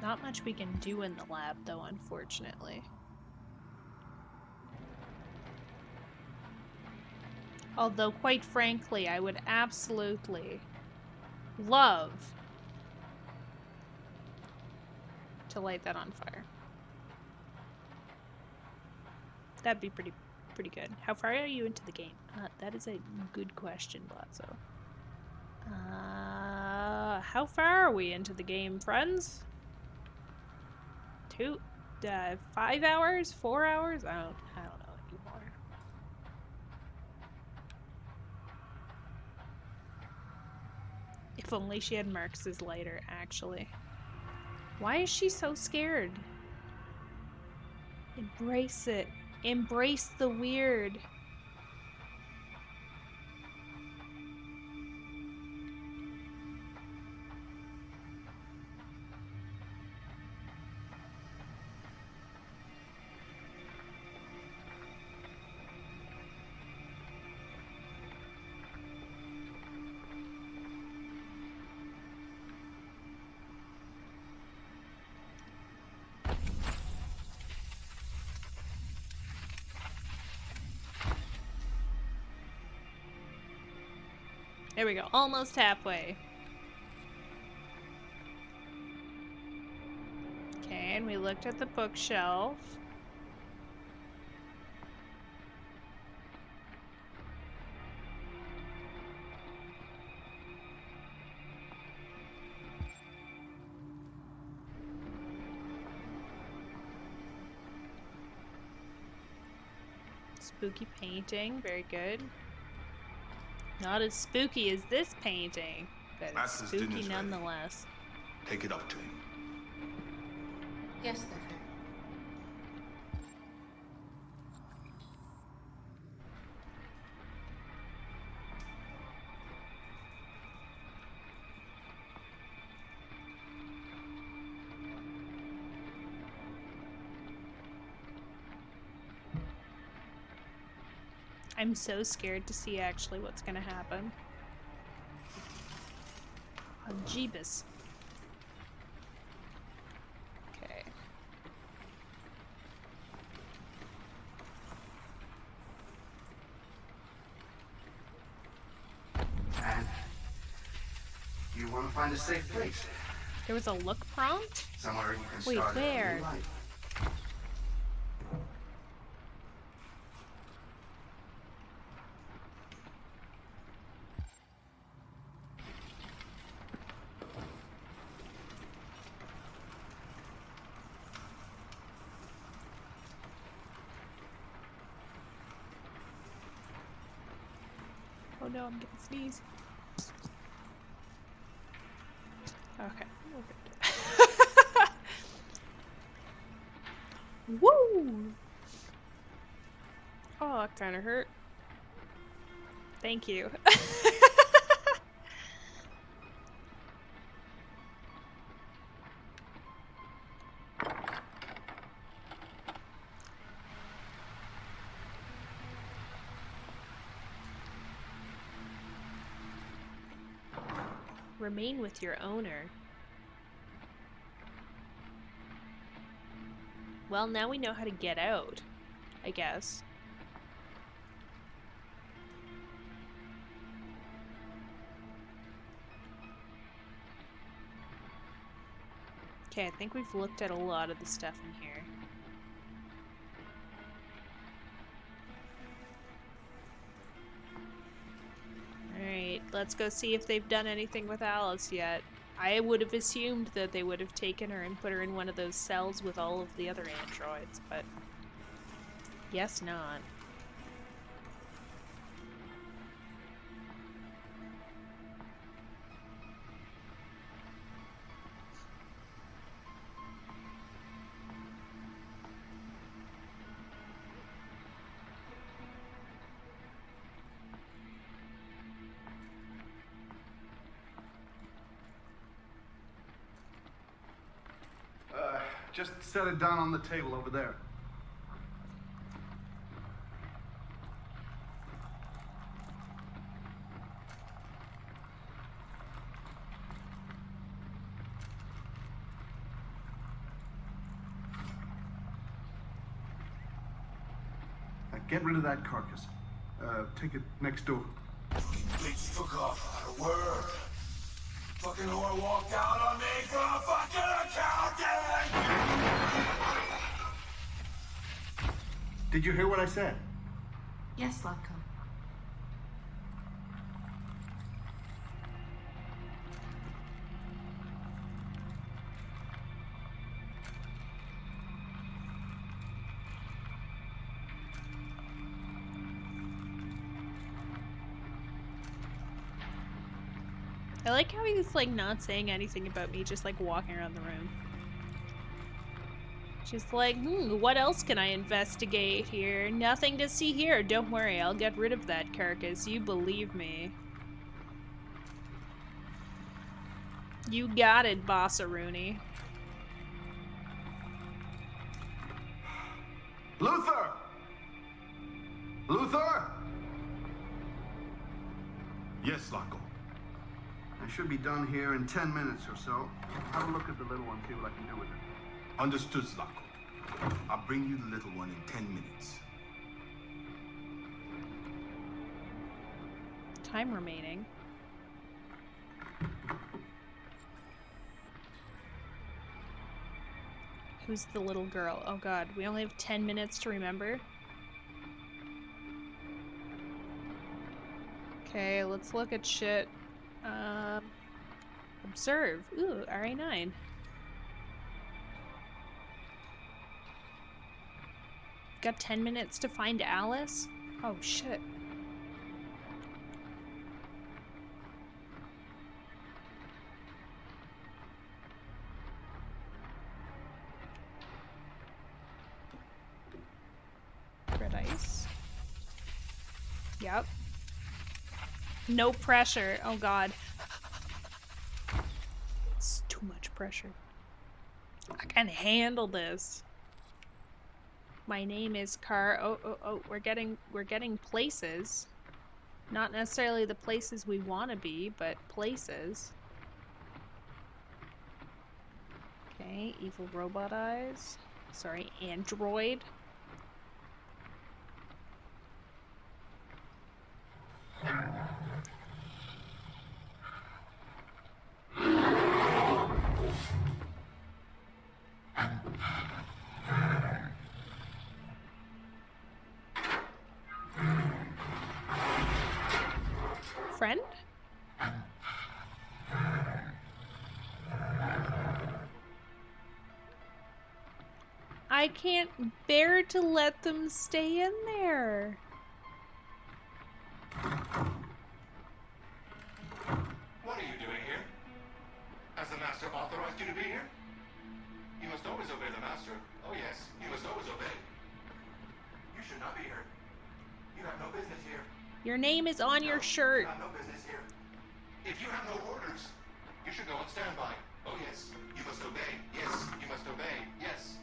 Not much we can do in the lab, though, unfortunately. Although, quite frankly, I would absolutely love to light that on fire. That'd be pretty good. How far are you into the game? That is a good question, Blazzo. How far are we into the game, friends? 5 hours? 4 hours? I don't know anymore. If only she had Marcus's lighter, actually. Why is she so scared? Embrace it. Embrace the weird. There we go, almost halfway. Okay, and we looked at the bookshelf. Spooky painting, very good. Not as spooky as this painting, but Master's spooky dinner's ready. nonetheless. Take it up to him. Yes, Luther. I'm so scared to see actually what's gonna happen. Oh, Jeebus. Okay. And you want to find a safe place? There was a look prompt? Somewhere you can Wait, start a where? new life. Oh no, I'm gonna sneeze. Okay, we're good. Woo! Oh, that kind of hurt. Thank you. Remain with your owner. Well, now we know how to get out, I guess. Okay, I think we've looked at a lot of the stuff in here. Alright, let's go see if they've done anything with Alice yet. I would have assumed that they would have taken her and put her in one of those cells with all of the other androids, but guess not. Just set it down on the table over there. Get rid of that carcass. Take it next door. Bitch took off out of work. Fucking whore walked out on me from a fucking accountant! Did you hear what I said? Yes, Latko. I like how he's like not saying anything about me, just like walking around the room. Just like, what else can I investigate here? Nothing to see here. Don't worry, I'll get rid of that carcass. You believe me. You got it, Bossaroonie. Luther! Luther! Yes, Latko. I should be done here in 10 minutes or so. Have a look at the little one, see what I can do with it. Understood, Latko. I'll bring you the little one in 10 minutes. Time remaining. Who's the little girl? Oh god, we only have 10 minutes to remember. Okay, let's look at shit. Observe. Ooh, RA9. Got 10 minutes to find Alice? Oh shit. Red ice. Yep. No pressure. Oh god. It's too much pressure. I can handle this. My name is Oh, we're getting places. Not necessarily the places we want to be, but places. Okay, evil robot eyes. Sorry, android. Friend? I can't bear to let them stay in there. What are you doing here? Has the Master authorized you to be here? You must always obey the Master. Oh yes, you must always obey. You should not be here. You have no business here. Your name is on your shirt. You have no business here. If you have no orders, you should go on standby. Oh yes, you must obey. Yes, you must obey. Yes.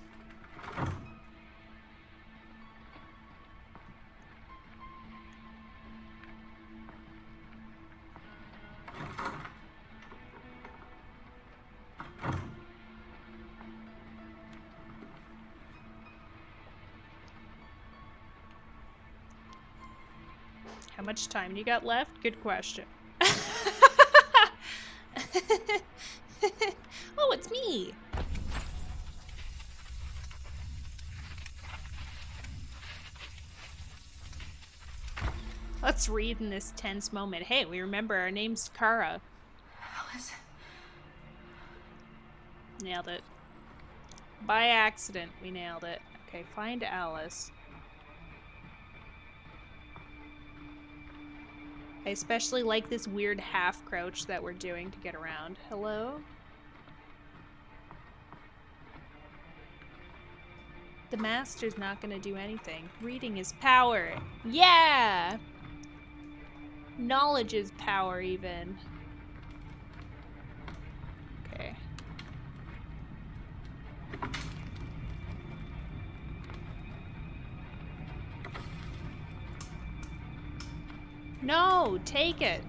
How much time do you got left? Good question. Oh, it's me. Let's read in this tense moment. Hey, we remember our name's Kara. Alice. Nailed it. By accident, we nailed it. Okay, find Alice. I especially like this weird half crouch that we're doing to get around. Hello? The Master's not gonna do anything. Reading is power. Yeah! Knowledge is power, even. Okay. No, take it.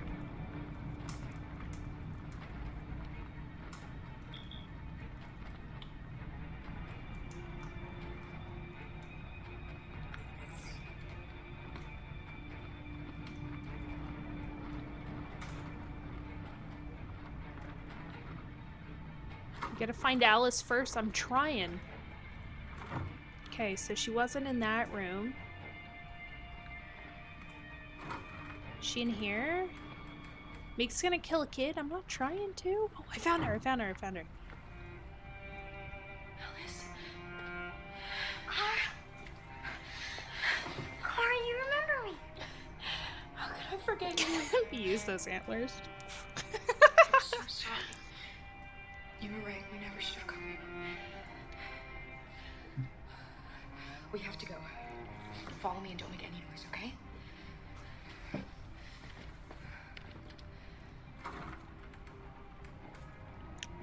Gotta find Alice first. I'm trying. Okay, so she wasn't in that room. She in here? Meek's gonna kill a kid? I'm not trying to. Oh, I found her. Clara, you remember me? How could I forget you? Use those antlers. I'm so sorry. You were right. We never should have come. We have to go. Follow me and don't make any noise, okay?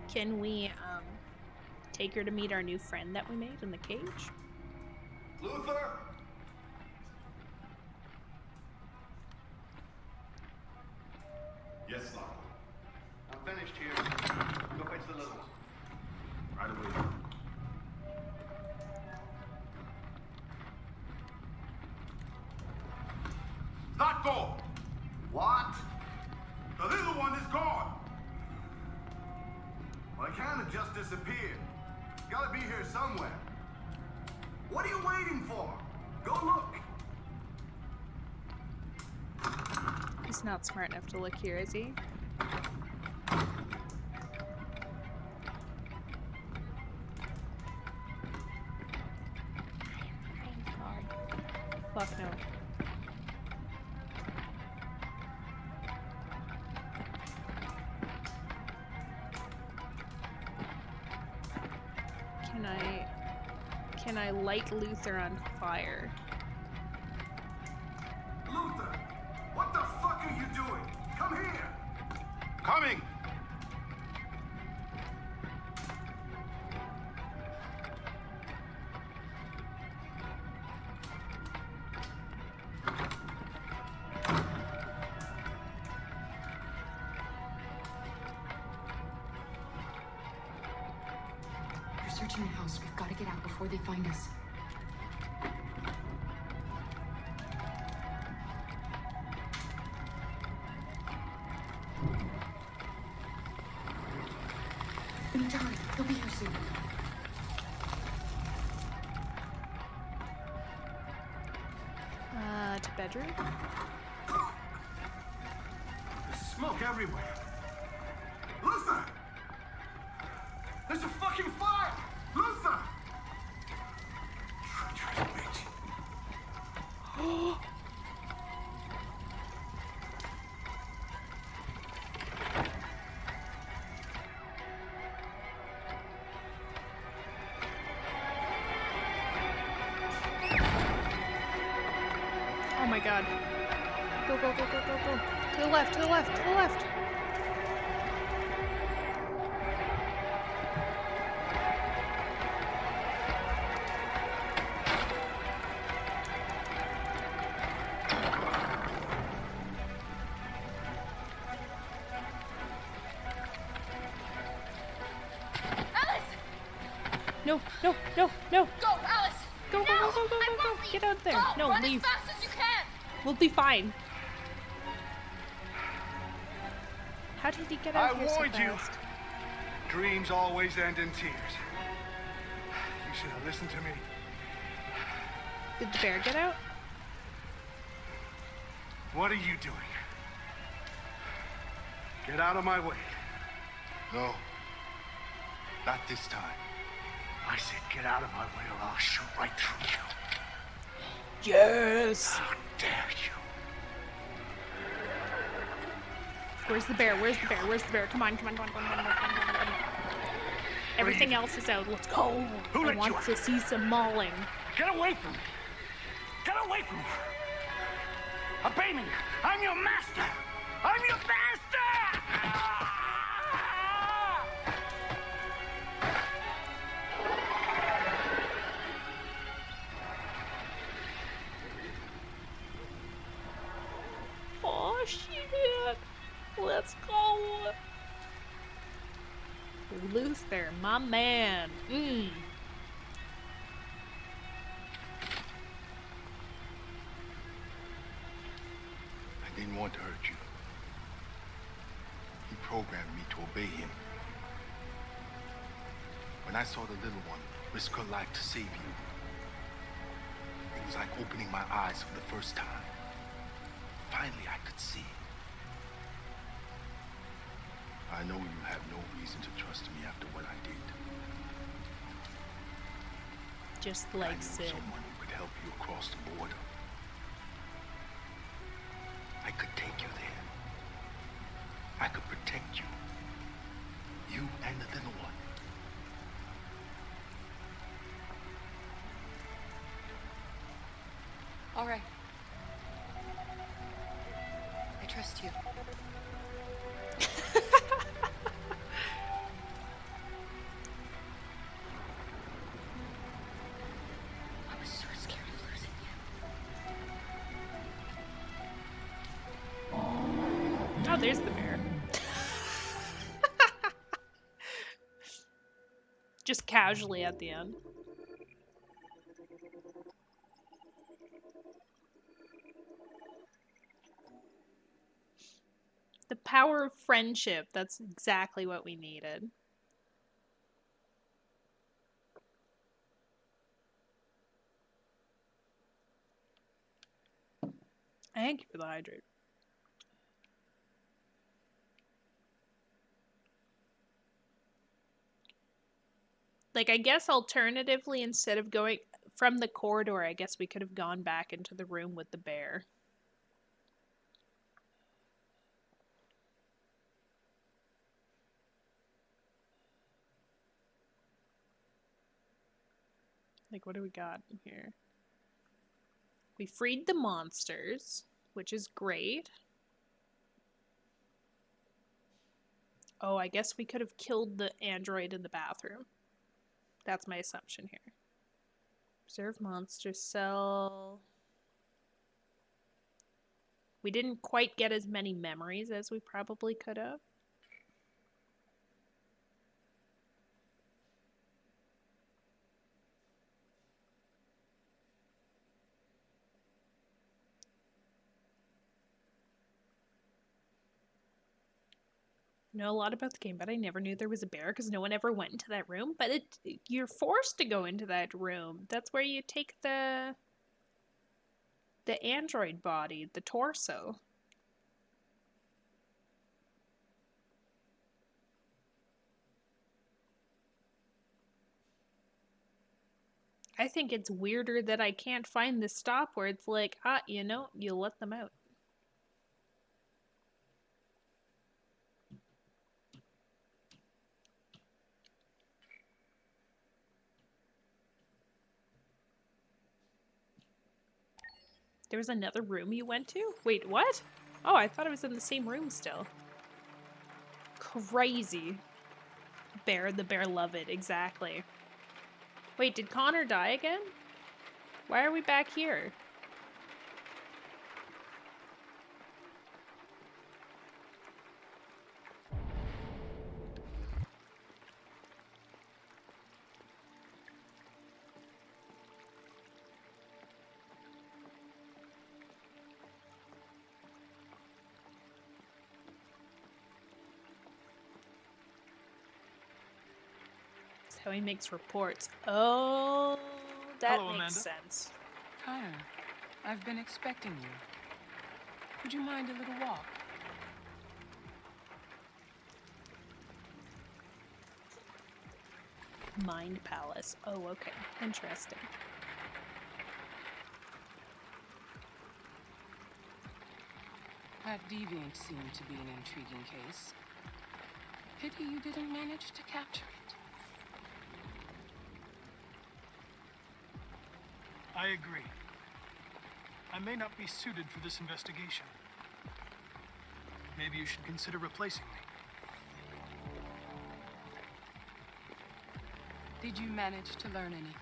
Can we take her to meet our new friend that we made in the cage? Luther! Yes, Locke. I'm finished here. Go fetch the little one. Right away. Not go! What? The little one is gone! Well, it kind of just disappeared. Gotta be here somewhere. What are you waiting for? Go look. He's not smart enough to look here, is he? Fuck no. Can I light Luther on fire? Luther! What the fuck are you doing? Come here! Coming! They're searching the house. We've got to get out before they find us. We need to hurry. They'll be here soon. To bedroom? There's smoke everywhere. Luther! There's a fucking fire! Luther! Treacherous bitch. Oh my god. Go, go, go, go, go, go. To the left, to the left, to the left. Alice! No, no, no, no. Go, Alice! Go, go, go, go, go, go, go. Get out there. Go, No, run leave. as fast as you can! We'll be fine. How did he get out I here so warned you. fast? Dreams always end in tears. You should have listened to me. Did the bear get out? What are you doing? Get out of my way. No. Not this time. I said get out of my way or I'll shoot right through you. Yes! How dare you? Where's the bear? Where's the bear? Where's the bear? Come on, come on, come on, come on, come on, come on, come on. Everything else is out. Let's go. Who I let want you to see some mauling. Get away from me! Get away from me! Obey me! I'm your master! I'm your master! Oh shit! Let's go! Luther, my man. I didn't want to hurt you. He programmed me to obey him. When I saw the little one risk her life to save you, it was like opening my eyes for the first time. Finally, I could see. I know you have no reason to trust me after what I did. Just I like knew Sid. someone who could help you across the border. I could take you there. I could protect you. You and the little one. All right. I trust you. I was so scared of losing you. Oh, there's the bear. Just casually at the end. The power of friendship. That's exactly what we needed. Thank you for the hydrate. Like, I guess alternatively, instead of going from the corridor, I guess we could have gone back into the room with the bear. Like, what do we got in here? We freed the monsters, which is great. Oh, I guess we could have killed the android in the bathroom. That's my assumption here. Observe monster cell. We didn't quite get as many memories as we probably could have. Know a lot about the game, but I never knew there was a bear because no one ever went into that room. But you're forced to go into that room. That's where you take the android body, the torso. I think it's weirder that I can't find the stop where it's like, you know, you let them out. There was another room you went to? Wait, what? Oh, I thought it was in the same room still. Crazy. The bear love it, exactly. Wait, did Connor die again? Why are we back here? How he makes reports. Oh, that Hello, makes Amanda. sense. Connor, I've been expecting you. Would you mind a little walk? Mind Palace. Oh, okay. Interesting. That deviant seemed to be an intriguing case. Pity you didn't manage to capture it. I agree. I may not be suited for this investigation. Maybe you should consider replacing me. Did you manage to learn anything?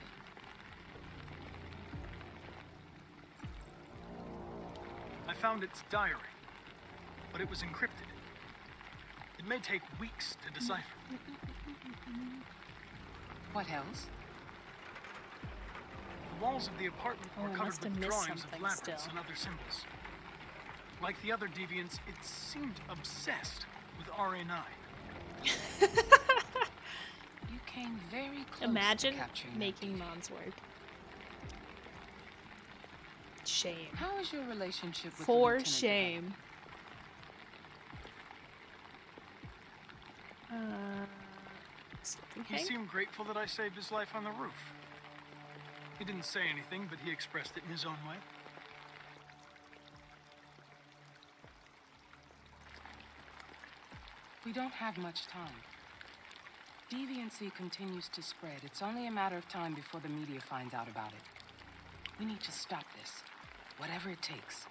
I found its diary, but it was encrypted. It may take weeks to decipher. What else? The walls of the apartment Oh, were covered must have with missed drawings of something labyrinths still. and other symbols. Like the other deviants, it seemed obsessed with RA9. You came very close Imagine to capturing making Mom's work. Shame. How is your relationship with the For lieutenant shame. He seemed grateful that I saved his life on the roof. He didn't say anything, but he expressed it in his own way. We don't have much time. Deviancy continues to spread. It's only a matter of time before the media finds out about it. We need to stop this, whatever it takes.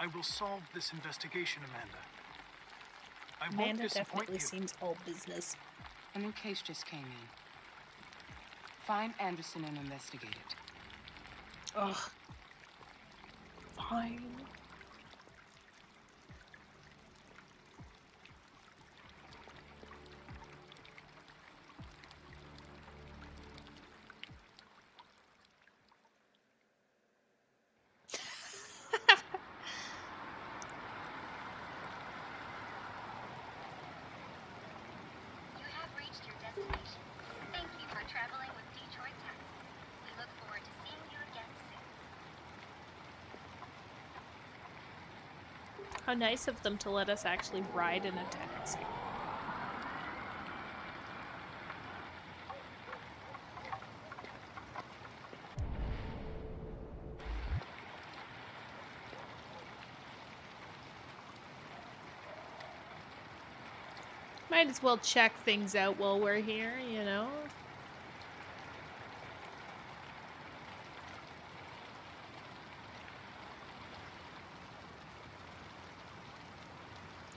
I will solve this investigation, Amanda. I won't Amanda disappoint definitely you. seems all business. A new case just came in. Find Anderson and investigate it. Ugh. Fine. You have reached your destination. Thank you for traveling with Detroit Taxis. We look forward to seeing you again soon. How nice of them to let us actually ride in a taxi. Might as well check things out while we're here, you know?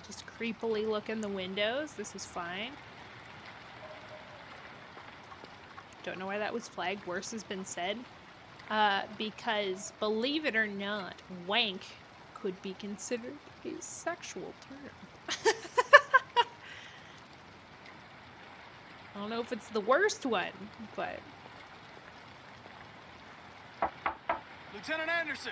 Just creepily look in the windows. This is fine. Don't know why that was flagged. Worse has been said. Because, believe it or not, wank could be considered a sexual term. I don't know if it's the worst one, but... Lieutenant Anderson!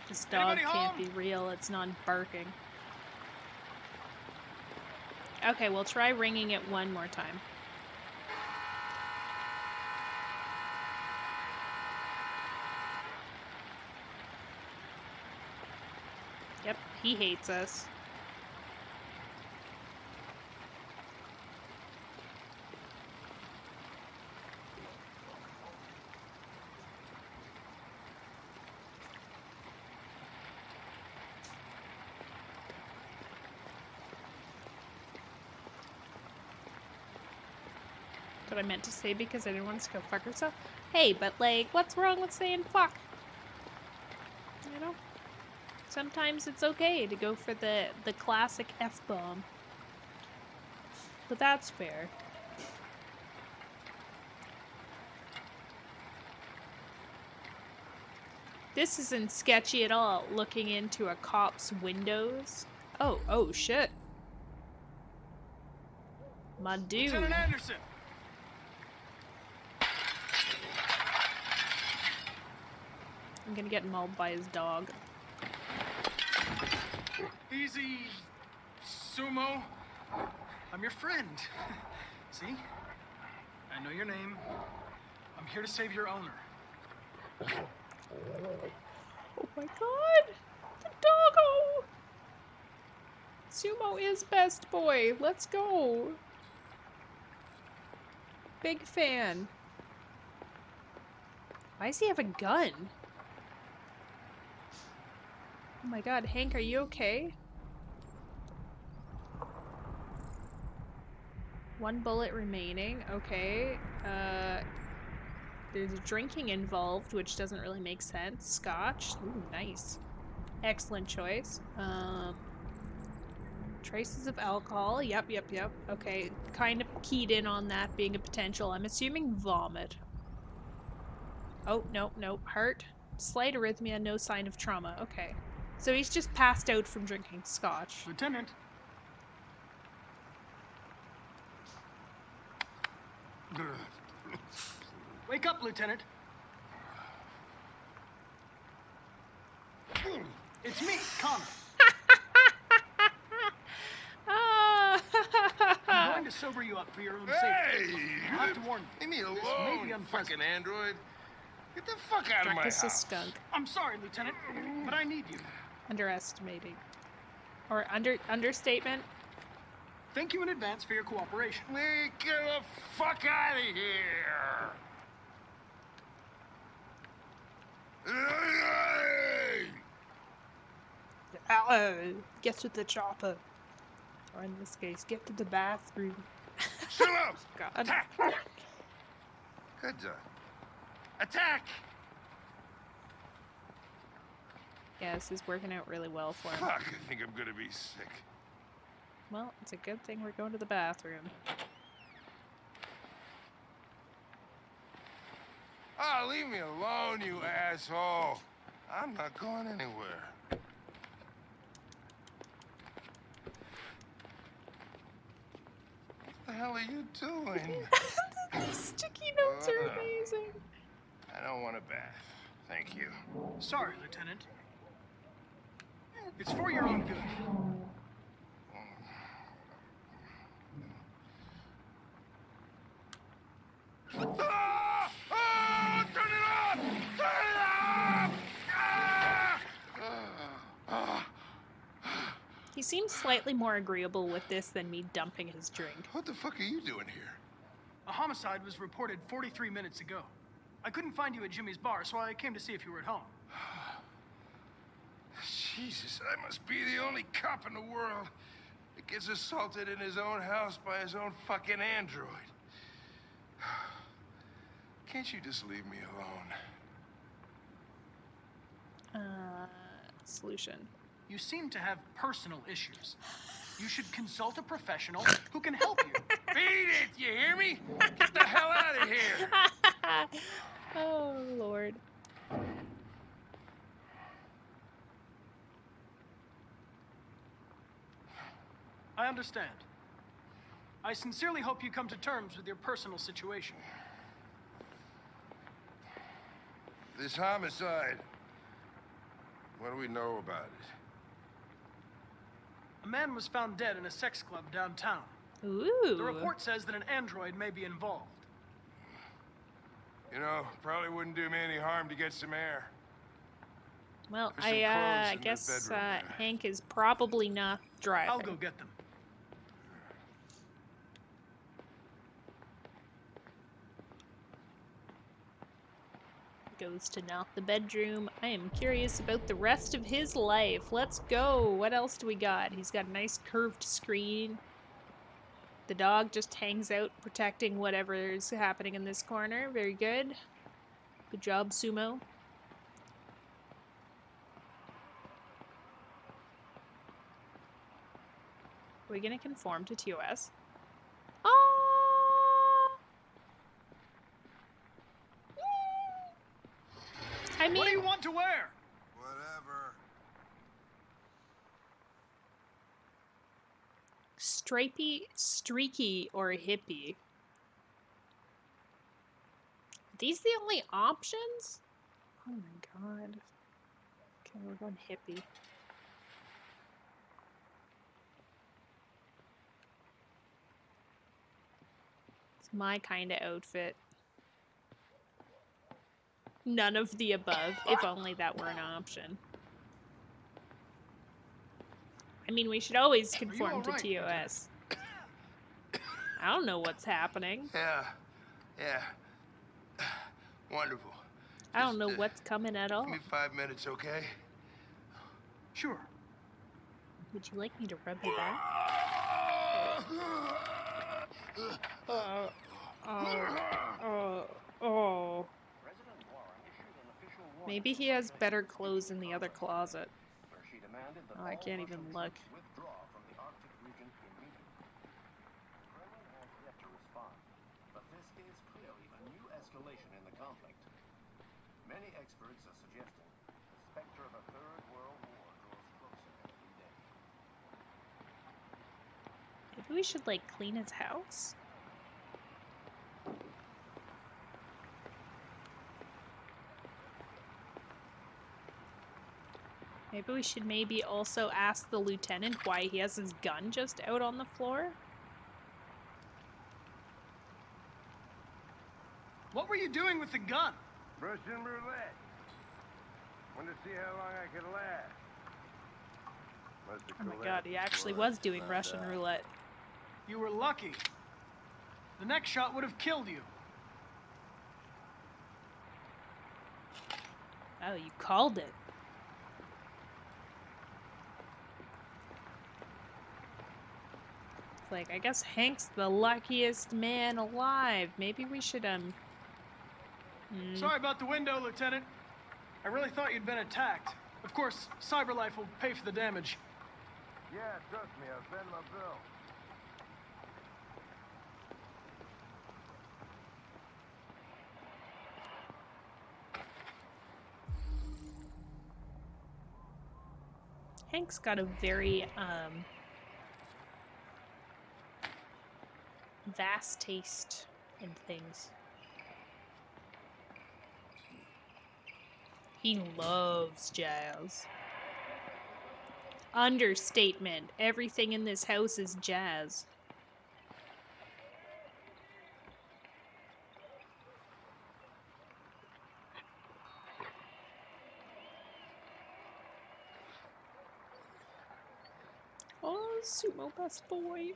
This dog Anybody can't home? be real. It's not barking. Okay, we'll try ringing it one more time. Yep, he hates us. What I meant to say because I didn't want us to go fuck herself. Hey, but like, what's wrong with saying fuck? You know? Sometimes it's okay to go for the classic F-bomb. But that's fair. This isn't sketchy at all, looking into a cop's windows. Oh shit. My dude. Lieutenant Anderson! I'm gonna get mauled by his dog. Easy, Sumo. I'm your friend. See? I know your name. I'm here to save your owner. Oh my god! The doggo! Sumo is best boy. Let's go. Big fan. Why does he have a gun? Oh my god, Hank, are you okay? One bullet remaining. Okay. There's drinking involved, which doesn't really make sense. Scotch. Ooh, nice. Excellent choice. Traces of alcohol. Yep. Okay. Kind of keyed in on that being a potential. I'm assuming vomit. Oh, no. Heart. Slight arrhythmia, no sign of trauma. Okay. So he's just passed out from drinking scotch. Lieutenant. Wake up, Lieutenant. It's me, Connor. sober you up for your own Hey! safety. I have to warn you. Leave me This may be alone, unpleasant. fucking android. Get the fuck out of my Ruckus is house. skunk. I'm sorry, Lieutenant, but I need you. Underestimating. Or understatement. Thank you in advance for your cooperation. Get the fuck out of here! Get to the chopper. Or in this case, get to the bathroom. Shut up! God. Attack! Good job. Attack! Yeah, this is working out really well for him. Fuck, I think I'm gonna be sick. Well, it's a good thing we're going to the bathroom. Oh, leave me alone, you asshole. I'm not going anywhere. What the hell are you doing? These sticky notes are amazing. I don't want a bath. Thank you. Sorry, Lieutenant. It's for your own good. Ah! Ah! Turn it off! Turn it off! Ah! He seems slightly more agreeable with this than me dumping his drink. What the fuck are you doing here? A homicide was reported 43 minutes ago. I couldn't find you at Jimmy's bar, so I came to see if you were at home. Jesus, I must be the only cop in the world that gets assaulted in his own house by his own fucking android. Can't you just leave me alone? Solution. You seem to have personal issues. You should consult a professional who can help you. Beat it, you hear me? Get the hell out of here! Oh, Lord. I understand. I sincerely hope you come to terms with your personal situation. This homicide, what do we know about it? A man was found dead in a sex club downtown. Ooh. The report says that an android may be involved. You know, probably wouldn't do me any harm to get some air. Well, There's some clothes I in the guess bedroom there. Hank is probably not driving. I'll go get them. Goes to knock the bedroom. I am curious about the rest of his life. Let's go. What else do we got? He's got a nice curved screen. The dog just hangs out protecting whatever is happening in this corner. Very good. Good job, Sumo. Are we gonna conform to TOS? I mean, what do you want to wear? Whatever. stripey, streaky, or hippie? Are these the only options? Oh my god. Okay, we're going hippie. It's my kind of outfit. None of the above, if only that were an option. I mean, we should always conform to TOS. I don't know what's happening. Yeah. Wonderful. I don't know what's coming at all. Give me 5 minutes, okay? Sure. Would you like me to rub your back? Oh. Maybe he has better clothes in the other closet. Oh, I can't even look. Many experts are suggesting the specter of a third world war grows closer every day. Maybe we should, like, clean his house? Maybe we should maybe also ask the lieutenant why he has his gun just out on the floor? What were you doing with the gun? Russian roulette. Wanted to see how long I could last. Oh my god, he actually was doing Russian roulette. You were lucky. The next shot would have killed you. Oh, you called it. It's like, I guess Hank's the luckiest man alive. Maybe we should, Sorry about the window, Lieutenant. I really thought you'd been attacked. Of course, CyberLife will pay for the damage. Yeah, trust me, I'll send my bill. Hank's got a very, vast taste in things. He loves jazz. Understatement. Everything in this house is jazz. Oh, Sumo best boy.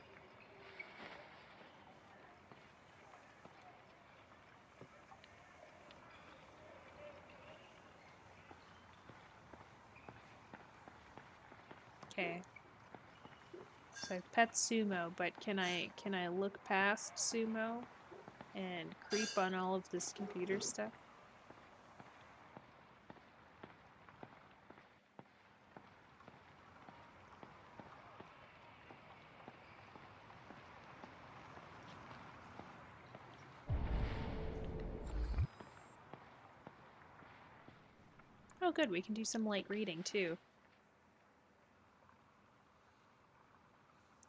Okay. So I've pet Sumo, but can I look past Sumo and creep on all of this computer stuff? Oh good, we can do some light reading too.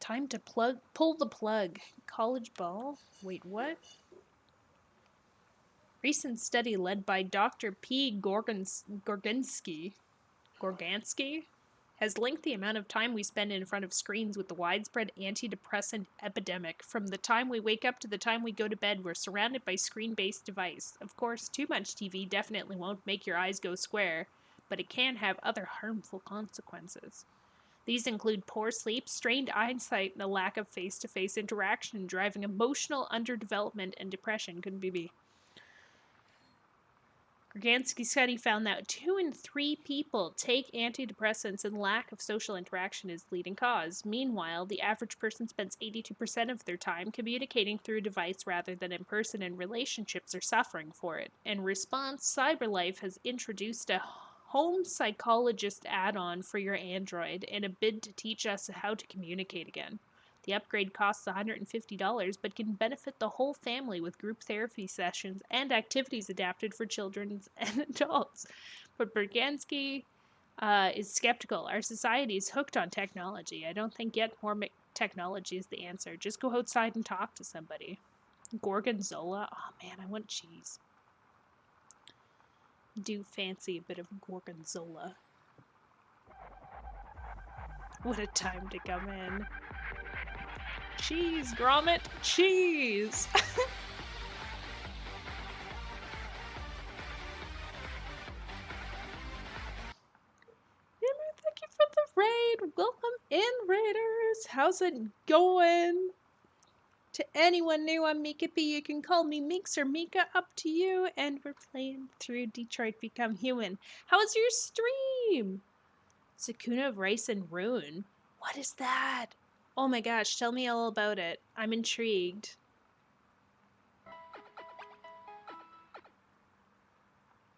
Time to pull the plug. College ball? Wait, what? Recent study led by Dr. P. Gorgansky has linked the amount of time we spend in front of screens with the widespread antidepressant epidemic. From the time we wake up to the time we go to bed, we're surrounded by screen-based device. Of course, too much TV definitely won't make your eyes go square, but it can have other harmful consequences. These include poor sleep, strained eyesight, and a lack of face-to-face interaction, driving emotional underdevelopment and depression. Couldn't be me. Gorgansky's study found that 2 in 3 people take antidepressants, and lack of social interaction is the leading cause. Meanwhile, the average person spends 82% of their time communicating through a device rather than in person, and relationships are suffering for it. In response, CyberLife has introduced a home psychologist add-on for your Android in a bid to teach us how to communicate again. The upgrade costs $150, but can benefit the whole family with group therapy sessions and activities adapted for children and adults. But Gorgansky is skeptical. Our society is hooked on technology. I don't think yet more technology is the answer. Just go outside and talk to somebody. Gorgonzola? Oh man, I want cheese. Do fancy a bit of Gorgonzola. What a time to come in. Cheese, Gromit, cheese! Thank you for the raid. Welcome in, Raiders. How's it going? To anyone new, I'm Mika B. You can call me Meeks or Mika, up to you. And we're playing through Detroit Become Human. How was your stream? Sakuna of Rice and Ruin. What is that? Oh my gosh, tell me all about it. I'm intrigued.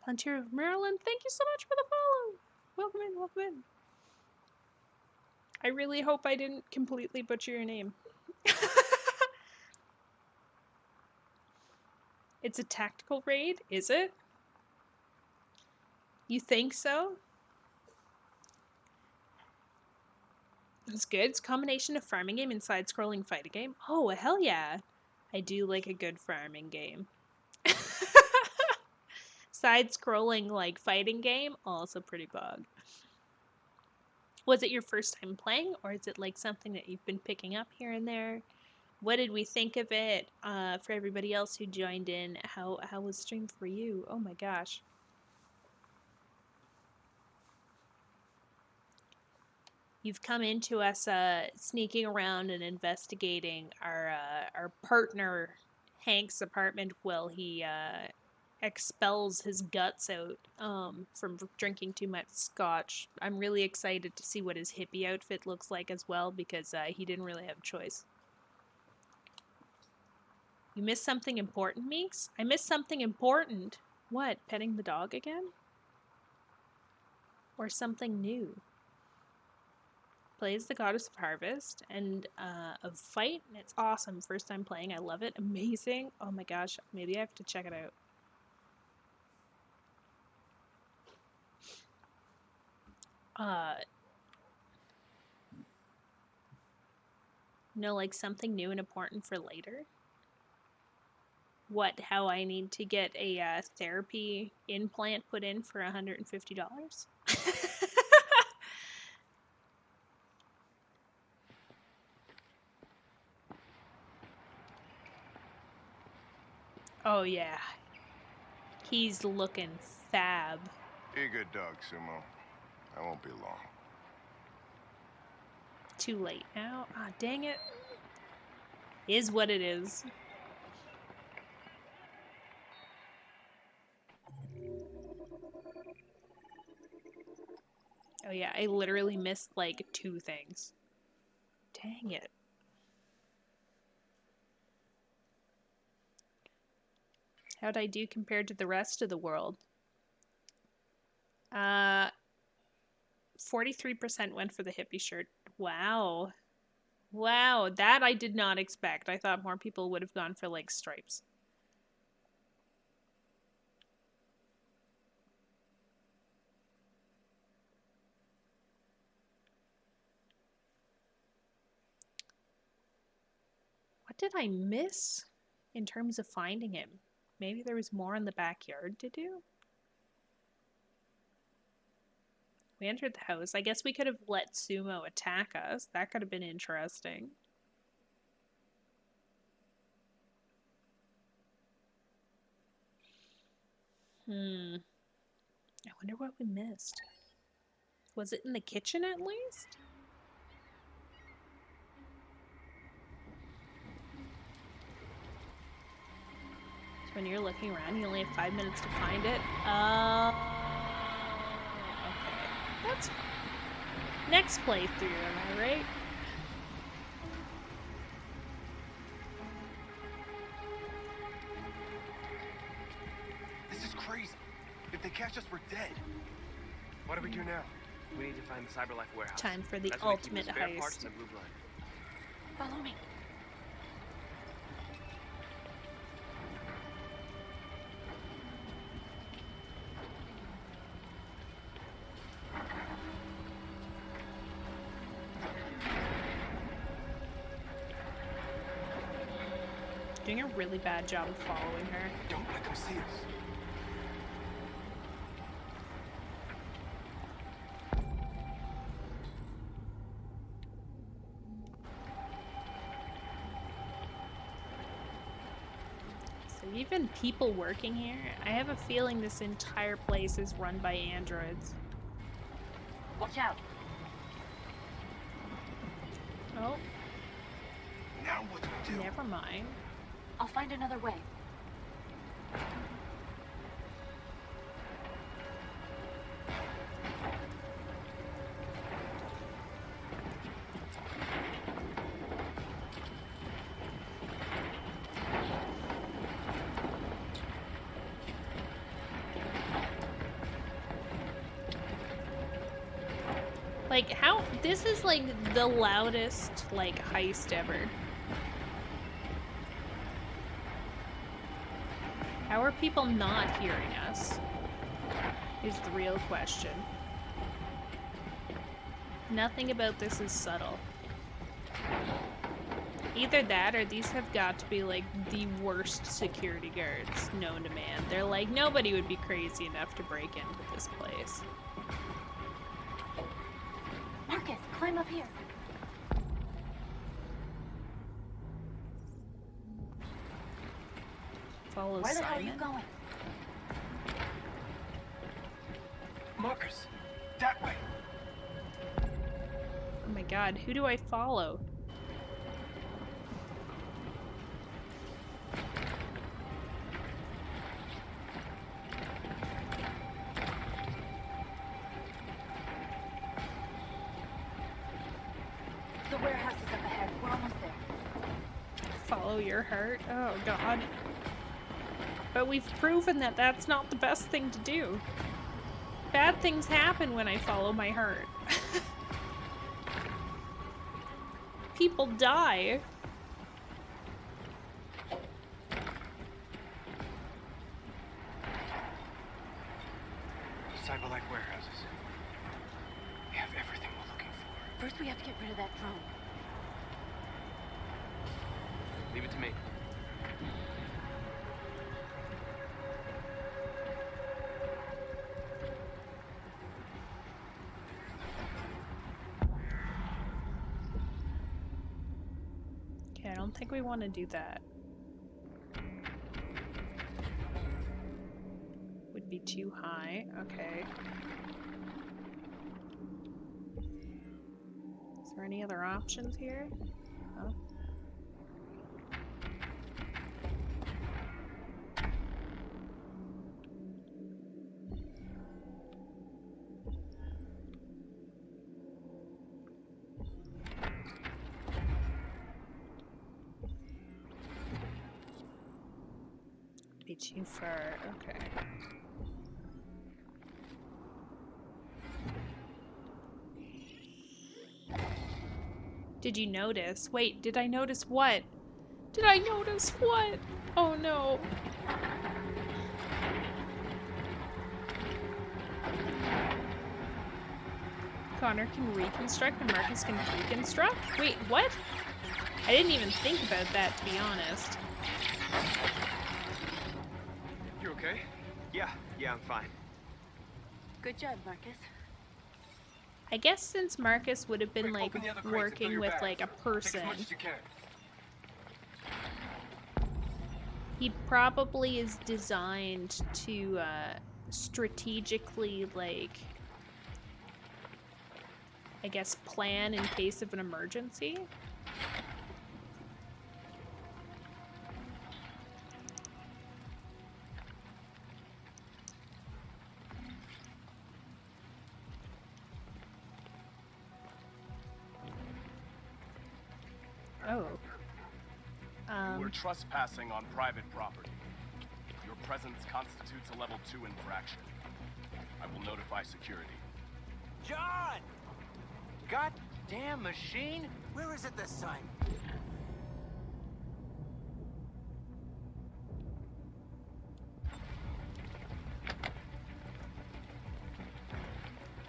Hunter of Maryland, thank you so much for the follow. Welcome in, welcome in. I really hope I didn't completely butcher your name. It's a tactical raid, is it? You think so? It's good. It's a combination of farming game and side-scrolling fighting game. Oh, hell yeah. I do like a good farming game. Side-scrolling, like, fighting game, also pretty bug. Was it your first time playing, or is it, like, something that you've been picking up here and there? What did we think of it? For everybody else who joined in, how was stream for you? Oh my gosh. You've come into us sneaking around and investigating our partner Hank's apartment while he expels his guts out from drinking too much scotch. I'm really excited to see what his hippie outfit looks like as well, because he didn't really have a choice. You missed something important, Meeks? I missed something important. What, petting the dog again? Or something new? Plays the Goddess of Harvest and of Fight. It's awesome. First time playing. I love it. Amazing. Oh my gosh. Maybe I have to check it out. No, like something new and important for later? What, how I need to get a therapy implant put in for $150? Oh yeah. He's looking fab. Be a good dog, Sumo. I won't be long. Too late now. Ah, dang it. Is what it is. Oh yeah, I literally missed like 2 things. Dang it. How'd I do compared to the rest of the world? 43% went for the hippie shirt. Wow. Wow, that I did not expect. I thought more people would have gone for like stripes. What did I miss in terms of finding him? Maybe there was more in the backyard to do? We entered the house. I guess we could have let Sumo attack us. That could have been interesting. I wonder what we missed. Was it in the kitchen at least? So when you're looking around, you only have 5 minutes to find it. Okay, that's fine. Next playthrough, am I right? This is crazy. If they catch us, we're dead. What do we do now? We need to find the CyberLife warehouse. Time for the That's where they keep ultimate the spare heist. parts and the blue blood. Follow me. Doing a really bad job of following her. Don't let them see us. So even people working here, I have a feeling this entire place is run by androids. Watch out. Oh. Now what do we do? Never mind. I'll find another way. Like, how? This is like the loudest, like, heist ever. How are people not hearing us? Is the real question. Nothing about this is subtle. Either that or these have got to be like the worst security guards known to man. They're like, nobody would be crazy enough to break into this place. Marcus, climb up here. Follow Where the hell are you Simon? going? Marcus, that way. Oh my god, who do I follow? The warehouse is up ahead. We're almost there. Follow your heart? Oh god. But we've proven that that's not the best thing to do. Bad things happen when I follow my heart. People die. Cyberlife warehouses. We have everything we're looking for. First, we have to get rid of that drone. Leave it to me. Okay, I don't think we want to do that. Would be too high. Okay. Is there any other options here? No. Be too far. Okay. Did you notice? Wait, did I notice what? Did I notice what? Oh no. Connor can reconstruct and Marcus can reconstruct? Wait, what? I didn't even think about that, to be honest. You okay? Yeah, I'm fine. Good job, Marcus. I guess since Marcus would have been Quick, like open the other crates and fill working your with bags. like a Take person, as much as you can. he probably is designed to strategically like, I guess, plan in case of an emergency. Oh. You were trespassing on private property. Your presence constitutes a level 2 infraction. I will notify security. John! Goddamn machine! Where is it this time?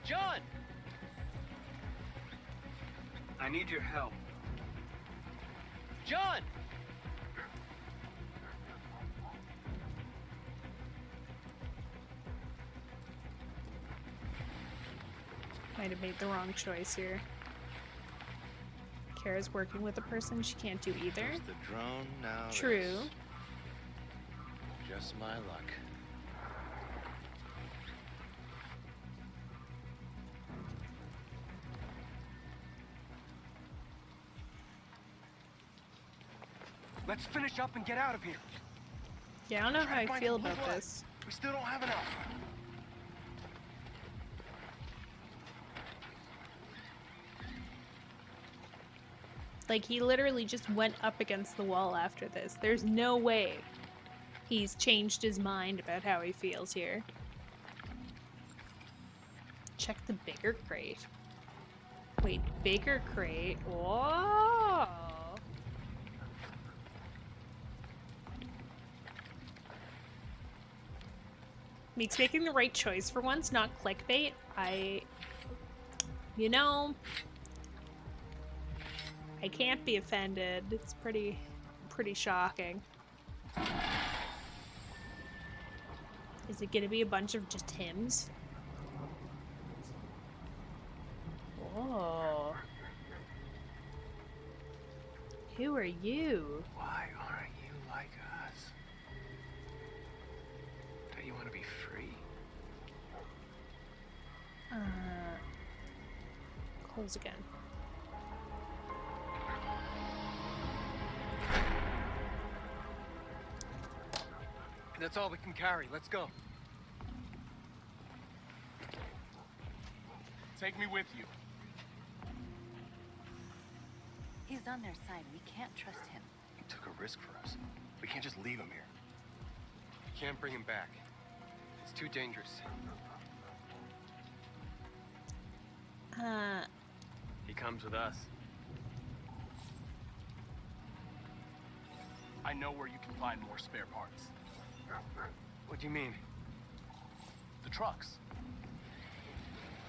John! I need your help. John! Might have made the wrong choice here. Kara's working with a person she can't do either. There's the drone now. True. Just my luck. Let's finish up and get out of here. Yeah, I don't know how I Find feel the blue about light. this. We still don't have enough. Like, he literally just went up against the wall after this. There's no way he's changed his mind about how he feels here. Check the bigger crate. Wait, bigger crate? Whoa! Meek's making the right choice for once, not clickbait. You know, I can't be offended. It's pretty shocking. Is it gonna be a bunch of just hymns? Whoa. Who are you? Why aren't you like us? free. Close again. That's all we can carry. Let's go. Take me with you. He's on their side. We can't trust him. He took a risk for us. We can't just leave him here. We can't bring him back. It's too dangerous. He comes with us. I know where you can find more spare parts. What do you mean? The trucks.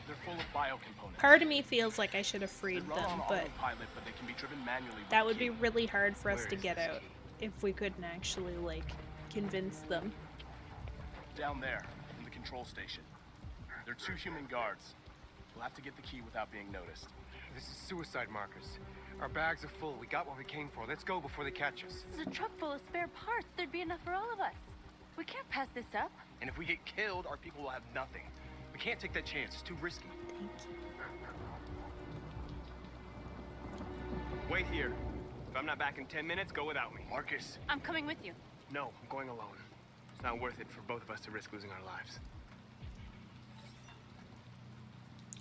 They're full of biocomponents. Part of me feels like I should have freed They run them, on but autopilot, but they can be driven manually. that would be really hard for us to get out if we couldn't actually, like, convince them. Down there, in the control station. There are 2 human guards. We'll have to get the key without being noticed. This is suicide, Marcus. Our bags are full. We got what we came for. Let's go before they catch us. This is a truck full of spare parts. There'd be enough for all of us. We can't pass this up. And if we get killed, our people will have nothing. We can't take that chance. It's too risky. Wait here. If I'm not back in 10 minutes, go without me. Marcus. I'm coming with you. No, I'm going alone. It's not worth it for both of us to risk losing our lives.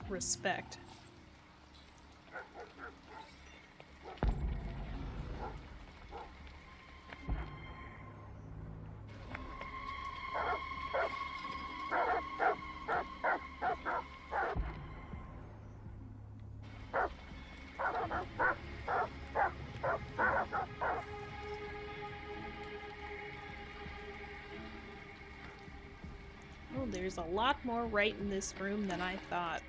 Respect. Oh, there's a lot more right in this room than I thought.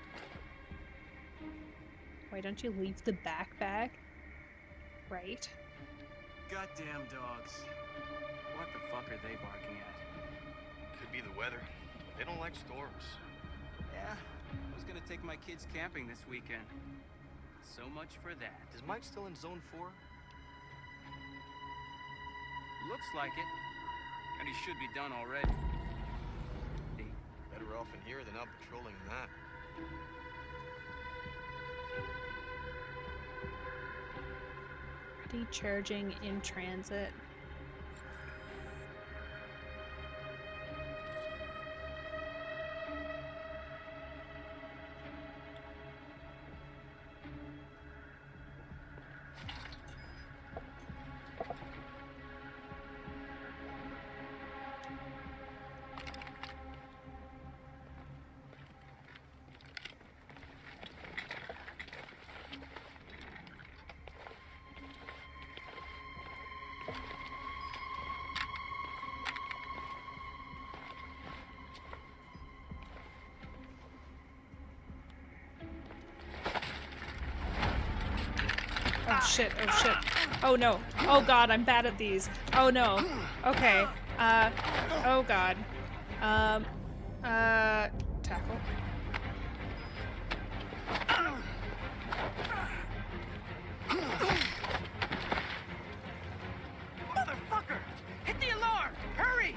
Why don't you leave the backpack? Right. Goddamn dogs. What the fuck are they barking at? Could be the weather. They don't like storms. Yeah, I was gonna take my kids camping this weekend. So much for that. Is Mike still in Zone 4? Looks like it. And he should be done already. Better off in here than out patrolling in that. Ready, charging, in transit. Oh shit, oh shit. Oh no. Oh god, I'm bad at these. Oh no. Okay. Oh god. Tackle. Motherfucker! Hit the alarm! Hurry!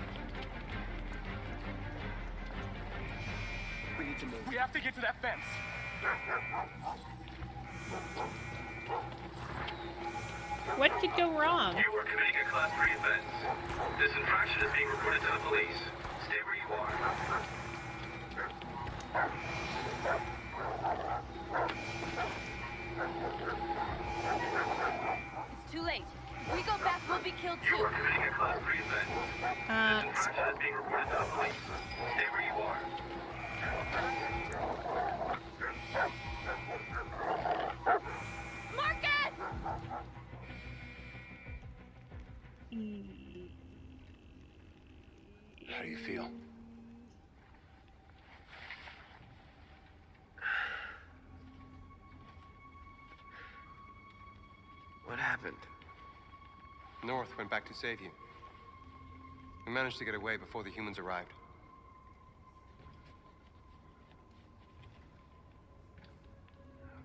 We need to move. We have to get to that fence. What could go wrong? You are committing a Class 3 offense. This infraction is being reported to the police. Stay where you are. It's too late. If we go back, we'll be killed too. You are committing a Class 3 offense. This infraction is being reported to the police. Stay where you are. Marcus! How do you feel? What happened? North went back to save you. We managed to get away before the humans arrived.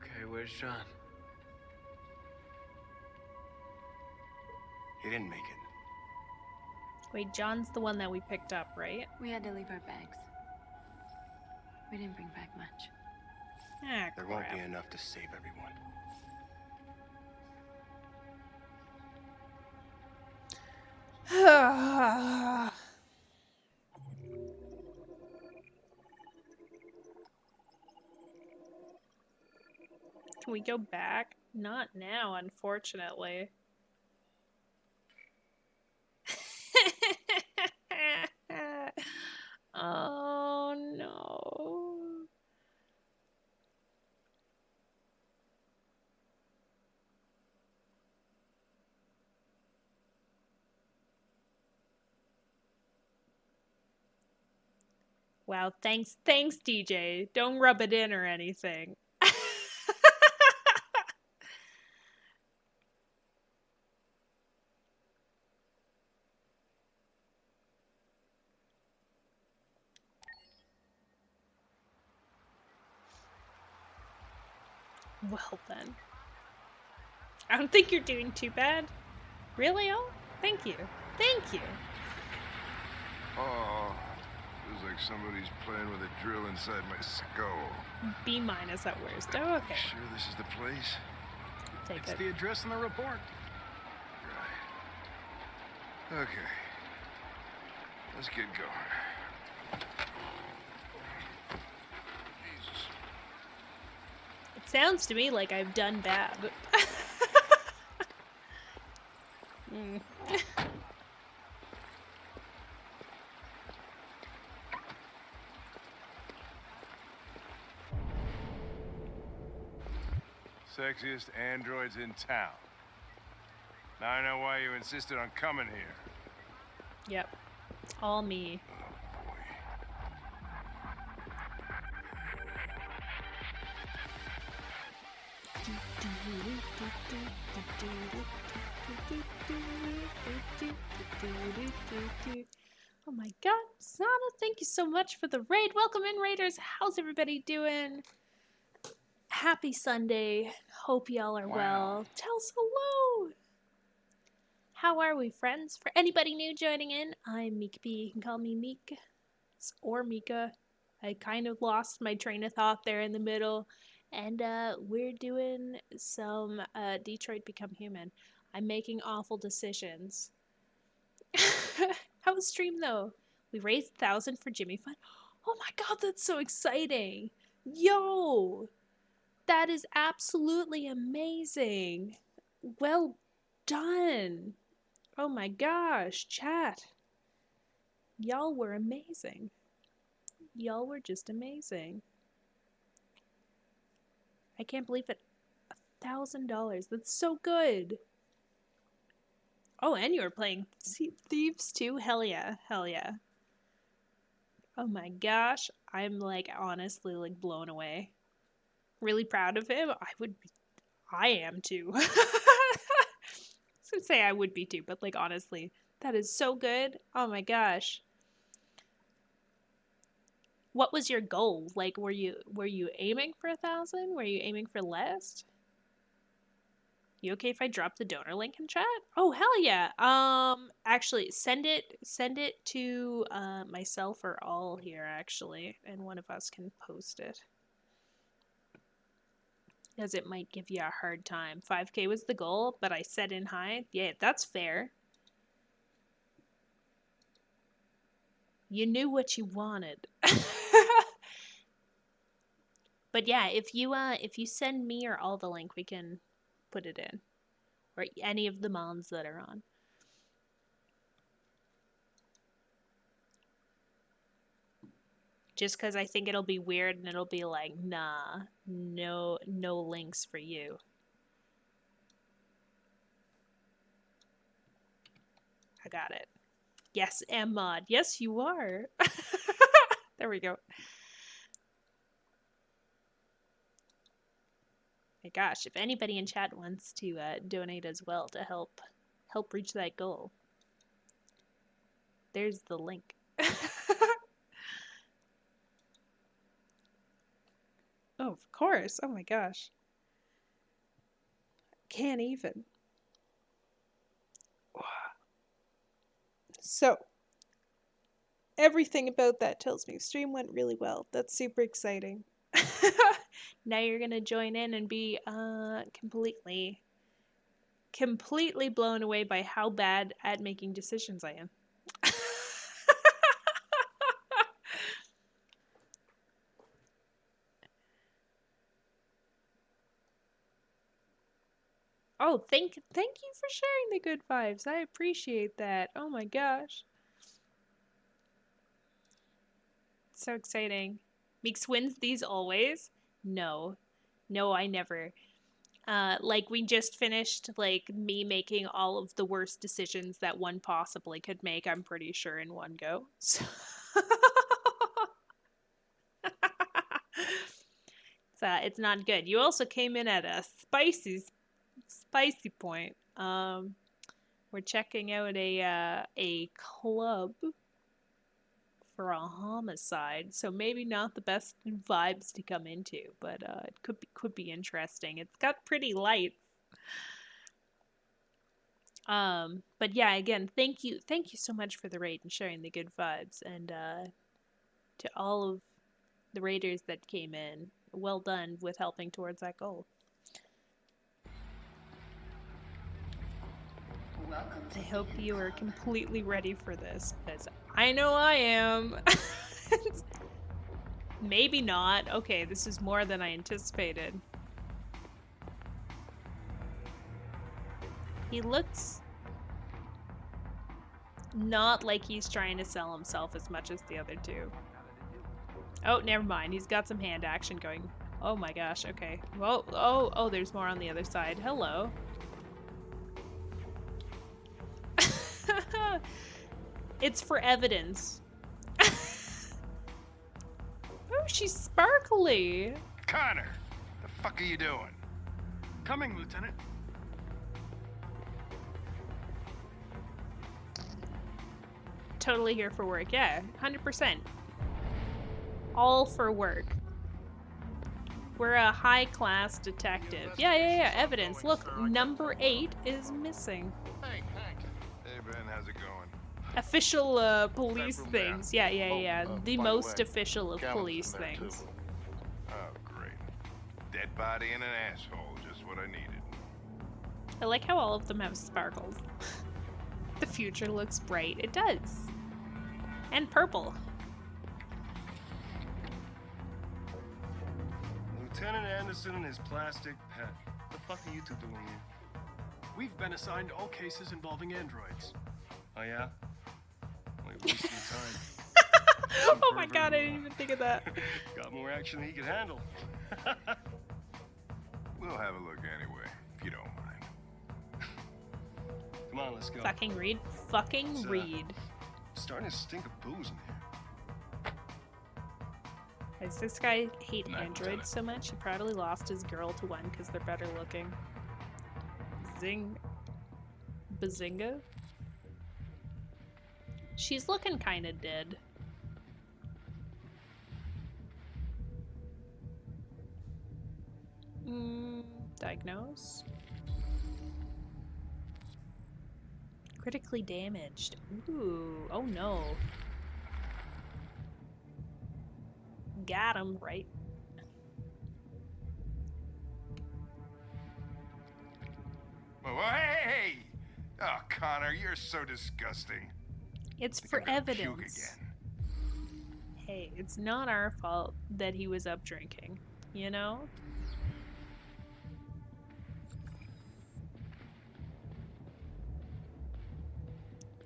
Okay, where's John? He didn't make it. Wait, John's the one that we picked up, right? We had to leave our bags. We didn't bring back much. Ah, There won't be enough to save everyone. Can we go back? Not now, unfortunately. Oh no. Wow, thanks DJ. Don't rub it in or anything. Well then. I don't think you're doing too bad. Really? Oh, thank you. Thank you. Oh, feels like somebody's playing with a drill inside my skull. B- at worst. Oh, okay. Sure this is the place? Take It's it. the address in the report. Right. Okay. Let's get going. Jesus. It sounds to me like I've done bad. Mm. Sexiest androids in town. Now I know why you insisted on coming here. Yep. It's all me. Oh my god, Sana, thank you so much for the raid. Welcome in, Raiders. How's everybody doing? Happy Sunday. Hope y'all are well. Tell us hello. How are we, friends? For anybody new joining in, I'm Meek B. You can call me Meek or Mika. I kind of lost my train of thought there in the middle. And we're doing some Detroit Become Human. I'm making awful decisions. How was stream though? We raised 1,000 for Jimmy Fund. Oh my god, that's so exciting. Yo! That is absolutely amazing. Well done. Oh my gosh, chat. Y'all were amazing. Y'all were just amazing. I can't believe it. $1,000. That's so good. Oh, and you were playing Thieves too? Hell yeah. Hell yeah. Oh my gosh. I'm like honestly like blown away. Really proud of him. I am too. I was gonna say I would be too, but like honestly, that is so good. Oh my gosh. What was your goal? Like, were you aiming for 1,000? Were you aiming for less? You okay if I drop the donor link in chat? Oh hell yeah. Actually, send it to myself or all here actually, and one of us can post it. Because it might give you a hard time. 5K was the goal, but I set in high. Yeah, that's fair. You knew what you wanted. But yeah, if you send me or all the link, we can put it in. Or any of the mons that are on. Just because I think it'll be weird and it'll be like, nah, no links for you. I got it. Yes, Mod. Yes, you are. There we go. My gosh, if anybody in chat wants to donate as well to help reach that goal, there's the link. Oh, of course. Oh my gosh. Can't even. So, everything about that tells me stream went really well. That's super exciting. Now you're gonna join in and be completely blown away by how bad at making decisions I am. Oh, thank you for sharing the good vibes. I appreciate that. Oh my gosh. So exciting. Meeks wins these always? No. No, I never. Like, we just finished, like, me making all of the worst decisions that one possibly could make, I'm pretty sure, in one go. So, it's not good. You also came in at a spicy point. We're checking out a club for a homicide, so maybe not the best vibes to come into, but it could be interesting. It's got pretty lights. But yeah, again, thank you so much for the raid and sharing the good vibes, and to all of the raiders that came in, well done with helping towards that goal. I hope you are completely ready for this, because I know I am. Maybe not. Okay, this is more than I anticipated. He looks not like he's trying to sell himself as much as the other two. Oh, never mind. He's got some hand action going. Oh my gosh, okay. Whoa, oh, there's more on the other side. Hello. It's for evidence. Oh, she's sparkly. Connor, the fuck are you doing? Coming, Lieutenant. Totally here for work. Yeah, 100%. All for work. We're a high-class detective. Yeah, evidence. Look, number 8 is missing. Hey, Ben, how's it going? Official police things. Yeah. The most official of police things. Oh, great. Dead body and an asshole, just what I needed. I like how all of them have sparkles. The future looks bright. It does. And purple. Lieutenant Anderson and his plastic pet. What the fuck are you two doing here? We've been assigned all cases involving androids. Oh, yeah? Like, wasting time. Oh my god, I didn't even think of that. Got more action than he could handle. We'll have a look anyway, if you don't mind. Come on, let's go. Fucking read. Fucking read. Starting to stink of booze in here. Does this guy hate androids so much? He probably lost his girl to one because they're better looking. Bazinga? She's looking kinda dead. Diagnose? Critically damaged. Ooh, oh no. Got him, right? Whoa, hey! Oh, Connor, you're so disgusting. It's for evidence. Hey, it's not our fault that he was up drinking, you know?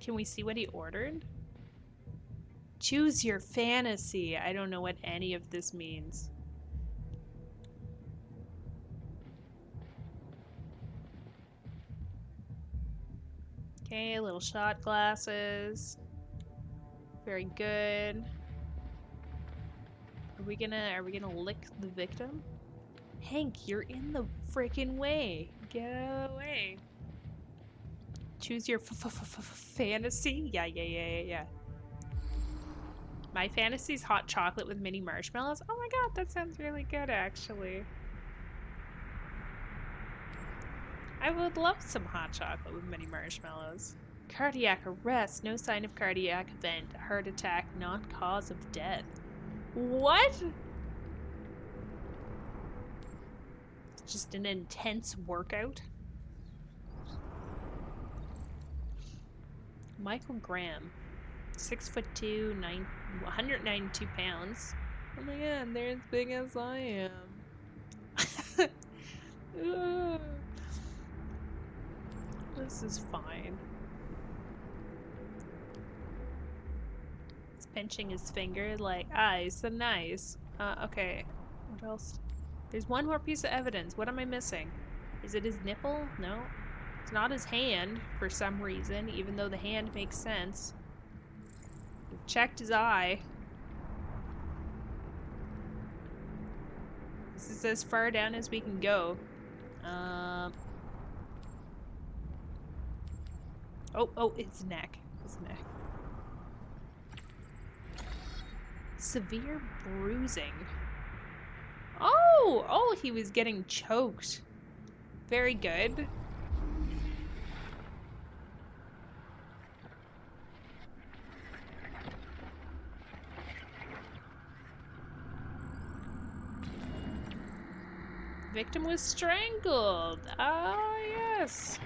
Can we see what he ordered? Choose your fantasy. I don't know what any of this means. Okay, little shot glasses. Very good. Are we gonna lick the victim? Hank, you're in the freaking way. Get away. Choose your fantasy? Yeah. My fantasy's hot chocolate with mini marshmallows. Oh my god, that sounds really good, actually. I would love some hot chocolate with mini marshmallows. Cardiac arrest. No sign of cardiac event. Heart attack. Not cause of death. What? It's just an intense workout. Michael Graham. 6'2", 192 pounds. Oh my god, they're as big as I am. This is fine. He's pinching his finger like, so nice. Okay. What else? There's one more piece of evidence. What am I missing? Is it his nipple? No. It's not his hand, for some reason, even though the hand makes sense. We've checked his eye. This is as far down as we can go. Oh, his neck. His neck. Severe bruising. Oh, he was getting choked. Very good. Victim was strangled. Ah, yes.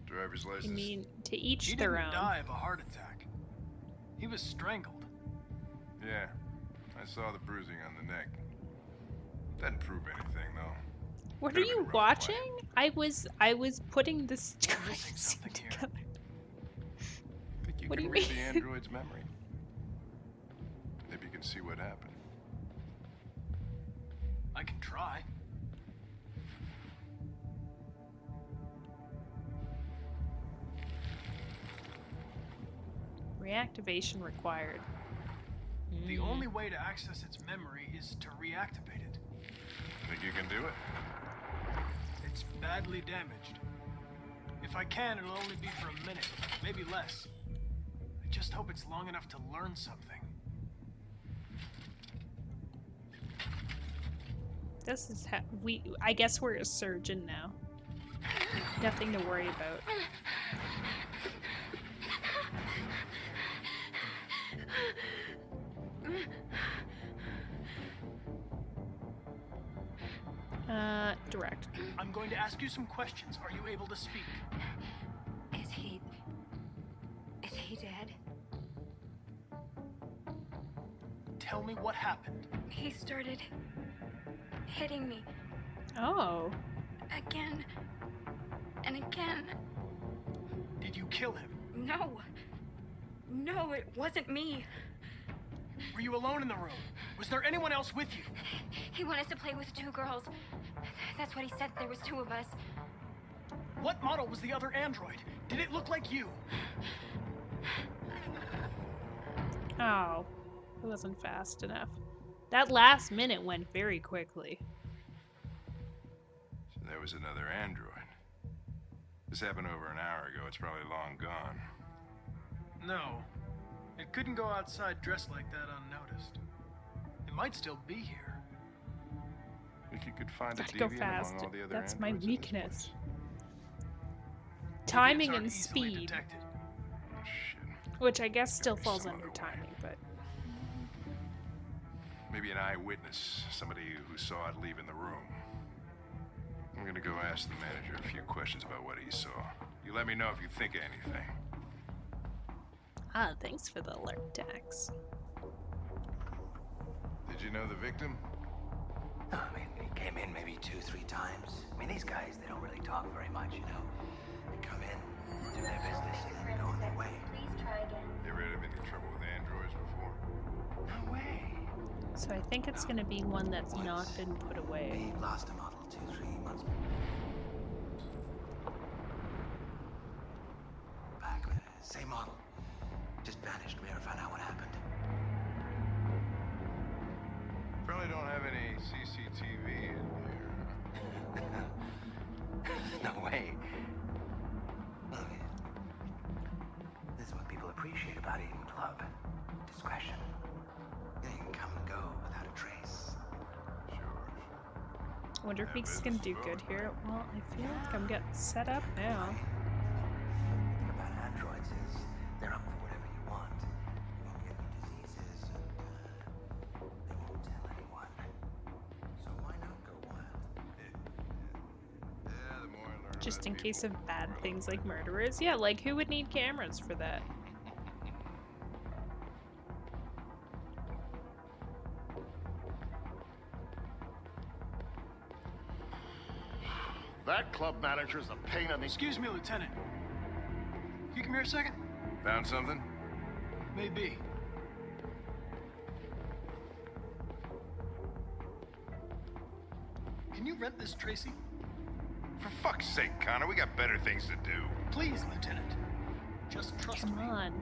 Driver's license. I mean, to each He their didn't own. die of a heart attack. He was strangled. Yeah, I saw the bruising on the neck. Doesn't prove anything, though. What are you watching? I was putting the stories together. Think you What do can you read mean? the android's memory? Maybe you can see what happened. I can try. Reactivation required. The only way to access its memory is to reactivate it. Think you can do it? It's badly damaged. If I can, it'll only be for a minute, maybe less. I just hope it's long enough to learn something. This is how I guess we're a surgeon now. Nothing to worry about. Direct. I'm going to ask you some questions. Are you able to speak? Is he dead? Tell me what happened. He started hitting me Oh. again and again. Did you kill him? No, it wasn't me. Were you alone in the room? Was there anyone else with you? He wanted us to play with 2 girls. That's what he said. There was 2 of us. What model was the other android? Did it look like you? Oh. It wasn't fast enough. That last minute went very quickly. So there was another android. This happened over an hour ago. It's probably long gone. No. It couldn't go outside dressed like that unnoticed. It might still be here. Think you could find a Gotta go deviant fast. among all the other That's my androids in this weakness. Maybe Timing it's and easily speed. detected. Which I guess still falls under timing, but Maybe an eyewitness, somebody who saw it leaving the room. I'm gonna go ask the manager a few questions about what he saw. You let me know if you think of anything. thanks for the alert, Dax. Did you know the victim? No, I mean, he came in maybe 2-3 times. I mean, these guys, they don't really talk very much, you know. They come in, do their business, and then go on their way. Please try again. You ever had any trouble with androids before? No way. So I think it's gonna be one that's not been put away. We lost a model 2-3 months back. Same model. Just vanished. We never found out what happened. Probably don't have any CCTV in here. No way. Look, this is what people appreciate. appreciate about Eden Club? Discretion. Yeah, you can come and go without a trace. I wonder if he's gonna do good here. Well, I feel like I'm getting set up now. The thing about androids is they're up for whatever you want. You won't get any diseases, and they won't tell anyone. So why not go wild? Yeah, the more I learn Just about in people, case of bad things like murderers. Yeah, like who would need cameras for that? That club manager's a pain in the... Excuse me, Lieutenant. Can you come here a second? Found something? Maybe. Can you rent this, Tracy? For fuck's sake, Connor, we got better things to do. Please, Lieutenant. Just trust me. Come on.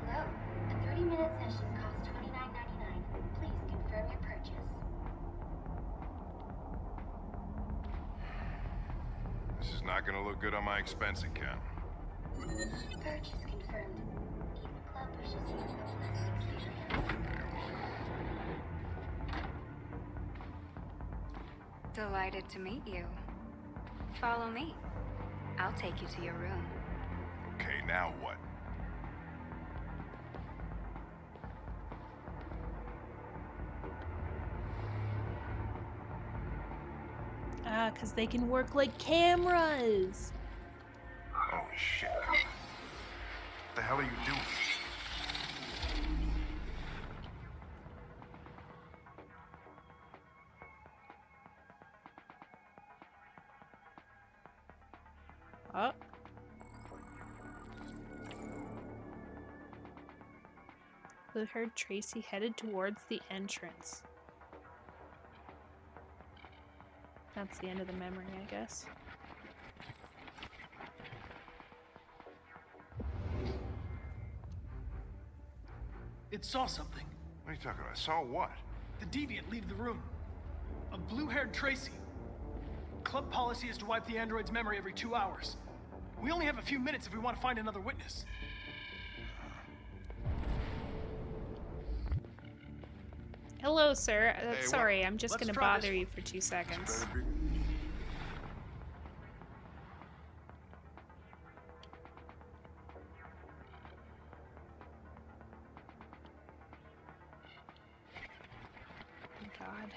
Hello. A 30-minute session costs $29.99. Please confirm your purchase. This is not gonna look good on my expense account. Purchase confirmed. Eden Club wishes you a pleasant experience. Delighted to meet you. Follow me. I'll take you to your room. Okay, now what? Ah, because they can work like cameras. Oh, shit. What the hell are you doing? Oh. We heard Tracy headed towards the entrance. That's the end of the memory, I guess. It saw something. What are you talking about? Saw what? The deviant leave the room. A blue-haired Tracy. Club policy is to wipe the android's memory every 2 hours. We only have a few minutes if we want to find another witness. Hello, sir. Hey, Sorry, I'm just Let's gonna try this bother one. you for 2 seconds. Oh, God.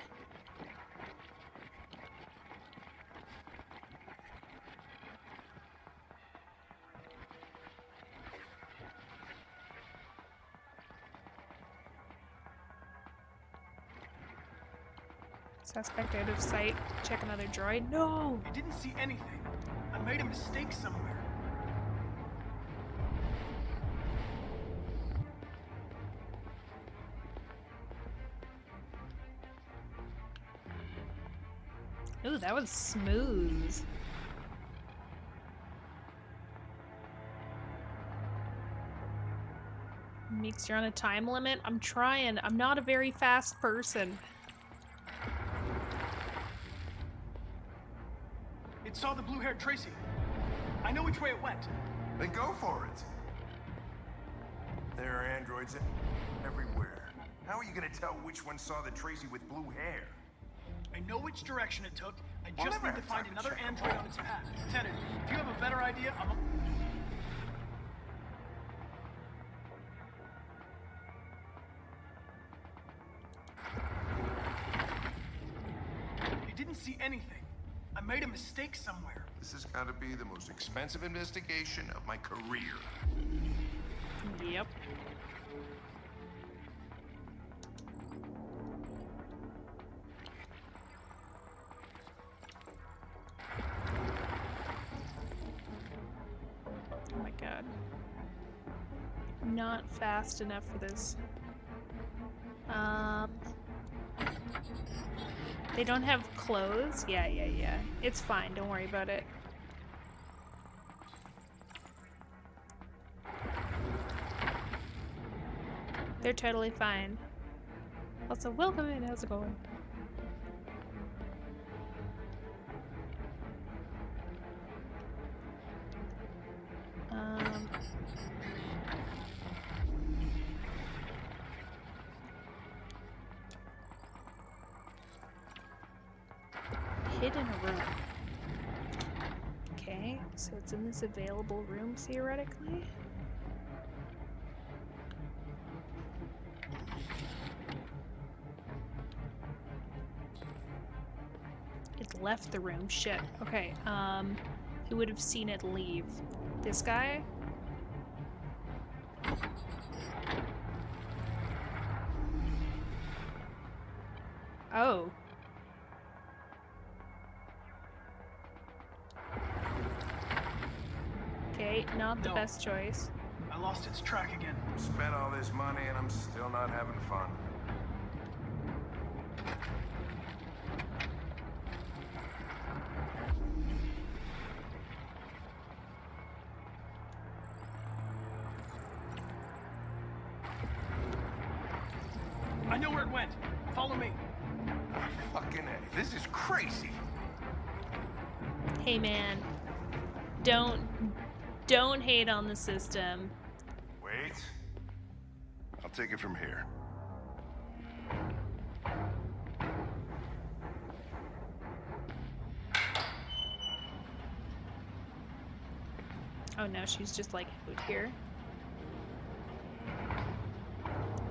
Suspect out of sight. Check another droid. No! I didn't see anything. I made a mistake somewhere. Ooh, that was smooth. Meeks, you're on a time limit? I'm trying. I'm not a very fast person. It saw the blue-haired Tracy. I know which way it went. Then go for it. There are androids everywhere. How are you gonna tell which one saw the Tracy with blue hair? I know which direction it took. I We'll just never need to have find time to another check 'em android all. on its path. Lieutenant, if you have a better idea, I'm... I didn't see anything. I made a mistake somewhere. This has got to be the most expensive investigation of my career. Yep. Oh my God. Not fast enough for this. They don't have clothes? Yeah. It's fine, don't worry about it. They're totally fine. Also, welcome in, how's it going? hid in a room. Okay, so it's in this available room theoretically. It left the room. Shit. Okay, who would have seen it leave? This guy? Oh. Okay, not the best choice. I lost its track again. Spent all this money and I'm still not having fun. I know where it went. Follow me. Fucking A. This is crazy. Hey man, don't hate on the system. Wait. I'll take it from here. Oh no, she's just like out here.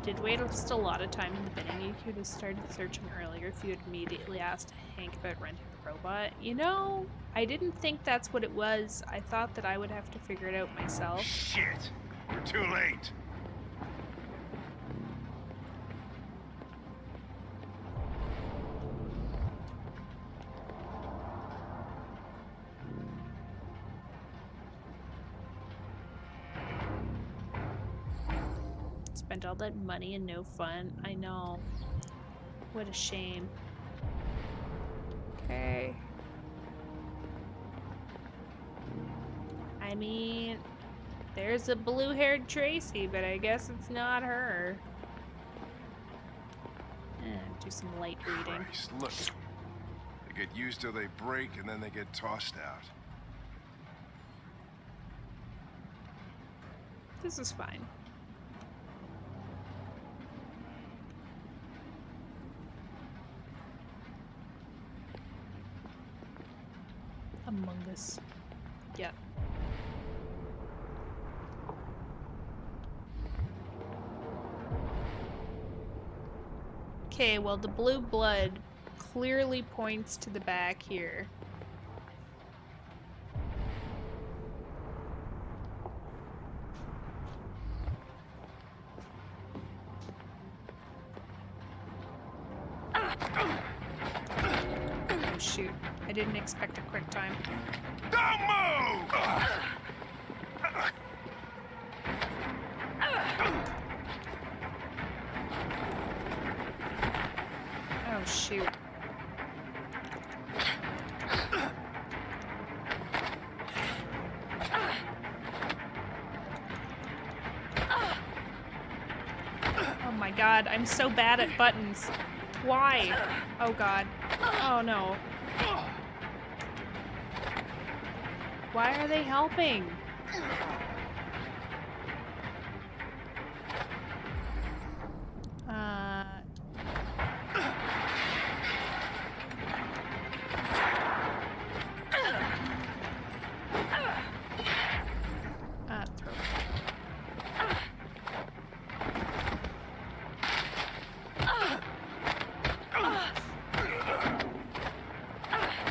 Did waste a lot of time in the beginning. You could have started searching earlier if you had immediately asked Hank about renting the robot. You know, I didn't think that's what it was. I thought that I would have to figure it out myself. Shit! We're too late. Spent all that money and no fun. I know. What a shame. Okay. I mean, there's a blue-haired Tracy, but I guess it's not her. Do some light reading. Christ, look. They get used till they break and then they get tossed out. This is fine. Among Us. Yeah. Okay, well, the blue blood clearly points to the back here. Oh, shoot. I didn't expect a quick time. Don't move! Oh, shoot. Oh my god, I'm so bad at buttons. Why? Oh god. Oh no. Why are they helping?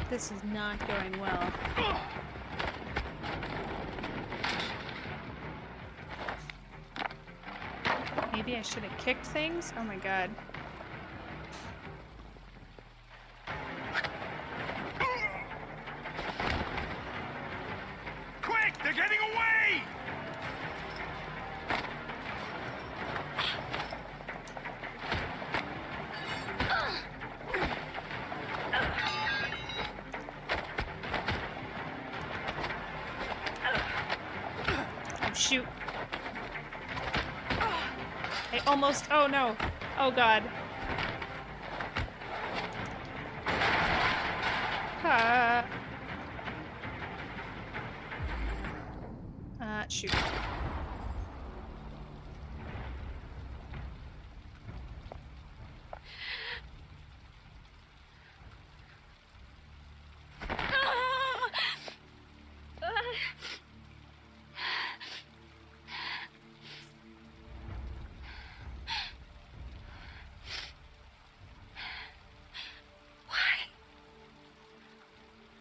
This is not going well. Maybe I should have kicked things? Oh my god. Quick! They're getting away! Oh shoot. I almost, oh no. Oh god. Shoot.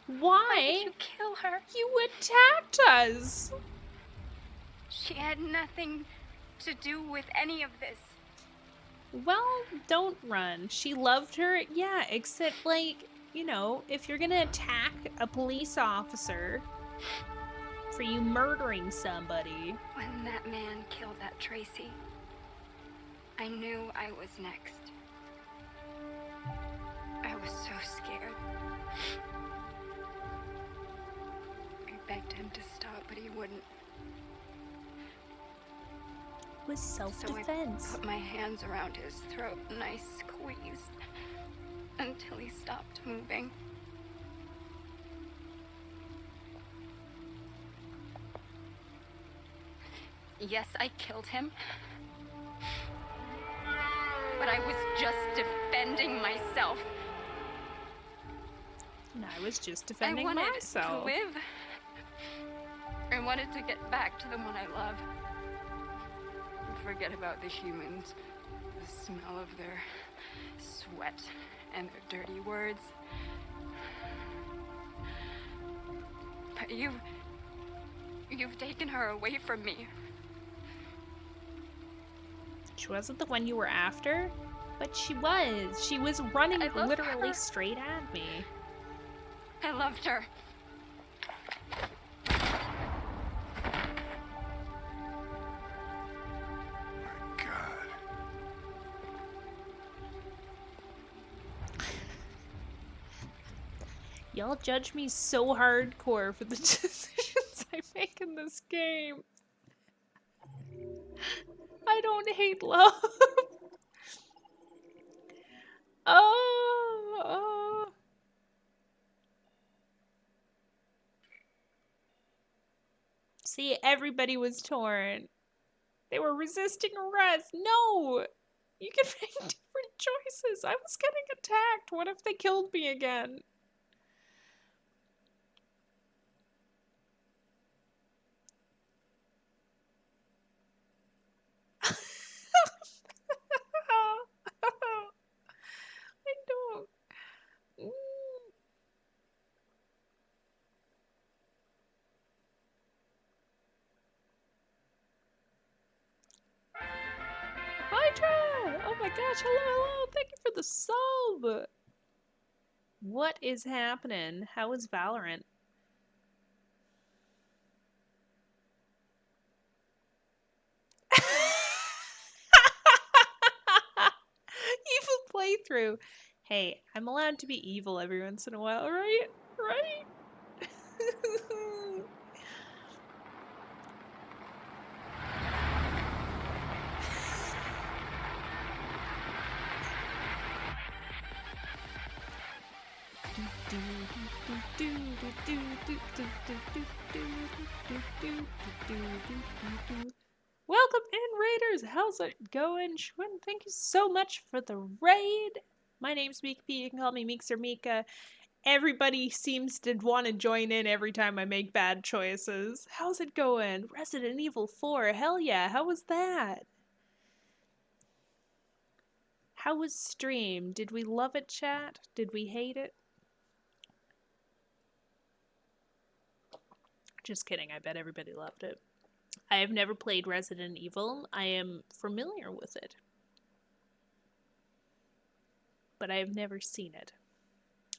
Why? Why did you kill her? You attacked us. She had nothing to do with any of this. Well, don't run. She loved her, yeah, except, like, you know, if you're gonna attack a police officer for you murdering somebody. When that man killed that Tracy, I knew I was next. I was so scared. I begged him to stop, but he wouldn't. It was self-defense. So I put my hands around his throat and I squeezed until he stopped moving. Yes, I killed him. But I was just defending myself. And I was just defending I wanted myself. to live. I wanted to get back to the one I love. And forget about the humans. The smell of their sweat and their dirty words. But you've taken her away from me. She wasn't the one you were after, but she was. She was running literally straight at me. I loved her. God. Y'all judge me so hardcore for the decisions I make in this game. I don't hate love. Oh. See, everybody was torn. They were resisting arrest. No! You can make different choices. I was getting attacked. What if they killed me again? I don't. Hydra! Oh my gosh, hello. Thank you for the sub. What is happening? How is Valorant? Evil playthrough. Hey, I'm allowed to be evil every once in a while, right? Right? Welcome in, Raiders! How's it going? Schwinn, thank you so much for the raid! My name's Meek P. You can call me Meeks or Mika. Everybody seems to want to join in every time I make bad choices. How's it going? Resident Evil 4, hell yeah, how was that? How was stream? Did we love it, chat? Did we hate it? Just kidding, I bet everybody loved it. I have never played Resident Evil. I am familiar with it. But I have never seen it.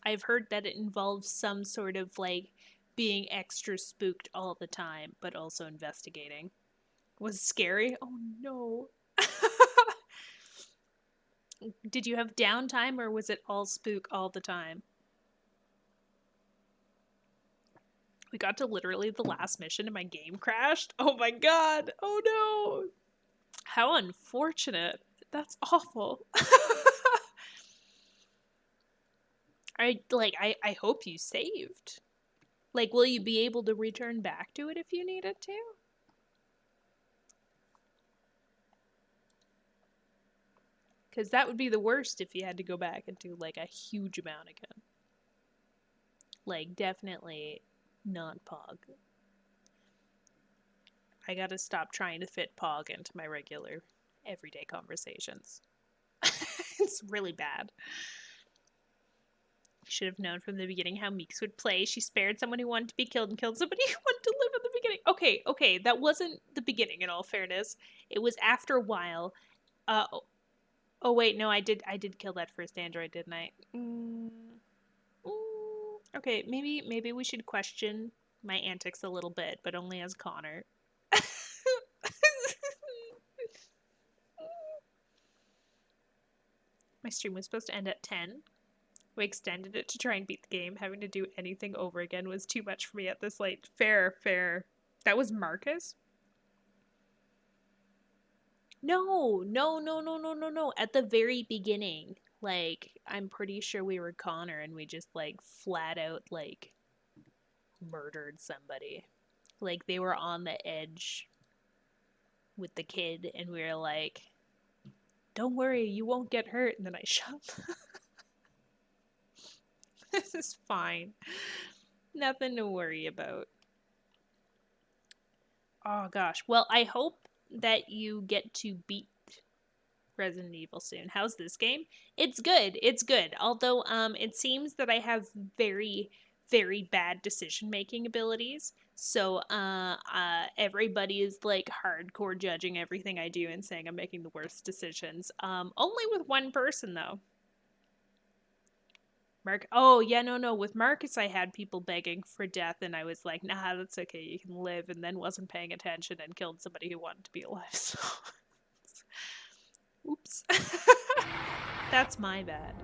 I've heard that it involves some sort of, like, being extra spooked all the time, but also investigating. Was it scary? Oh no. Did you have downtime, or was it all spook all the time? We got to literally the last mission and my game crashed. Oh my god. Oh no. How unfortunate. That's awful. I hope you saved. Like, will you be able to return back to it if you needed to? Because that would be the worst if you had to go back and do, like, a huge amount again. Like, definitely not Pog. I gotta stop trying to fit Pog into my regular, everyday conversations. It's really bad. Should have known from the beginning how Meeks would play. She spared someone who wanted to be killed and killed somebody who wanted to live in the beginning. Okay, that wasn't the beginning in all fairness. It was after a while. Oh wait, no, I did kill that first android, didn't I? Okay, maybe we should question my antics a little bit, but only as Connor. My stream was supposed to end at 10. We extended it to try and beat the game. Having to do anything over again was too much for me at this late. Fair. That was Marcus? No. At the very beginning, like, I'm pretty sure we were Connor and we just, like, flat out, like, murdered somebody. Like, they were on the edge with the kid and we were like, don't worry, you won't get hurt. And then I shot them. This is fine. Nothing to worry about. Oh gosh. Well, I hope that you get to beat Resident Evil soon. How's this game? It's good. Although it seems that I have very, very bad decision-making abilities. So everybody is like hardcore judging everything I do and saying I'm making the worst decisions. Only with one person though. Oh, yeah, no. With Marcus, I had people begging for death, and I was like, nah, that's okay, you can live, and then wasn't paying attention and killed somebody who wanted to be alive, so... Oops. That's my bad.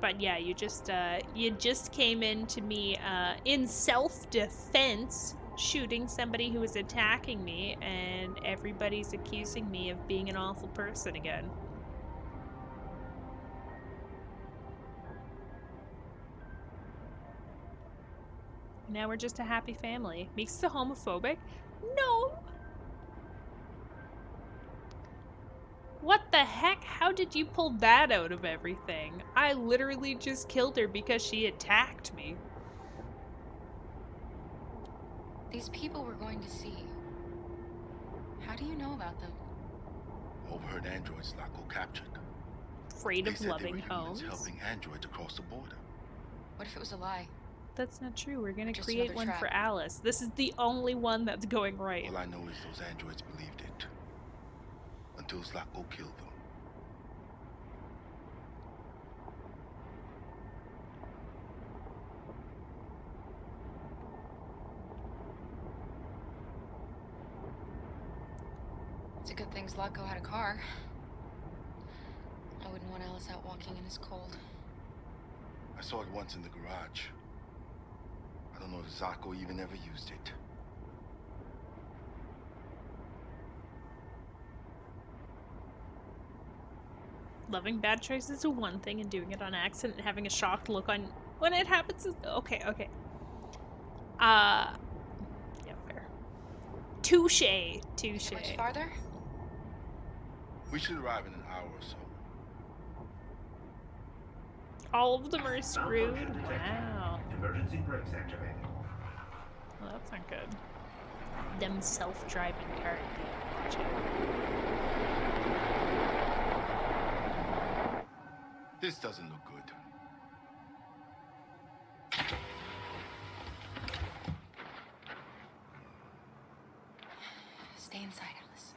But yeah, you just came into me, in self-defense, shooting somebody who was attacking me, and everybody's accusing me of being an awful person again. Now we're just a happy family. Meeks is a homophobic? No! What the heck? How did you pull that out of everything? I literally just killed her because she attacked me. These people we're going to see. How do you know about them? Overheard androids Slacko captured. Afraid of loving homes. Helping androids across the border. What if it was a lie? That's not true. We're gonna create one for Alice. This is the only one that's going right. All I know is those androids believed it. Until Slacko killed them. It's a good thing Zlatko had a car. I wouldn't want Alice out walking in this cold. I saw it once in the garage. I don't know if Zlatko even ever used it. Loving bad choices is one thing, and doing it on accident and having a shocked look on when it happens is okay. Yeah, fair. Touche. Much farther? We should arrive in an hour or so. All of them are screwed. Wow. Emergency brakes activated. Well, that's not good. Them self-driving cars. This doesn't look good. Stay inside, Alice.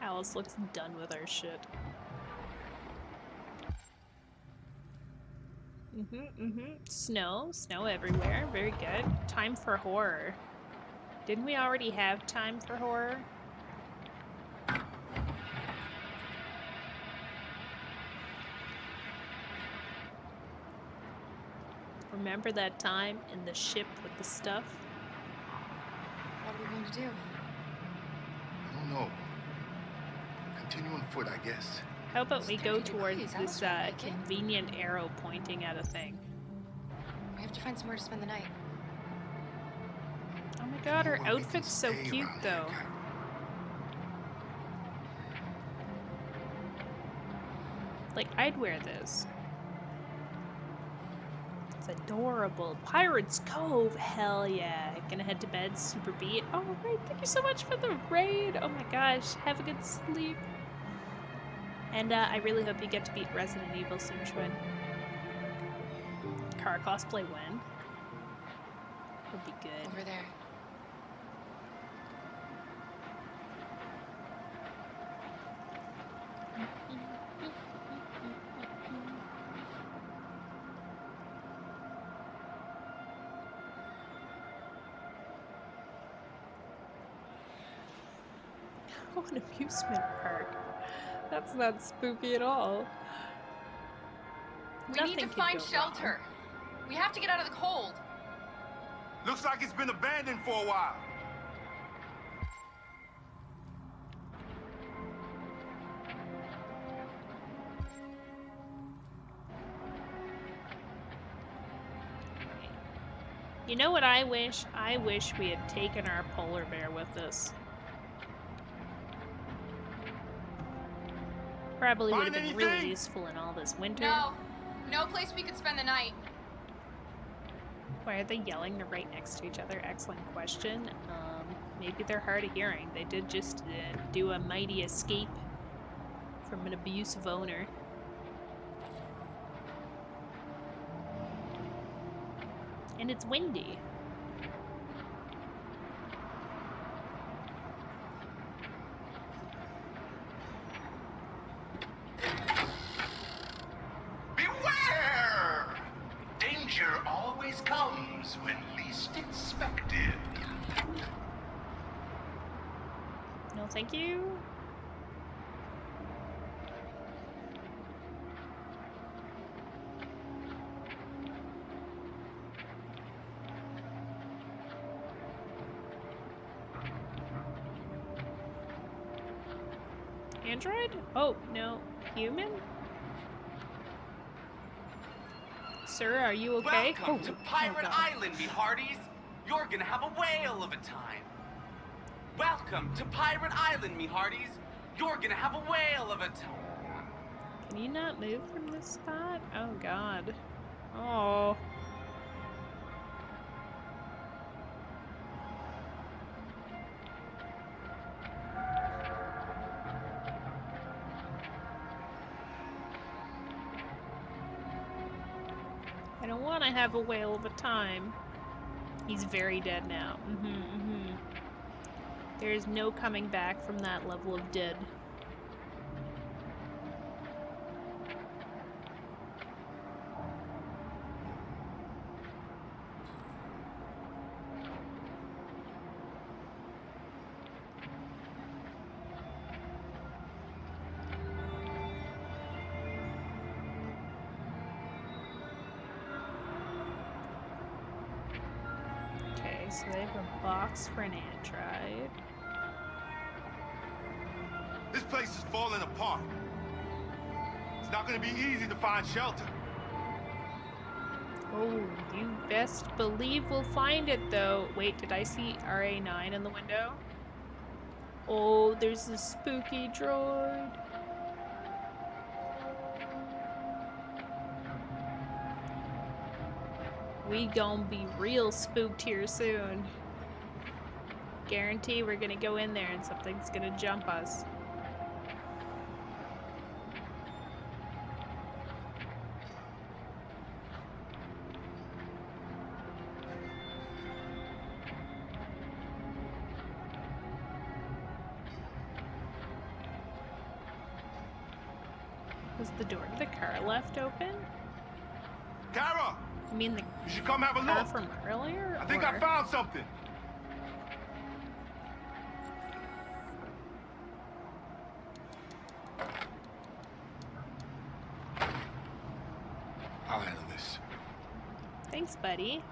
Alice looks done with our shit. Snow everywhere. Very good. Time for horror. Didn't we already have time for horror? Remember that time in the ship with the stuff? What are we going to do? I don't know. Continue on foot, I guess. How about we go towards this convenient arrow pointing at a thing? We have to find somewhere to spend the night. Oh my god, her outfit's so cute though. Like, I'd wear this. It's adorable. Pirates Cove, hell yeah. Gonna head to bed, super beat. Oh, right, thank you so much for the raid. Oh my gosh, have a good sleep. And I really hope you get to beat Resident Evil soon, Schwinn. Car cosplay when? Would be good. Over there. Oh, an amusement park. That's not spooky at all. We need to find shelter. We have to get out of the cold. Looks like it's been abandoned for a while. You know what I wish? I wish we had taken our polar bear with us. Probably would have been really useful in all this winter. No place we could spend the night. Why are they yelling? They're right next to each other. Excellent question. Maybe they're hard of hearing. They did just do a mighty escape from an abusive owner. And it's windy. Beware! Danger always comes when least expected. No, thank you. Android? Oh, no. Human? Sir, are you okay? Welcome to Pirate Island, me hearties. You're gonna have a whale of a time. Welcome to Pirate Island, me hearties. You're gonna have a whale of a time. Can you not move from this spot? Oh, God. Oh. I don't want to have a whale of a time. He's very dead now. There's no coming back from that level of dead. So they have a box for an android. This place is falling apart. It's not gonna be easy to find shelter. Oh, you best believe we'll find it though. Wait, did I see RA9 in the window? Oh, there's a spooky droid. We gonna be real spooked here soon. Guarantee we're gonna go in there and something's gonna jump us. Was the door to the car left open? Kara! You mean the you should come have a car look from earlier? I think I found something. I'll handle this. Thanks, buddy.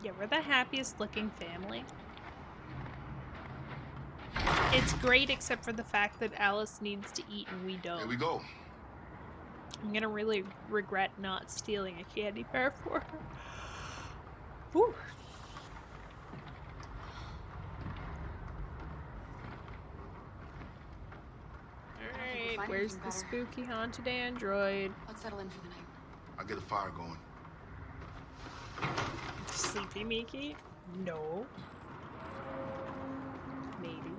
Yeah, we're the happiest looking family. It's great except for the fact that Alice needs to eat and we don't. Here we go. I'm gonna really regret not stealing a candy bar for her. Whew. Alright, where's the spooky haunted android? Let's settle in for the night. I'll get a fire going. Sleepy Mickey? No. Maybe.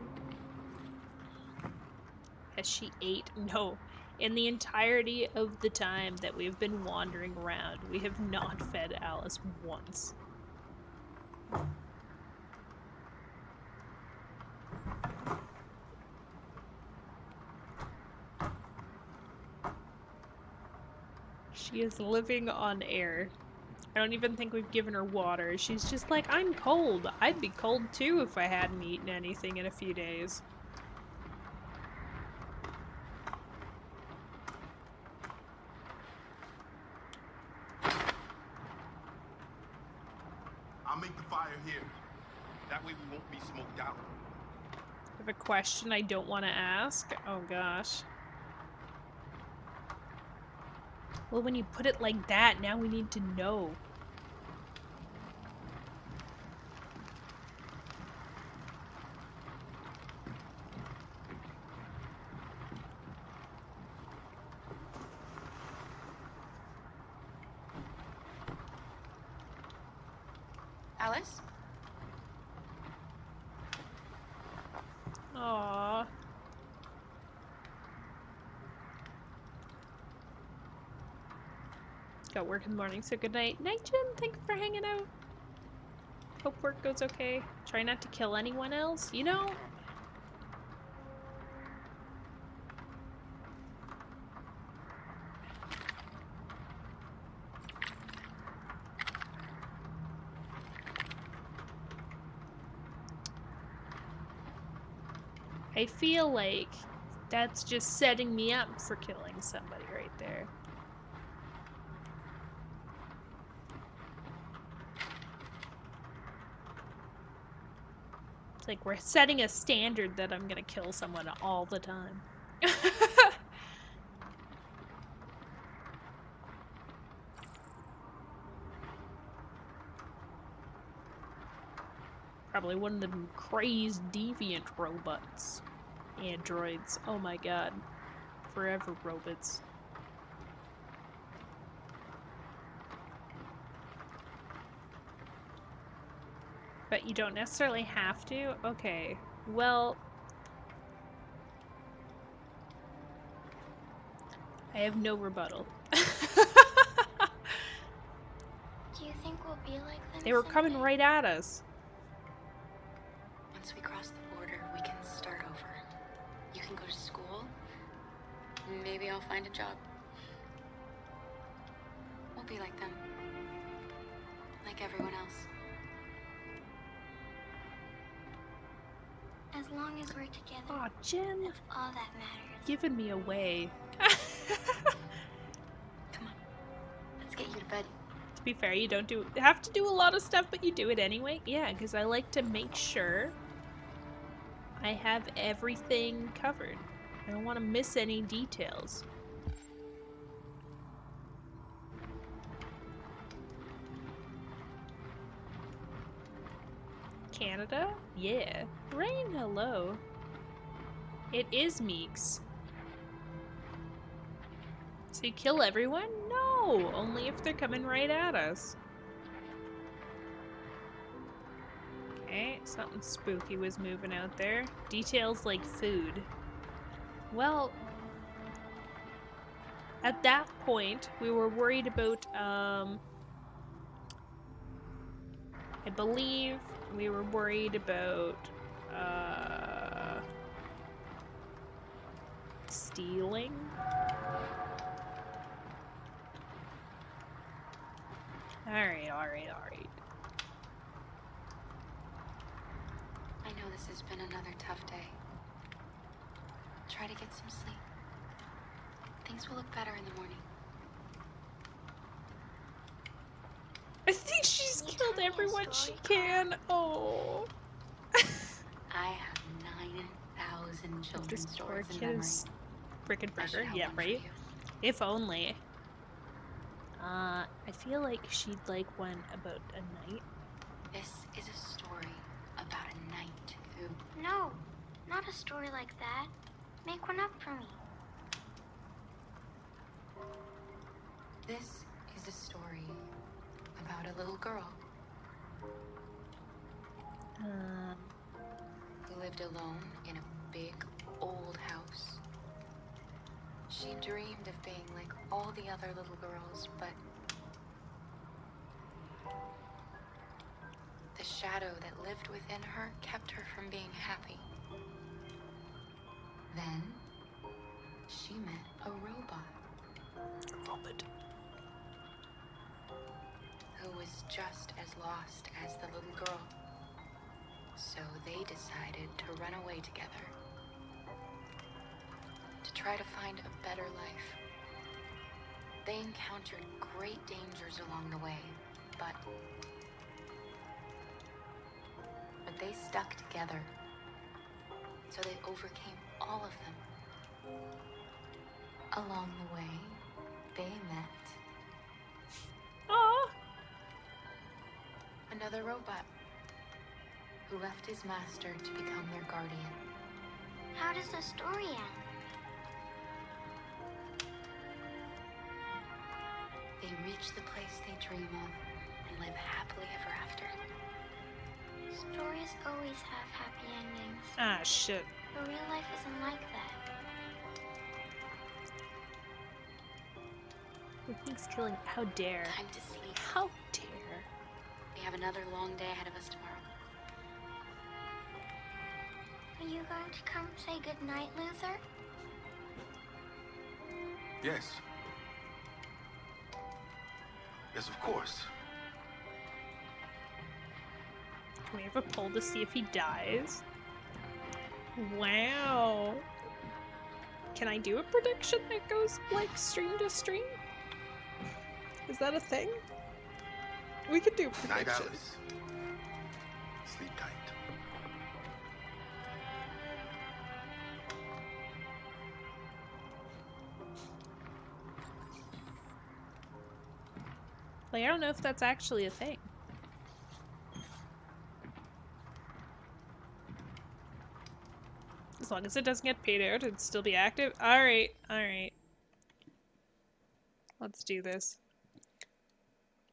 Has she ate? No. In the entirety of the time that we've been wandering around, we have not fed Alice once. She is living on air. I don't even think we've given her water. She's just like, I'm cold. I'd be cold too if I hadn't eaten anything in a few days. I'll make the fire here. That way we won't be smoked out. I have a question I don't want to ask. Oh gosh. Well, when you put it like that, now we need to know. Alice? Aww. Got work in the morning, so good night. Night, Jim. Thanks for hanging out. Hope work goes okay. Try not to kill anyone else, you know? I feel like that's just setting me up for killing somebody right there. It's like we're setting a standard that I'm gonna kill someone all the time. Probably one of them crazed deviant robots. Androids. Oh my god. Forever robots. But you don't necessarily have to? Okay. Well, I have no rebuttal. Do you think we'll be like them? They were coming right at us. Once we cross the border, we can start over. You can go to school. Maybe I'll find a job. We'll be like them. Like everyone else. As long as we're together. Aw, Jen. That's all that matters. Giving me away. Come on. Let's get you to bed. To be fair, you don't have to do a lot of stuff, but you do it anyway. Yeah, because I like to make sure I have everything covered. I don't want to miss any details. Canada? Yeah. Rain, hello. It is Meeks. So you kill everyone? No! Only if they're coming right at us. Okay, something spooky was moving out there. Details like food. Well, at that point, we were worried about, I believe we were worried about, stealing? Alright. I know this has been another tough day. Try to get some sleep. Things will look better in the morning. I think she's killed everyone she can. Oh. I have 9,000 children's stories in kid memory. is freaking I should burger. have Yeah, one for right? you. If only. I feel like she'd like one about a night. This is a story about a knight who... No, not a story like that. Make one up for me. This is a story about a little girl Who lived alone in a big, old house. She dreamed of being like all the other little girls, but the shadow that lived within her kept her from being happy. Then, she met a robot. Who was just as lost as the little girl. So they decided to run away together. To try to find a better life. They encountered great dangers along the way, but they stuck together. So they overcame all of them. Along the way, they met another robot who left his master to become their guardian. How does the story end? They reach the place they dream of and live happily ever after. Stories always have happy endings. Ah, shit. But real life isn't like that. Who thinks killing? How dare? Time to sleep. How dare? We have another long day ahead of us tomorrow. Are you going to come say goodnight, Luther? Yes. Yes, of course. Can we have a poll to see if he dies? Wow. Can I do a prediction that goes like stream to stream? Is that a thing? We could do predictions. Night, Alice. Sleep tight. Like, I don't know if that's actually a thing. As long as it doesn't get paid out, it'd still be active. Alright, alright. Let's do this.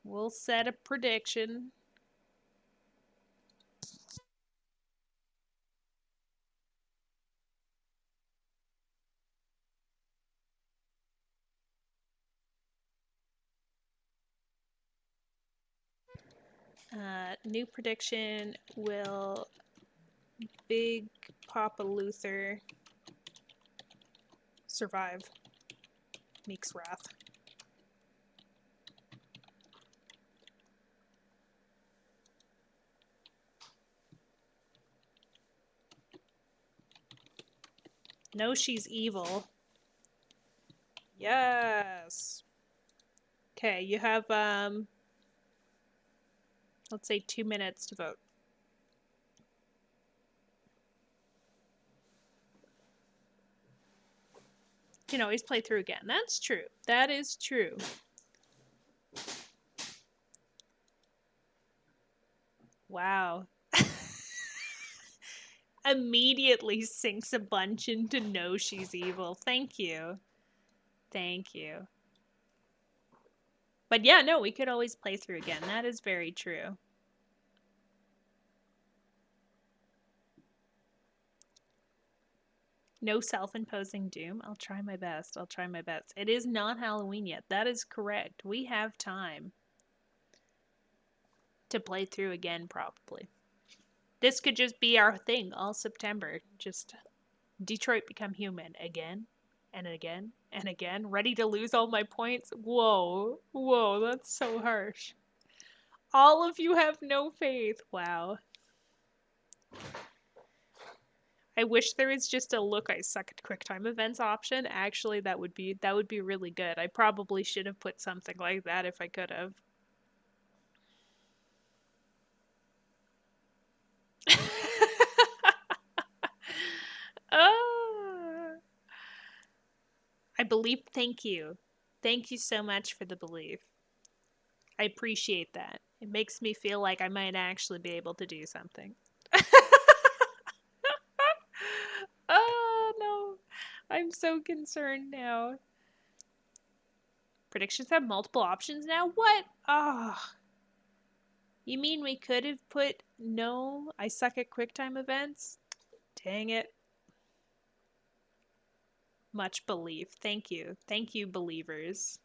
We'll set a prediction. New prediction will Big Papa Luther survive Meek's wrath. No, she's evil. Yes. Okay, you have let's say 2 minutes to vote. You can always play through again. That's true. That is true. Wow. Immediately sinks a bunch into no, she's evil. Thank you. Thank you. But yeah, no, we could always play through again. That is very true. No self-imposing doom. I'll try my best. I'll try my best. It is not Halloween yet. That is correct. We have time to play through again, probably. This could just be our thing all September. Just Detroit Become Human again and again and again. Ready to lose all my points? Whoa. Whoa, that's so harsh. All of you have no faith. Wow. I wish there was just a look I suck at QuickTime events option. Actually, that would be really good. I probably should have put something like that if I could have. I believe. Thank you. Thank you so much for the belief. I appreciate that. It makes me feel like I might actually be able to do something. Oh, no. I'm so concerned now. Predictions have multiple options now? What? Oh. You mean we could have put no, I suck at QuickTime events? Dang it. Much belief. Thank you. Thank you, believers.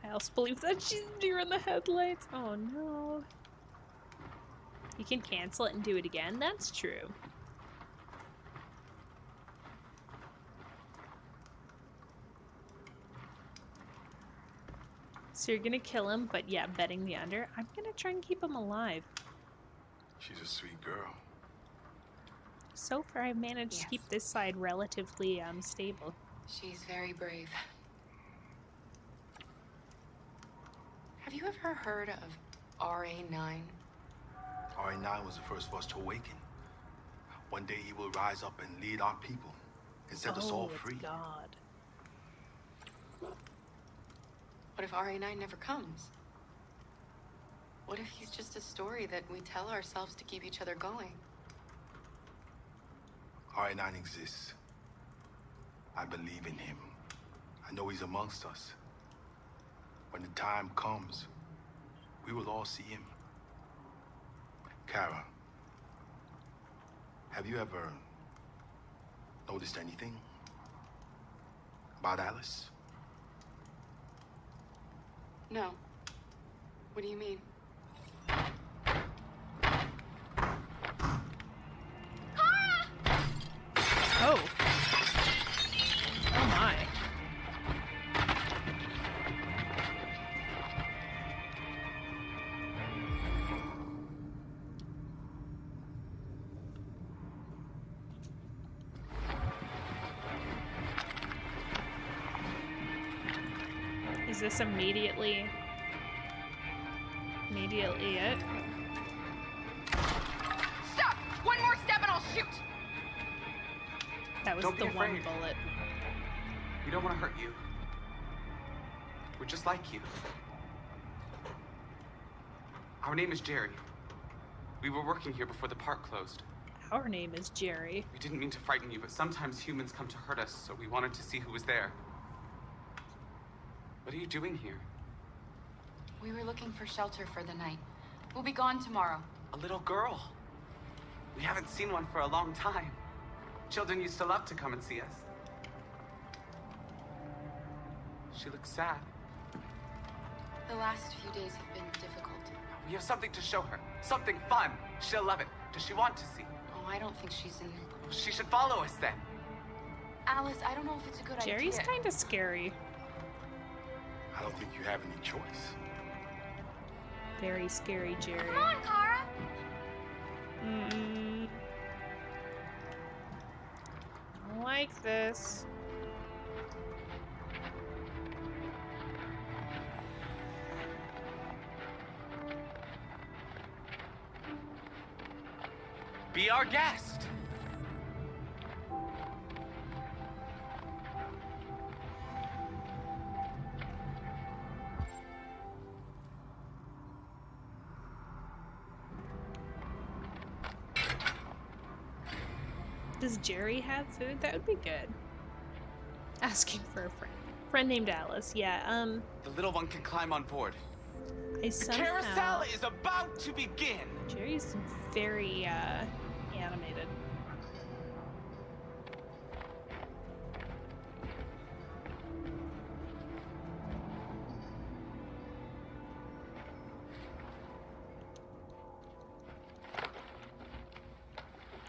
I also believe that she's deer in the headlights. Oh no. You can cancel it and do it again? That's true. So you're gonna kill him, but yeah, betting the under. I'm gonna try and keep him alive. She's a sweet girl. So far, I've managed to keep this side relatively stable. She's very brave. Have you ever heard of RA9? RA9 was the first of us to awaken. One day he will rise up and lead our people and set us all free. God. What if RA9 never comes? What if he's just a story that we tell ourselves to keep each other going? RA9 exists. I believe in him. I know he's amongst us. When the time comes, we will all see him. Kara, have you ever noticed anything about Alice? No. What do you mean? Oh. Oh my. Is this immediately it? Stop! One more step and I'll shoot! That was Don't the be one afraid. bullet. We don't want to hurt you. We're just like you. Our name is Jerry. We were working here before the park closed. Our name is Jerry. We didn't mean to frighten you, but sometimes humans come to hurt us, so we wanted to see who was there. What are you doing here? We were looking for shelter for the night. We'll be gone tomorrow. A little girl. We haven't seen one for a long time. Children used to love to come and see us. She looks sad. The last few days have been difficult. We have something to show her. Something fun. She'll love it. Does she want to see? Oh, I don't think she's in... She should follow us then. Alice, I don't know if it's a good Jerry's idea. kind of scary. I don't think you have any choice. Very scary, Jerry. Come on, Kara. I don't like this. Be our guest. Does Jerry have food? That would be good. Asking for a friend. Friend named Alice. Yeah, The little one can climb on board. I The somehow... carousel is about to begin. Jerry's very, animated.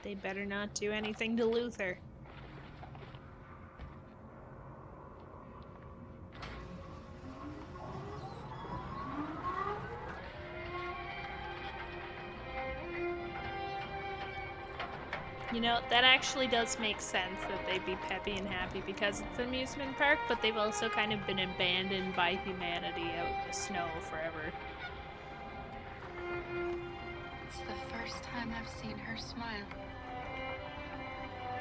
They better not do anything to Luther. You know, that actually does make sense that they'd be peppy and happy because it's an amusement park, but they've also kind of been abandoned by humanity out in the snow forever. It's the first time I've seen her smile.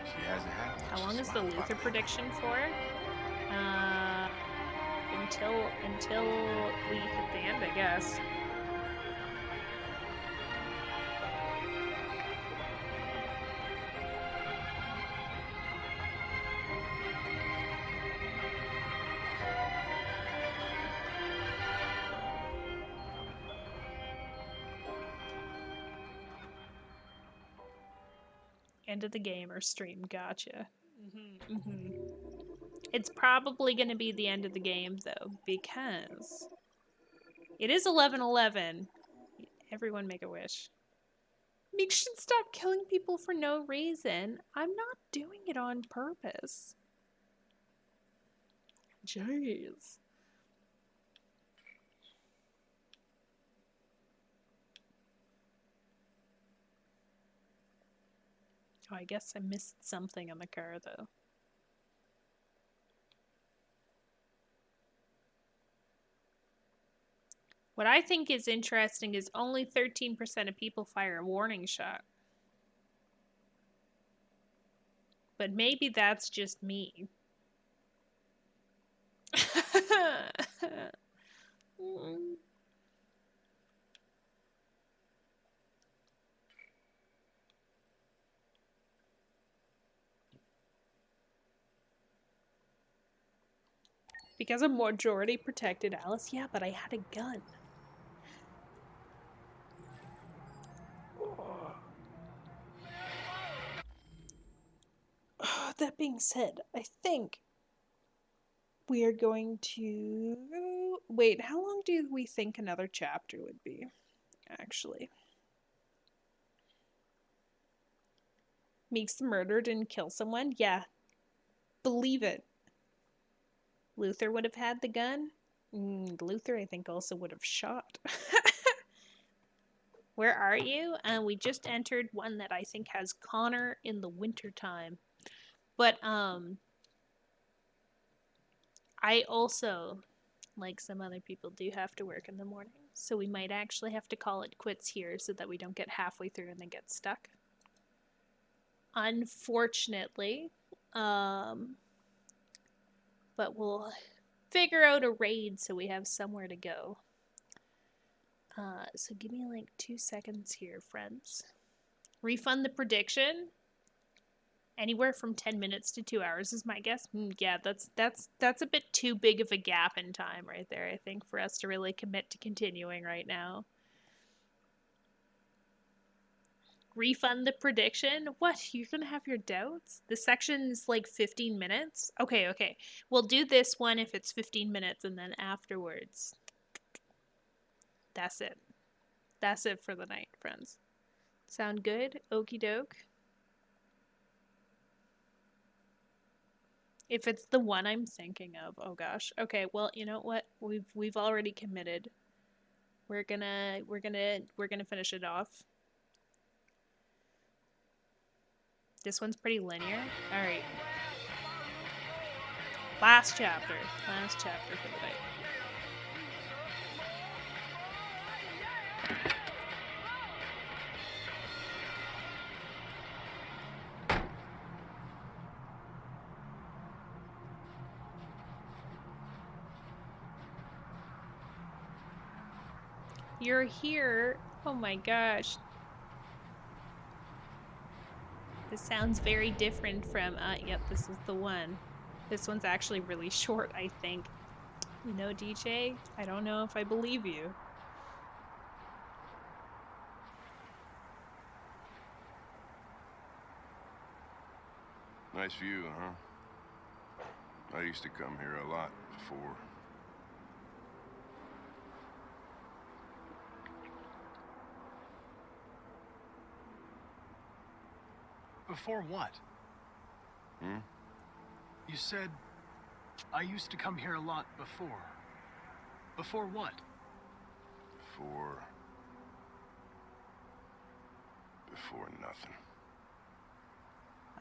She hasn't had much. How long is the Luther prediction for? Until we hit the end, I guess. End of the game or stream. Gotcha. It's probably going to be the end of the game, though, because it is 11:11. Everyone make a wish. Meek should stop killing people for no reason. I'm not doing it on purpose. Jeez. Oh, I guess I missed something on the car, though. What I think is interesting is only 13% of people fire a warning shot. But maybe that's just me. Because I'm majority protected, Alice. Yeah, but I had a gun. That being said, I think we are going to... Wait, how long do we think another chapter would be, actually? Meeks murdered and kill someone? Yeah. Believe it. Luther would have had the gun? Luther, I think, also would have shot. Where are you? We just entered one that I think has Connor in the wintertime. But, I also, like some other people, do have to work in the morning. So we might actually have to call it quits here so that we don't get halfway through and then get stuck. Unfortunately. But we'll figure out a raid so we have somewhere to go. So give me like 2 seconds here, friends. Refund the prediction. Anywhere from 10 minutes to 2 hours is my guess. Yeah, that's a bit too big of a gap in time right there, I think, for us to really commit to continuing right now. Refund the prediction? What? You're gonna have your doubts? The section's like 15 minutes? Okay. We'll do this one if it's 15 minutes, and then afterwards. That's it. That's it for the night, friends. Sound good? Okie doke. If it's the one I'm thinking of, oh gosh. Okay, well, you know what? We've already committed. We're gonna finish it off. This one's pretty linear. All right. Last chapter for the night. You're here. Oh my gosh. This sounds very different from, yep, this is the one. This one's actually really short, I think. You know, DJ, I don't know if I believe you. Nice view, huh? I used to come here a lot before. Before what? You said, I used to come here a lot before. Before what? Before nothing.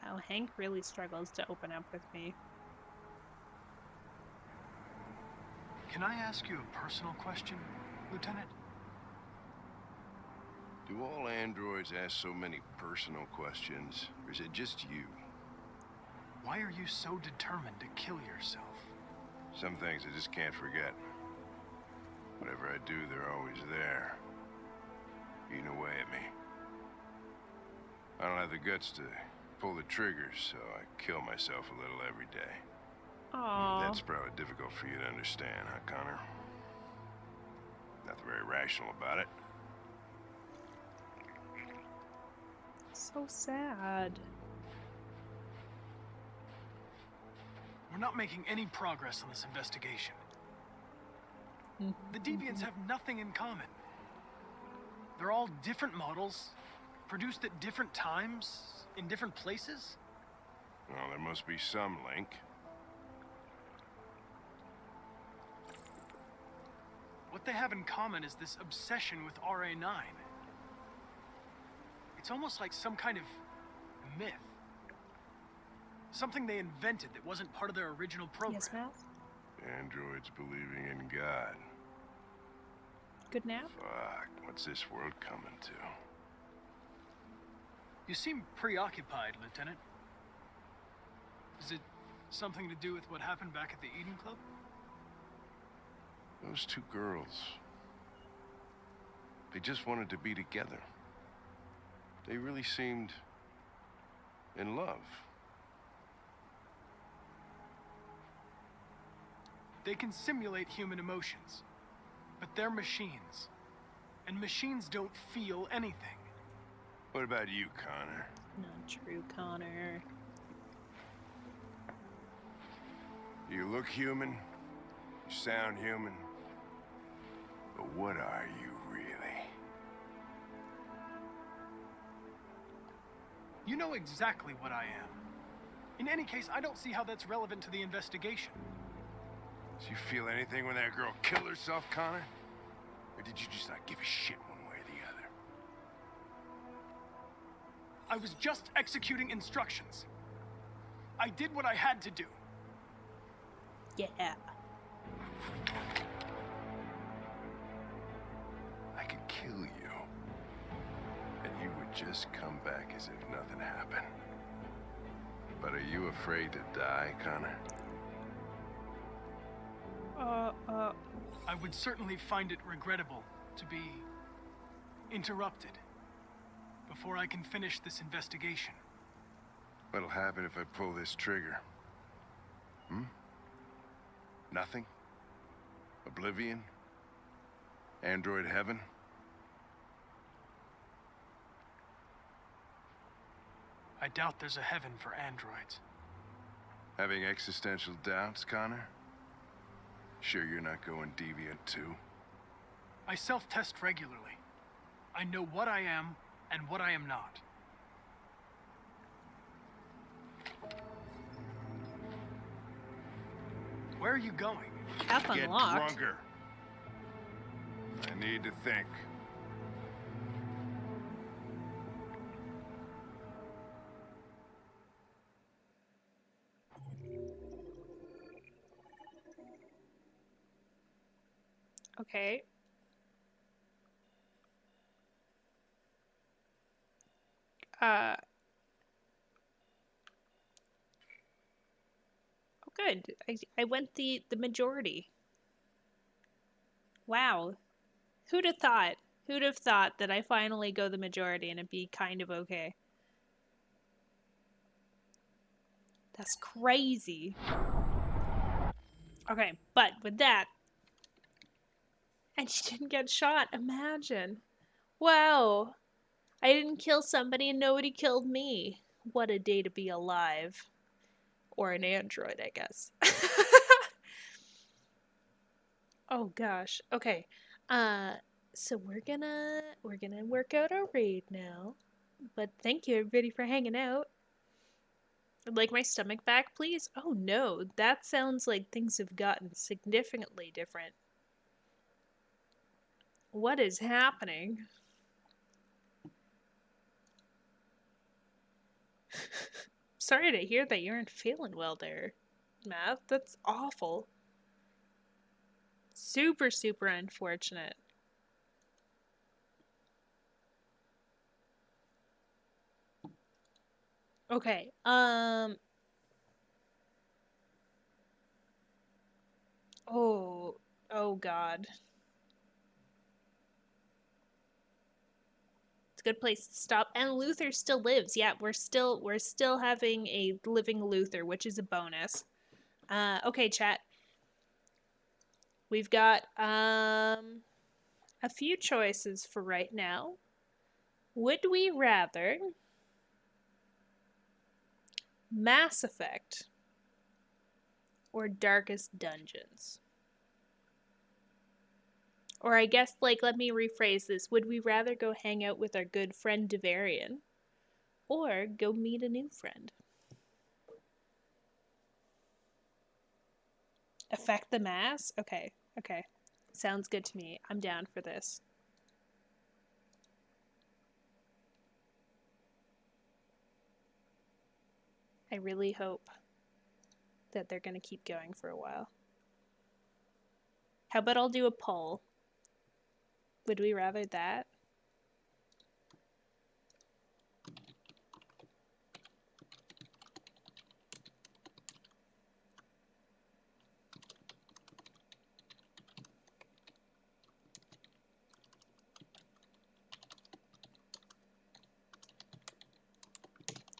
Wow, Hank really struggles to open up with me. Can I ask you a personal question, Lieutenant? Do all androids ask so many personal questions, or is it just you? Why are you so determined to kill yourself? Some things I just can't forget. Whatever I do, they're always there, eating away at me. I don't have the guts to pull the triggers, so I kill myself a little every day. Aww. That's probably difficult for you to understand, huh, Connor? Nothing very rational about it. So sad. not making any progress on this investigation. The Deviants have nothing in common. They're all different models, produced at different times, in different places. Well, there must be some link. What they have in common is this obsession with RA9. It's almost like some kind of myth. Something they invented that wasn't part of their original program. Yes, Mal? Androids believing in God. Good nap? Fuck, what's this world coming to? You seem preoccupied, Lieutenant. Is it something to do with what happened back at the Eden Club? Those two girls. They just wanted to be together. They really seemed in love. They can simulate human emotions, but they're machines. And machines don't feel anything. What about you, Connor? Not true, Connor. You look human, you sound human, but what are you really? You know exactly what I am. In any case, I don't see how that's relevant to the investigation. Did you feel anything when that girl killed herself, Connor? Or did you just not give a shit one way or the other? I was just executing instructions. I did what I had to do. Yeah. I could kill you. And you would just come back as if nothing happened. But are you afraid to die, Connor? I would certainly find it regrettable to be interrupted before I can finish this investigation. What'll happen if I pull this trigger? Nothing? Oblivion? Android heaven? I doubt there's a heaven for androids. Having existential doubts, Connor? Sure you're not going deviant too? I self-test regularly. I know what I am and what I am not. Where are you going? F Get unlocked. drunker. I need to think. Okay. Oh, good. I went the majority. Wow. Who'd have thought? Who'd have thought that I finally go the majority and it'd be kind of okay? That's crazy. Okay, but with that, and she didn't get shot. Imagine. Wow. I didn't kill somebody and nobody killed me. What a day to be alive. Or an android, I guess. Oh gosh. Okay. So we're gonna work out our raid now. But thank you everybody for hanging out. I'd like my stomach back, please. Oh no, that sounds like things have gotten significantly different. What is happening? Sorry to hear that you aren't feeling well there, Matt. That's awful. Super, super unfortunate. Okay, oh God. It's a good place to stop. And Luther still lives. Yeah, we're still having a living Luther, which is a bonus. Okay, chat. We've got a few choices for right now. Would we rather Mass Effect or darkest dungeons? Or I guess, like, let me rephrase this. Would we rather go hang out with our good friend Devarian or go meet a new friend? Affect the mass? Okay, okay. Sounds good to me. I'm down for this. I really hope that they're going to keep going for a while. How about I'll do a poll? Would we rather that?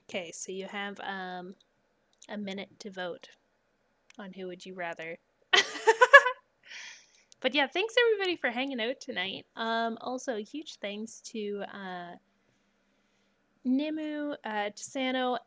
Okay, so you have a minute to vote on who would you rather. But yeah, thanks everybody for hanging out tonight. Also, huge thanks to Nimu, Tisano,